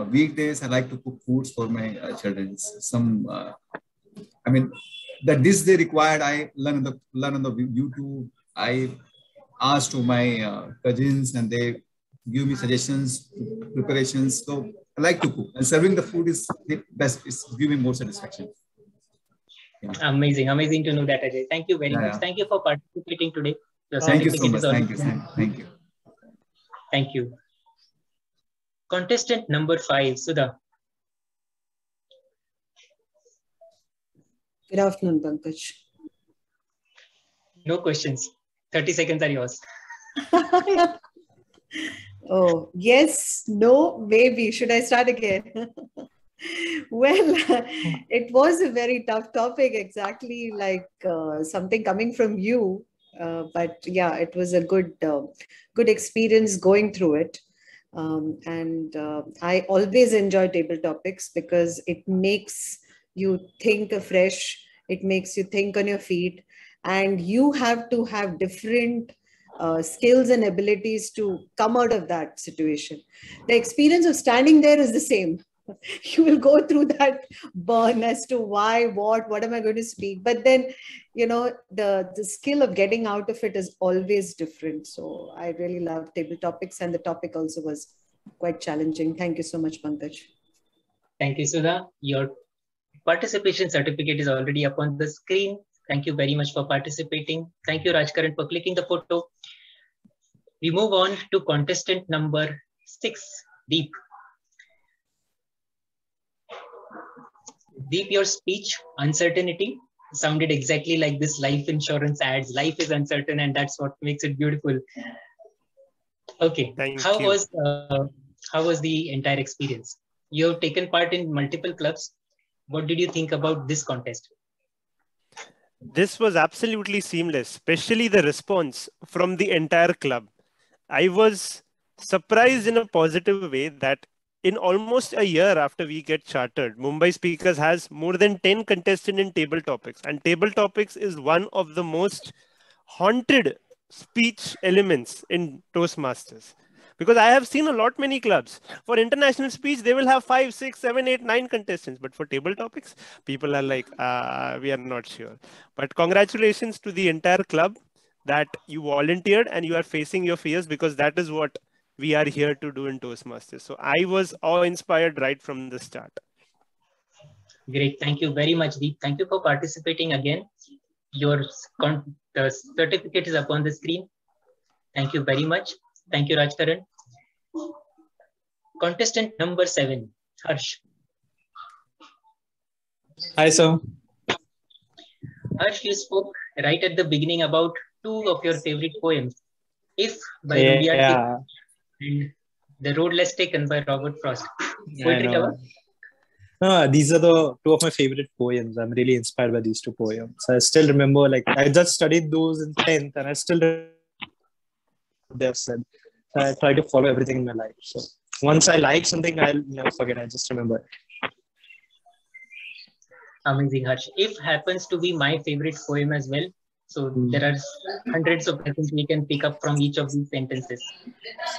weekdays, I like to cook foods for my children. The dish they required, I learn on the YouTube. I ask to my cousins and they give me suggestions, preparations. So I like to cook, and serving the food is the best. It's giving more satisfaction. Yeah. Amazing to know that, Ajay. Thank you very much. Thank you for participating today. Thank you so much. Thank you. Thank you. Contestant number 5, Sudha. Good afternoon, Pankaj. No questions. 30 seconds are yours. Oh, yes, no, maybe. Should I start again? Well, it was a very tough topic, exactly like something coming from you. But yeah, it was a good experience going through it. I always enjoy table topics because it makes you think afresh. It makes you think on your feet, and you have to have different skills and abilities to come out of that situation. The experience of standing there is the same. you will go through that burn as to why, what am I going to speak? But then, the skill of getting out of it is always different. So I really love table topics, and the topic also was quite challenging. Thank you so much, Pankaj. Thank you, Sudha. Your participation certificate is already up on the screen. Thank you very much for participating. Thank you, Rajkaran, for clicking the photo. We move on to contestant number 6, Deep. Deep, your speech, uncertainty, sounded exactly like this life insurance ads. Life is uncertain, and that's what makes it beautiful. Okay, how was the entire experience? You have taken part in multiple clubs. What did you think about this contest? This was absolutely seamless, especially the response from the entire club. I was surprised in a positive way that in almost a year after we get chartered, Mumbai Speakers has more than 10 contestants in table topics. And table topics is one of the most haunted speech elements in Toastmasters. Because I have seen many clubs. For international speech, they will have 5, 6, 7, 8, 9 contestants. But for table topics, people are like, we are not sure. But congratulations to the entire club that you volunteered and you are facing your fears, because that is what we are here to do in Toastmasters. So I was awe-inspired right from the start. Great. Thank you very much, Deep. Thank you for participating again. Your certificate is up on the screen. Thank you very much. Thank you, Rajkaran. Contestant number 7, Harsh. Hi, sir. Harsh, you spoke right at the beginning about 2 of your favorite poems. If by Yeah. and The Road Less Taken by Robert Frost. I Poetry know. lover? No, these are the 2 of my favorite poems. I'm really inspired by these 2 poems. I still remember, I just studied those in 10th, and I still remember what they have said. I try to follow everything in my life. So once I like something, I'll never forget. I just remember it. Amazing, Harsh. If happens to be my favorite poem as well. So there are hundreds of lessons we can pick up from each of these sentences.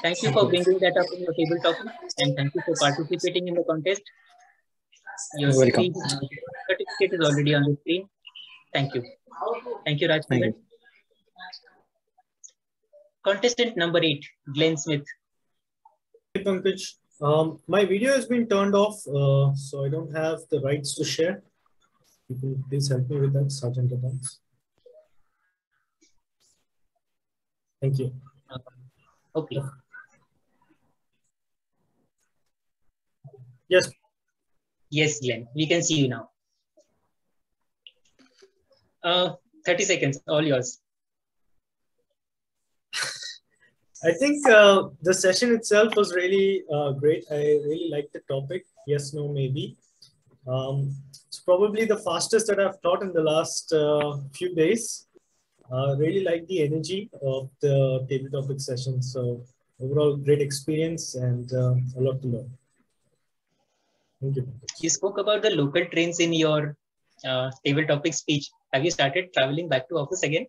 Thank you for bringing that up in your table topic, and thank you for participating in the contest. Your certificate is already on the screen. Thank you. Thank you, Raj. Thank you. Contestant number 8, Glenn Smith. Hey, Pankaj. My video has been turned off, so I don't have the rights to share. You can please help me with that, Sergeant Adams. Thank you. Okay. Yes. Yes, Glenn. We can see you now. 30 seconds, all yours. I think the session itself was really great. I really liked the topic. Yes, no, maybe. It's probably the fastest that I've taught in the last few days. Really like the energy of the table topic session. So overall, great experience and a lot to learn. Thank you. You spoke about the local trains in your table topic speech. Have you started traveling back to office again?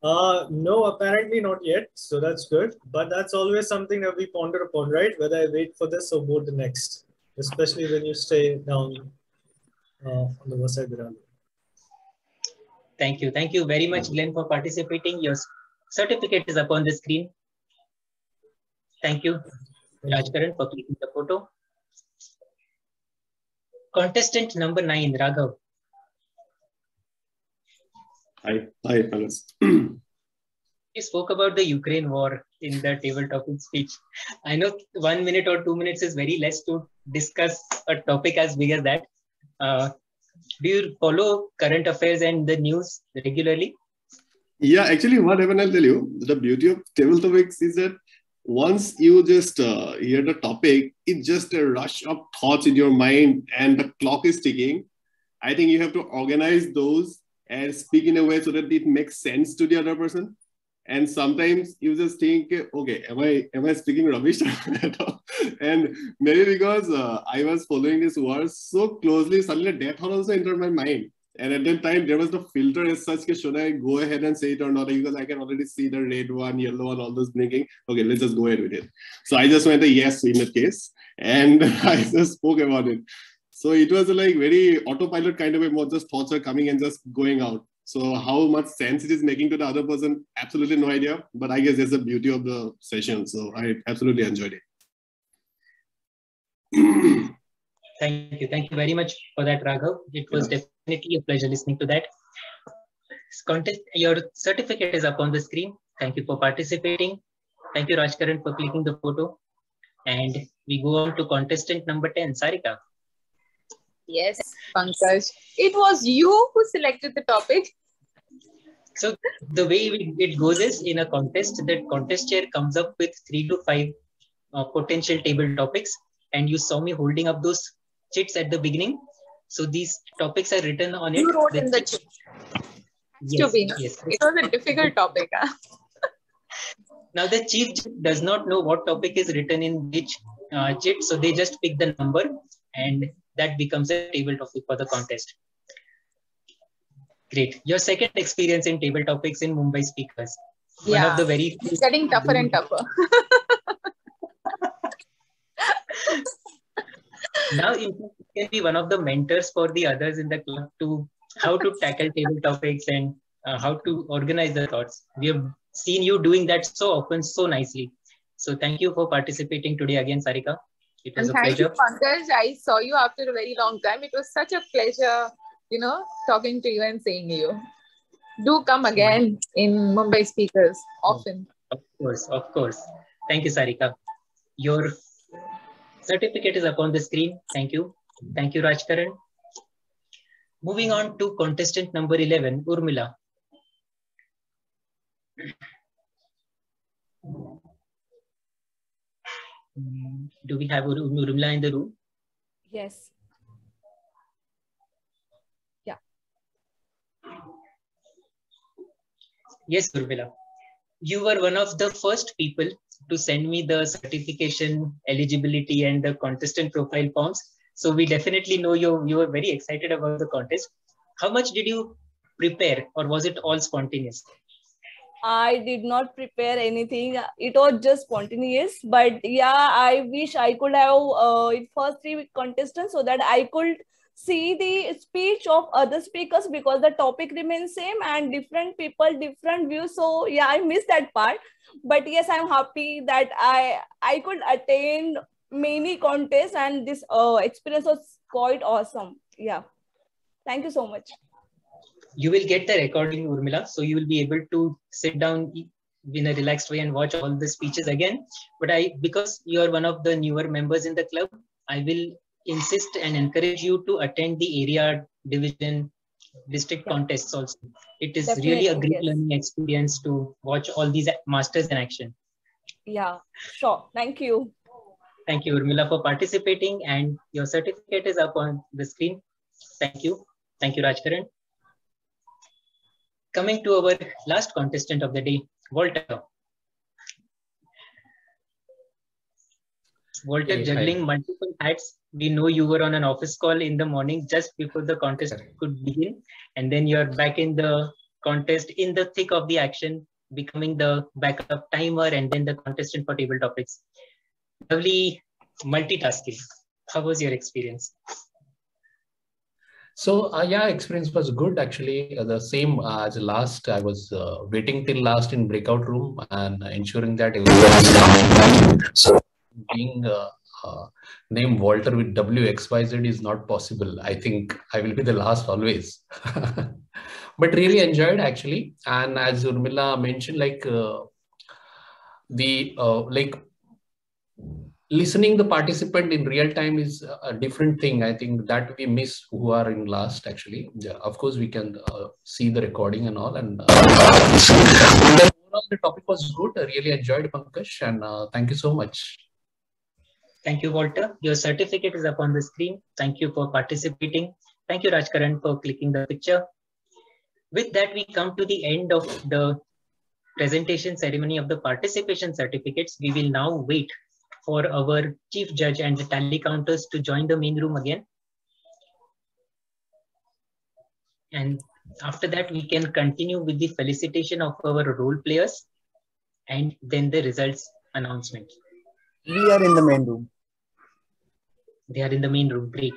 No, apparently not yet. So that's good. But that's always something that we ponder upon, right? Whether I wait for this or board the next, especially when you stay down on the Vasai Virali. Thank you. Thank you very much, Glenn, for participating. Your certificate is up on the screen. Thank you, Rajkaran, for clicking the photo. Contestant number 9, Raghav. Hi, Pankaj. You spoke about the Ukraine war in the table topic speech. I know 1 minute or 2 minutes is very less to discuss a topic as big as that. Do you follow current affairs and the news regularly? Yeah, actually, what happened, I'll tell you. The beauty of table topics is that once you just hear the topic, it's just a rush of thoughts in your mind and the clock is ticking. I think you have to organize those and speak in a way so that it makes sense to the other person. And sometimes you just think, okay, am I speaking rubbish? And maybe because I was following this war so closely, suddenly death also entered my mind. And at that time, there was no filter as such. Should I go ahead and say it or not? Because I can already see the red one, yellow one, all those blinking. Okay, let's just go ahead with it. So I just went a yes in that case. And I just spoke about it. So it was like very autopilot kind of a mode. Just thoughts are coming and just going out. So how much sense it is making to the other person, absolutely no idea. But I guess that's the beauty of the session. So I absolutely enjoyed it. Thank you. Thank you very much for that, Raghav. It was definitely a pleasure listening to that. Contest, your certificate is up on the screen. Thank you for participating. Thank you, Rajkaran, for clicking the photo. And we go on to contestant number 10, Sarika. Yes, Pankaj. It was you who selected the topic. So the way it goes is, in a contest, the contest chair comes up with 3 to 5 potential table topics. And you saw me holding up those chits at the beginning. So these topics are written on it. You wrote in the chit. Yes, yes. It was a difficult topic. Huh? Now the chief does not know what topic is written in which chit. So they just pick the number and that becomes a table topic for the contest. Great. Your second experience in table topics in Mumbai speakers. Yeah. One of the very it's getting tougher and tougher. Now you can be one of the mentors for the others in the club to how to tackle table topics and how to organize the thoughts. We have seen you doing that so often, so nicely. So thank you for participating today again, Sarika. It was a pleasure. Thank you, Pankaj. I saw you after a very long time. It was such a pleasure, talking to you and seeing you. Do come again in Mumbai speakers often. Of course. Thank you, Sarika. Your certificate is up on the screen. Thank you. Thank you, Rajkaran. Moving on to contestant number 11, Urmila. Do we have Urmila in the room? Yes. Yeah. Yes, Urmila. You were one of the first people to send me the certification, eligibility, and the contestant profile forms. So we definitely know you were very excited about the contest. How much did you prepare, or was it all spontaneous? I did not prepare anything. It was just spontaneous. But yeah, I wish I could have first 3 contestants so that I could see the speech of other speakers, because the topic remains same and different people, different views. So yeah, I missed that part. But yes, I'm happy that I could attain many contests, and this experience was quite awesome. Yeah. Thank you so much. You will get the recording, Urmila, so you will be able to sit down in a relaxed way and watch all the speeches again. But because you are one of the newer members in the club, I will insist and encourage you to attend the area, division, district contests also. It is really a great learning experience to watch all these masters in action. Yeah, sure. Thank you. Thank you, Urmila, for participating, and your certificate is up on the screen. Thank you. Thank you, Rajkaran. Coming to our last contestant of the day, Walter. Walter, Hey, juggling hi. multiple hats. We know you were on an office call in the morning just before the contest could begin. And then you're back in the contest in the thick of the action, becoming the backup timer and then the contestant for table topics. Lovely multitasking. How was your experience? So yeah, experience was good actually. The same as last. I was waiting till last in breakout room and ensuring that everyone is so being named Walter with WXYZ is not possible. I think I will be the last always. But really enjoyed actually. And as Urmila mentioned, like listening the participant in real time is a different thing. I think that we miss who are in last actually. Yeah, of course we can see the recording and all. And overall the topic was good. I really enjoyed, Pankaj, and thank you so much. Thank you, Walter. Your certificate is up on the screen. Thank you for participating. Thank you, Rajkaran, for clicking the picture. With that, we come to the end of the presentation ceremony of the participation certificates. We will now wait for our chief judge and the tally counters to join the main room again. And after that, we can continue with the felicitation of our role players and then the results announcement. We are in the main room. They are in the main room. Great.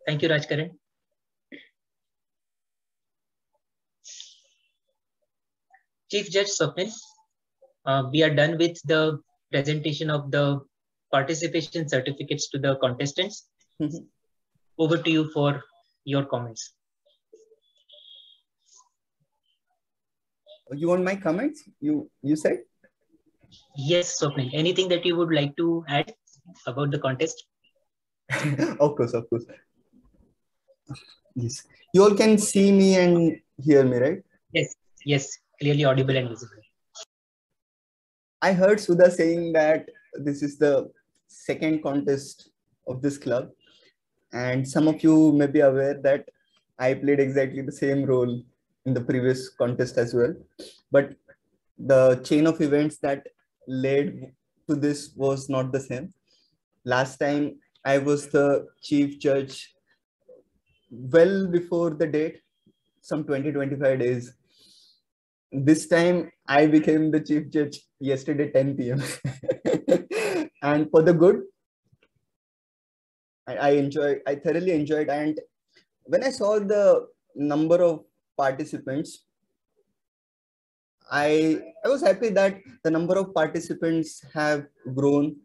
Thank you, Rajkaran. Chief Judge Swapnil, we are done with the presentation of the participation certificates to the contestants. Over to you for your comments. You want my comments? You said? Yes, Swapnil. Anything that you would like to add about the contest? Of course. Yes. You all can see me and hear me, right? Yes. Clearly audible and visible. I heard Sudha saying that this is the second contest of this club. And some of you may be aware that I played exactly the same role in the previous contest as well. But the chain of events that led to this was not the same. Last time I was the chief judge well before the date, some 20-25 days. This time I became the chief judge yesterday 10 p.m. And for the good, I thoroughly enjoyed. And when I saw the number of participants, I was happy that the number of participants have grown.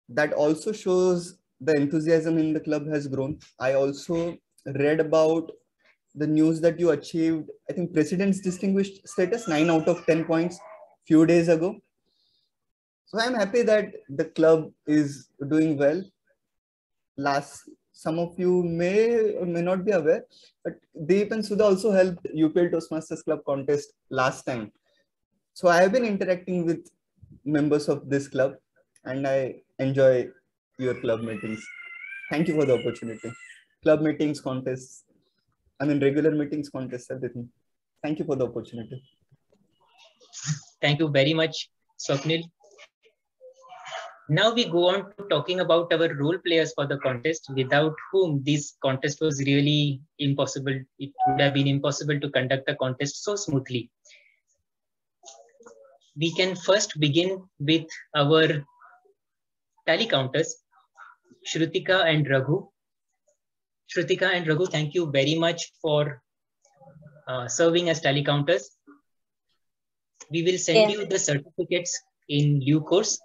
That also shows the enthusiasm in the club has grown. I also read about the news that you achieved, I think, President's Distinguished Status, 9 out of 10 points few days ago. So I'm happy that the club is doing well. Some of you may or may not be aware, but Deep and Sudha also helped UPL Toastmasters Club contest last time. So I have been interacting with members of this club and I enjoy your club meetings. Thank you for the opportunity. Club meetings, contests, regular meetings, contests, everything. Thank you for the opportunity. Thank you very much, Swapnil. Now we go on to talking about our role players for the contest, without whom this contest was really impossible. It would have been impossible to conduct the contest so smoothly. We can first begin with our tally counters, Shrutika and Raghu. Shrutika and Raghu, thank you very much for serving as tally counters. We will send you the certificates in due course.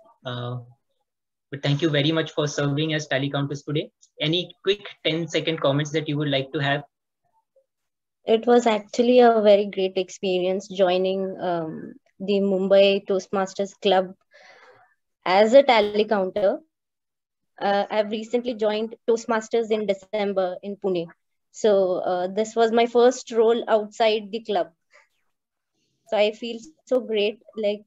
But thank you very much for serving as tally counters today. Any quick 10-second comments that you would like to have? It was actually a very great experience joining the Mumbai Toastmasters Club as a tally counter. I've recently joined Toastmasters in December in Pune. So this was my first role outside the club. So I feel so great, like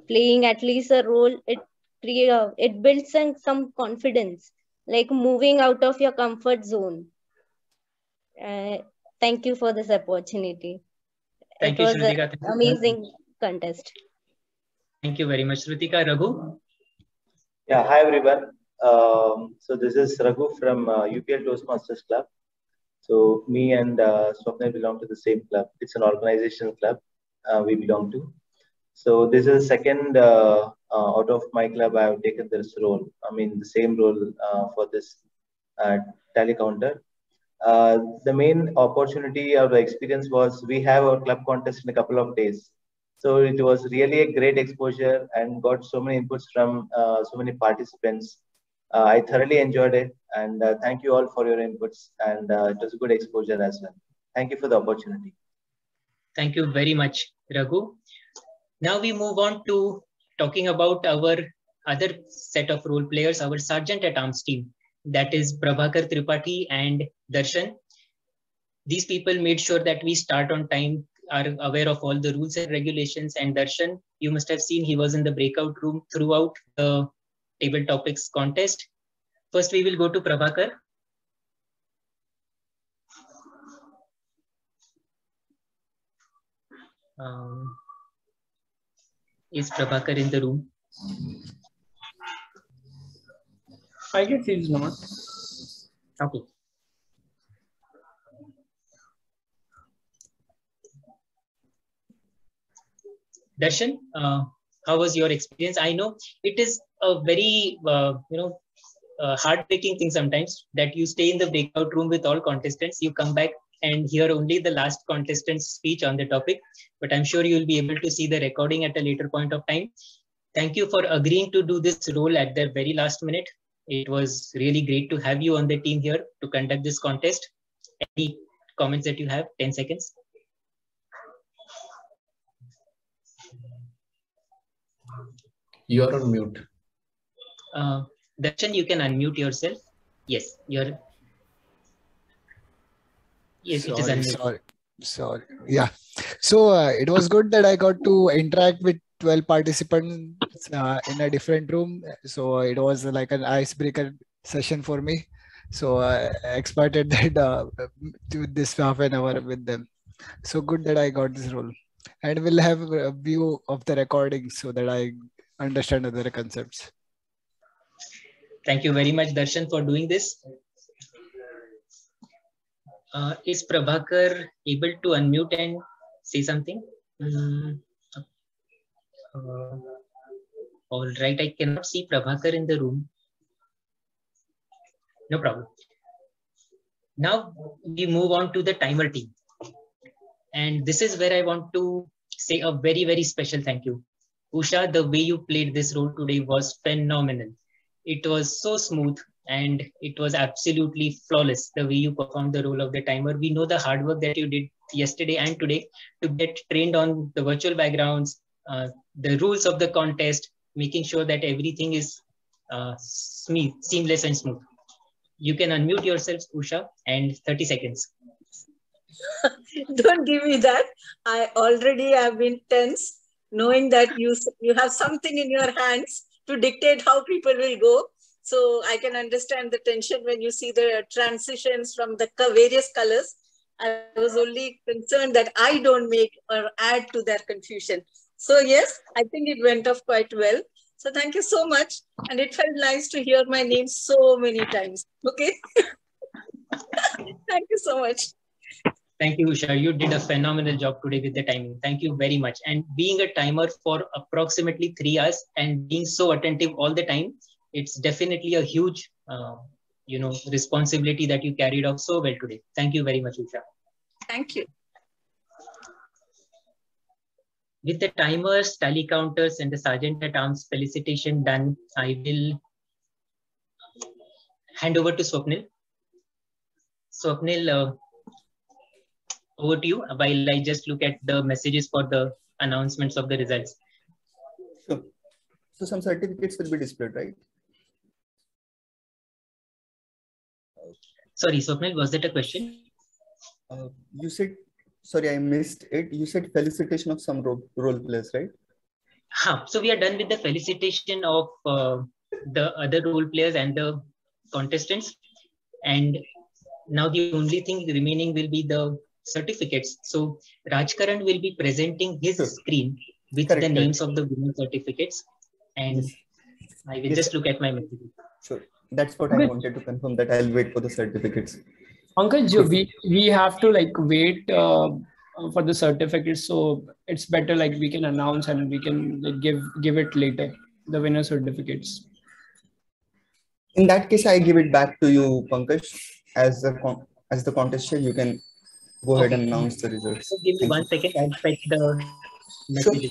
playing at least a role, it builds some confidence, like moving out of your comfort zone. Thank you for this opportunity. Thank you, Shrutika. It was an amazing contest. Thank you very much, Shrutika. Raghu? Yeah, hi everyone. So this is Raghu from UPL Toastmasters Club. So me and Swapnil belong to the same club. It's an organizational club we belong to. So this is the second out of my club I have taken this role. The same role for this tally counter. The main opportunity or the experience was we have our club contest in a couple of days. So it was really a great exposure and got so many inputs from so many participants. I thoroughly enjoyed it and thank you all for your inputs, and it was a good exposure as well. Thank you for the opportunity. Thank you very much, Raghu. Now we move on to talking about our other set of role players, our Sergeant at Arms team, that is Prabhakar Tripathi and Darshan. These people made sure that we start on time, are aware of all the rules and regulations, and Darshan, you must have seen he was in the breakout room throughout the table topics contest. First, we will go to Prabhakar. Is Prabhakar in the room? I guess he's not. Okay. Darshan, how was your experience? I know it is a very, heartbreaking thing sometimes that you stay in the breakout room with all contestants, you come back and hear only the last contestant's speech on the topic, but I'm sure you'll be able to see the recording at a later point of time. Thank you for agreeing to do this role at the very last minute. It was really great to have you on the team here to conduct this contest. Any comments that you have? 10 seconds. You are on mute. Darshan, you can unmute yourself. Yes, you're. Yes, it is unmuted. Sorry. Yeah. So it was good that I got to interact with 12 participants in a different room. So it was like an icebreaker session for me. So I expected that do this half an hour with them. So good that I got this role. And we'll have a view of the recording so that I understand other concepts. Thank you very much, Darshan, for doing this. Is Prabhakar able to unmute and say something? All right, I cannot see Prabhakar in the room. No problem. Now we move on to the timer team. And this is where I want to say a very, very special thank you. Usha, the way you played this role today was phenomenal. It was so smooth and it was absolutely flawless the way you performed the role of the timer. We know the hard work that you did yesterday and today to get trained on the virtual backgrounds, the rules of the contest, making sure that everything is smooth, seamless and smooth. You can unmute yourself, Usha, and 30 seconds. Don't give me that. I already have been tense, knowing that you have something in your hands to dictate how people will go. So I can understand the tension when you see the transitions from the various colors. I was only concerned that I don't make or add to that confusion. So yes, I think it went off quite well. So thank you so much. And it felt nice to hear my name so many times. Okay. Thank you so much. Thank you, Usha. You did a phenomenal job today with the timing. Thank you very much. And being a timer for approximately 3 hours and being so attentive all the time, it's definitely a huge, responsibility that you carried out so well today. Thank you very much, Usha. Thank you. With the timers, tally counters, and the Sergeant at Arms felicitation done, I will hand over to Swapnil. Swapnil, over to you while I just look at the messages for the announcements of the results. Sure. So some certificates will be displayed, right? Sorry, Swapnil, was that a question? You said, sorry, I missed it. You said felicitation of some role players, right? So we are done with the felicitation of the other role players and the contestants. And now the only thing remaining will be the certificates. So Rajkaran will be presenting his screen with the names of the winning certificates. And I will just look at my messages. Sure. That's what I wanted to confirm, that I'll wait for the certificates. Pankaj, we have to wait for the certificates, so it's better we can announce and we can give it later, the winner certificates. In that case, I give it back to you, Pankaj, as the contestant. You can go ahead and announce the results. So give me 1 second. I'll fetch the messages. Sure.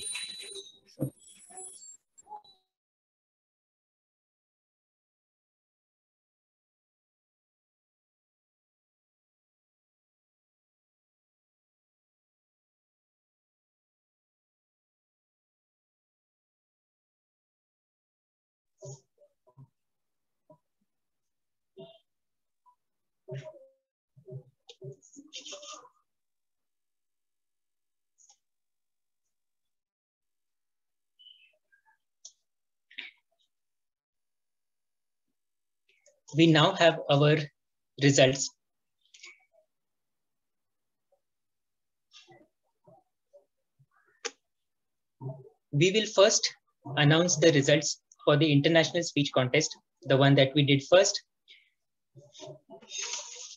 We now have our results. We will first announce the results for the international speech contest, the one that we did first.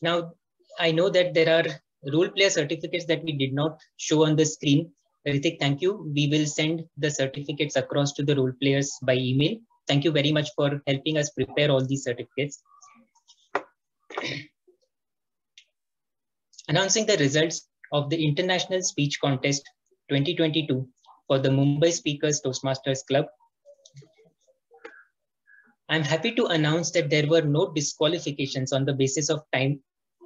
Now, I know that there are role player certificates that we did not show on the screen Ritik, thank you. We will send the certificates across to the role players by email. Thank you very much for helping us prepare all these certificates. Announcing the results of the International Speech Contest 2022 for the Mumbai Speakers Toastmasters Club. I'm happy to announce that there were no disqualifications on the basis of time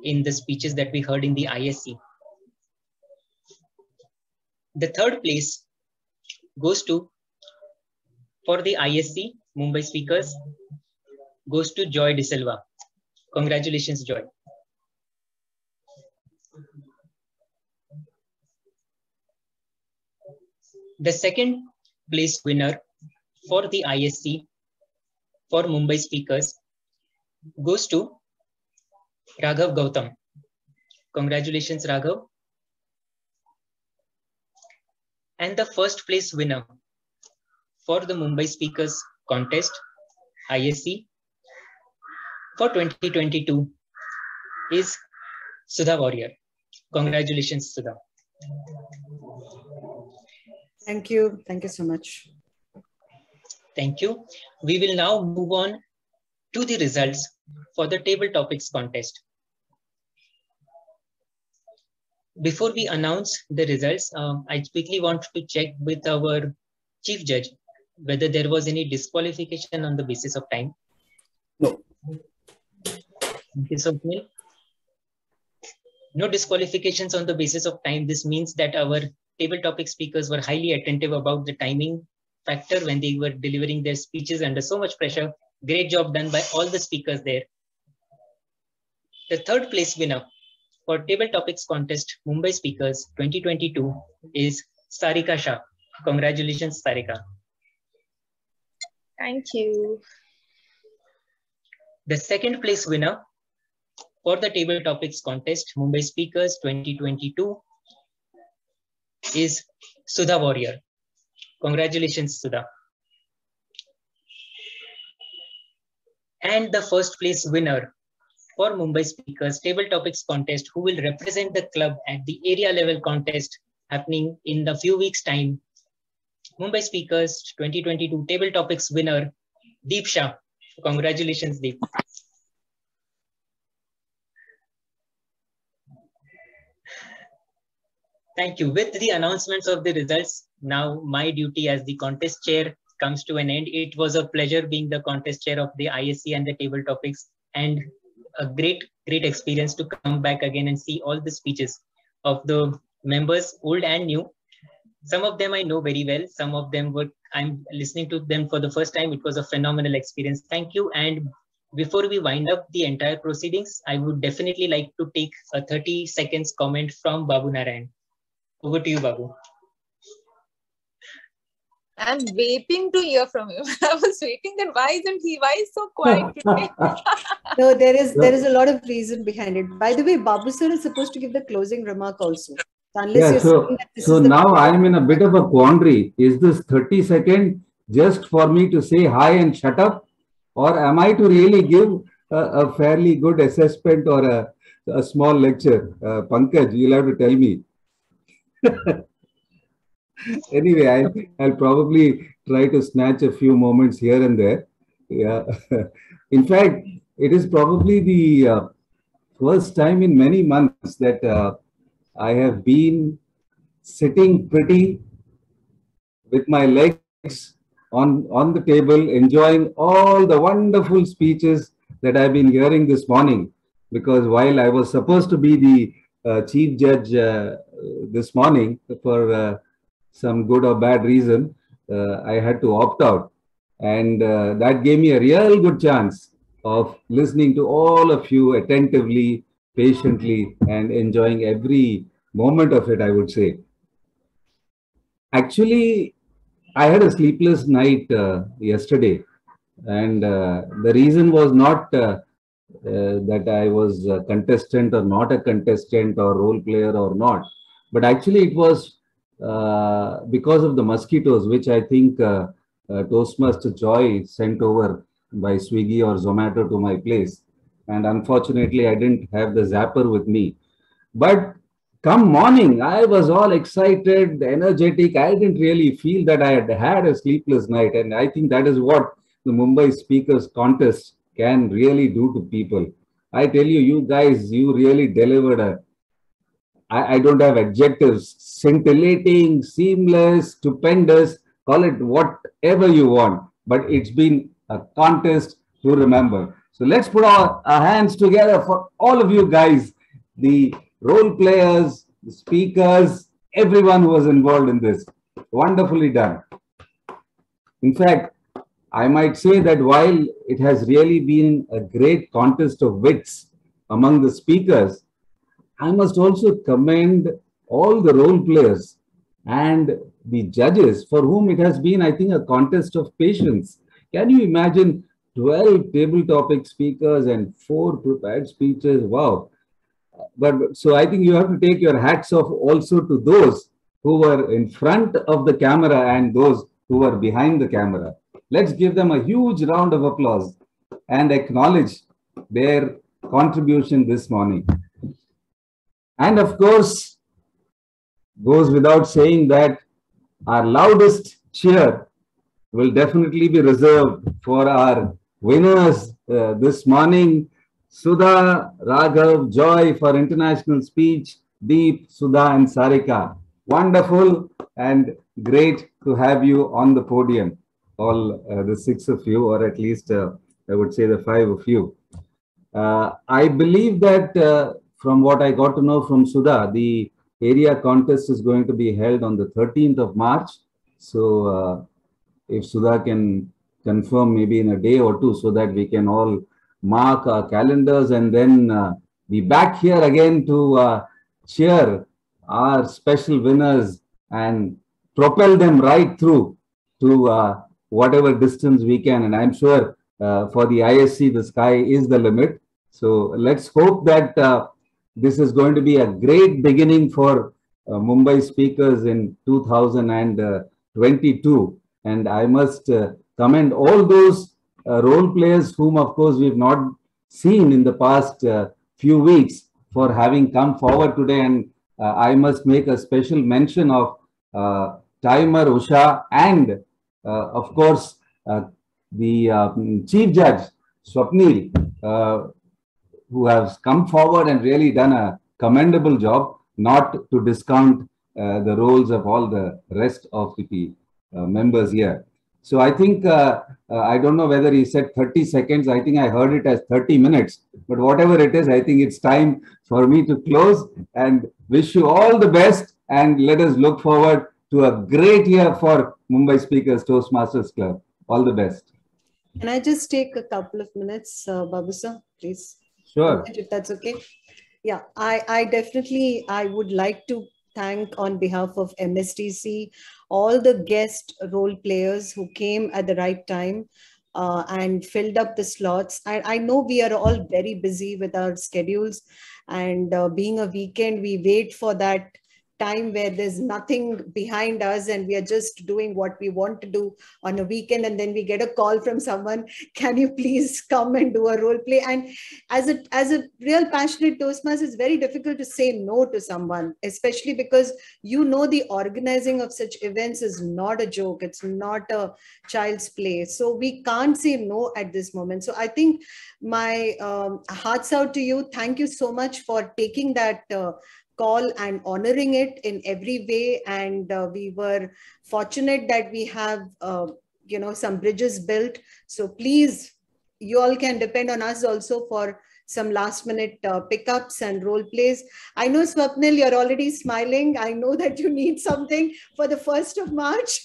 in the speeches that we heard in the ISC. The third place goes to, for the ISC, Mumbai Speakers, goes to Joy De Silva. Congratulations, Joy. The second place winner for the ISC for Mumbai Speakers goes to Raghav Gautam. Congratulations, Raghav. And the first place winner for the Mumbai Speakers Contest, ISC, for 2022 is Sudha Warrior. Congratulations, Sudha. Thank you. Thank you so much. Thank you. We will now move on to the results for the Table Topics Contest. Before we announce the results, I quickly want to check with our Chief Judge whether there was any disqualification on the basis of time. No. Thank you, Swapnil. No disqualifications on the basis of time. This means that our table topic speakers were highly attentive about the timing factor when they were delivering their speeches under so much pressure. Great job done by all the speakers there. The third place winner for Table Topics Contest Mumbai Speakers 2022 is Sarika Shah. Congratulations, Sarika. Thank you. The second place winner for the Table Topics Contest Mumbai Speakers 2022 is Sudha Warrior. Congratulations, Sudha. And the first place winner for Mumbai Speakers Table Topics Contest, who will represent the club at the area level contest happening in a few weeks' time. Mumbai Speakers 2022 Table Topics winner, Deep Shah. Congratulations, Deep. Thank you. With the announcements of the results, now my duty as the contest chair comes to an end. It was a pleasure being the contest chair of the ISC and the Table Topics, and a great experience to come back again and see all the speeches of the members, old and new. Some of them I know very well. Some of them I'm listening to them for the first time. It was a phenomenal experience. Thank you. And before we wind up the entire proceedings, I would definitely like to take a 30 seconds comment from Babu Narayan. Over to you, Babu. I'm waiting to hear from him. I was waiting that why is so quiet today? No, there is a lot of reason behind it. By the way, Babu sir is supposed to give the closing remark also. Yeah, so now I'm in a bit of a quandary. Is this 30 seconds just for me to say hi and shut up? Or am I to really give a fairly good assessment or a small lecture? Pankaj, you'll have to tell me. Anyway, I'll probably try to snatch a few moments here and there. Yeah. In fact, it is probably the first time in many months that I have been sitting pretty with my legs on the table, enjoying all the wonderful speeches that I've been hearing this morning. Because while I was supposed to be the chief judge this morning for some good or bad reason, I had to opt out. And that gave me a real good chance of listening to all of you attentively, patiently, and enjoying every moment of it, I would say. Actually, I had a sleepless night yesterday. And the reason was not that I was a contestant or not a contestant or role player or not. But actually, it was because of the mosquitoes, which I think Toastmaster Joy sent over by Swiggy or Zomato to my place. And unfortunately, I didn't have the zapper with me. But come morning, I was all excited, energetic. I didn't really feel that I had had a sleepless night. And I think that is what the Mumbai Speakers Contest can really do to people. I tell you, you guys, you really delivered a, I don't have adjectives, scintillating, seamless, stupendous, call it whatever you want. But it's been a contest to remember. So let's put our hands together for all of you guys, the role players, the speakers, everyone who was involved in this. Wonderfully done. In fact, I might say that while it has really been a great contest of wits among the speakers, I must also commend all the role players and the judges for whom it has been, I think, a contest of patience. Can you imagine 12 table topic speakers and 4 prepared speeches? Wow. But so I think you have to take your hats off also to those who were in front of the camera and those who were behind the camera. Let's give them a huge round of applause and acknowledge their contribution this morning. And of course, goes without saying that our loudest cheer will definitely be reserved for our winners this morning. Sudha, Raghav, Joy for international speech, Deep, Sudha and Sarika. Wonderful and great to have you on the podium. All the 6 of you, or at least I would say the 5 of you. I believe that from what I got to know from Sudha, the area contest is going to be held on the 13th of March. So if Sudha can confirm maybe in a day or two so that we can all mark our calendars and then be back here again to cheer our special winners and propel them right through to whatever distance we can. And I'm sure for the ISC, the sky is the limit. So let's hope that this is going to be a great beginning for Mumbai speakers in 2022. And I must commend all those role players whom, of course, we've not seen in the past few weeks for having come forward today. And I must make a special mention of Timer Usha and, of course, the Chief Judge, Swapnil, who has come forward and really done a commendable job, not to discount the roles of all the rest of the members here. So I think, I don't know whether he said 30 seconds. I think I heard it as 30 minutes. But whatever it is, I think it's time for me to close and wish you all the best. And let us look forward to a great year for Mumbai Speakers Toastmasters Club. All the best. Can I just take a couple of minutes, Babu sir, please? Sure. If that's okay. Yeah, I definitely, I would like to thank on behalf of MSTC, all the guest role players who came at the right time and filled up the slots. I know we are all very busy with our schedules, and being a weekend, we wait for that time where there's nothing behind us and we are just doing what we want to do on a weekend, and then we get a call from someone, can you please come and do a role play? And as a real passionate Toastmaster, it's very difficult to say no to someone, especially because you know the organizing of such events is not a joke, it's not a child's play, so we can't say no at this moment. So I think my hearts out to you. Thank you so much for taking that call and honoring it in every way. And we were fortunate that we have, some bridges built. So please, you all can depend on us also for some last minute pickups and role plays. I know, Swapnil, you're already smiling. I know that you need something for the 1st of March.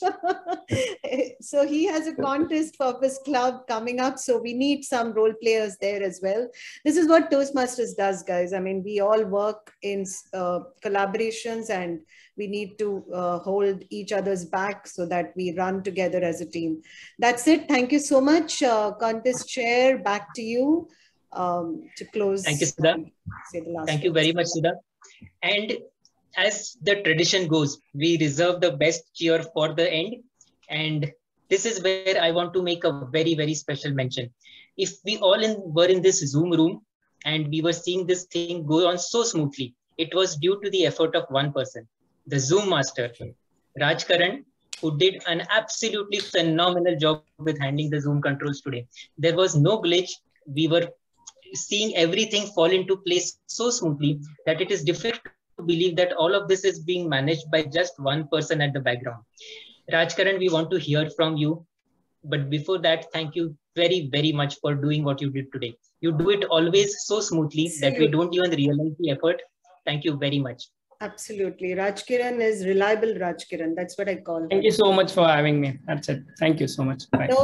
So he has a contest for his club coming up. So we need some role players there as well. This is what Toastmasters does, guys. I mean, we all work in collaborations, and we need to hold each other's back so that we run together as a team. That's it. Thank you so much. Contest chair, back to you. To close. Thank you, Sudha. Thank you very much, Sudha. And as the tradition goes, we reserve the best cheer for the end. And this is where I want to make a very, very special mention. If we all were in this Zoom room and we were seeing this thing go on so smoothly, it was due to the effort of one person, the Zoom master, Rajkaran, who did an absolutely phenomenal job with handling the Zoom controls today. There was no glitch. We were seeing everything fall into place so smoothly that it is difficult to believe that all of this is being managed by just one person at the background. Rajkaran, we want to hear from you. But before that, thank you very, very much for doing what you did today. You do it always so smoothly that we don't even realize the effort. Thank you very much. Absolutely. Rajkiran is reliable Rajkiran. That's what I call him. Thank you so much for having me. That's it. Thank you so much. Bye. No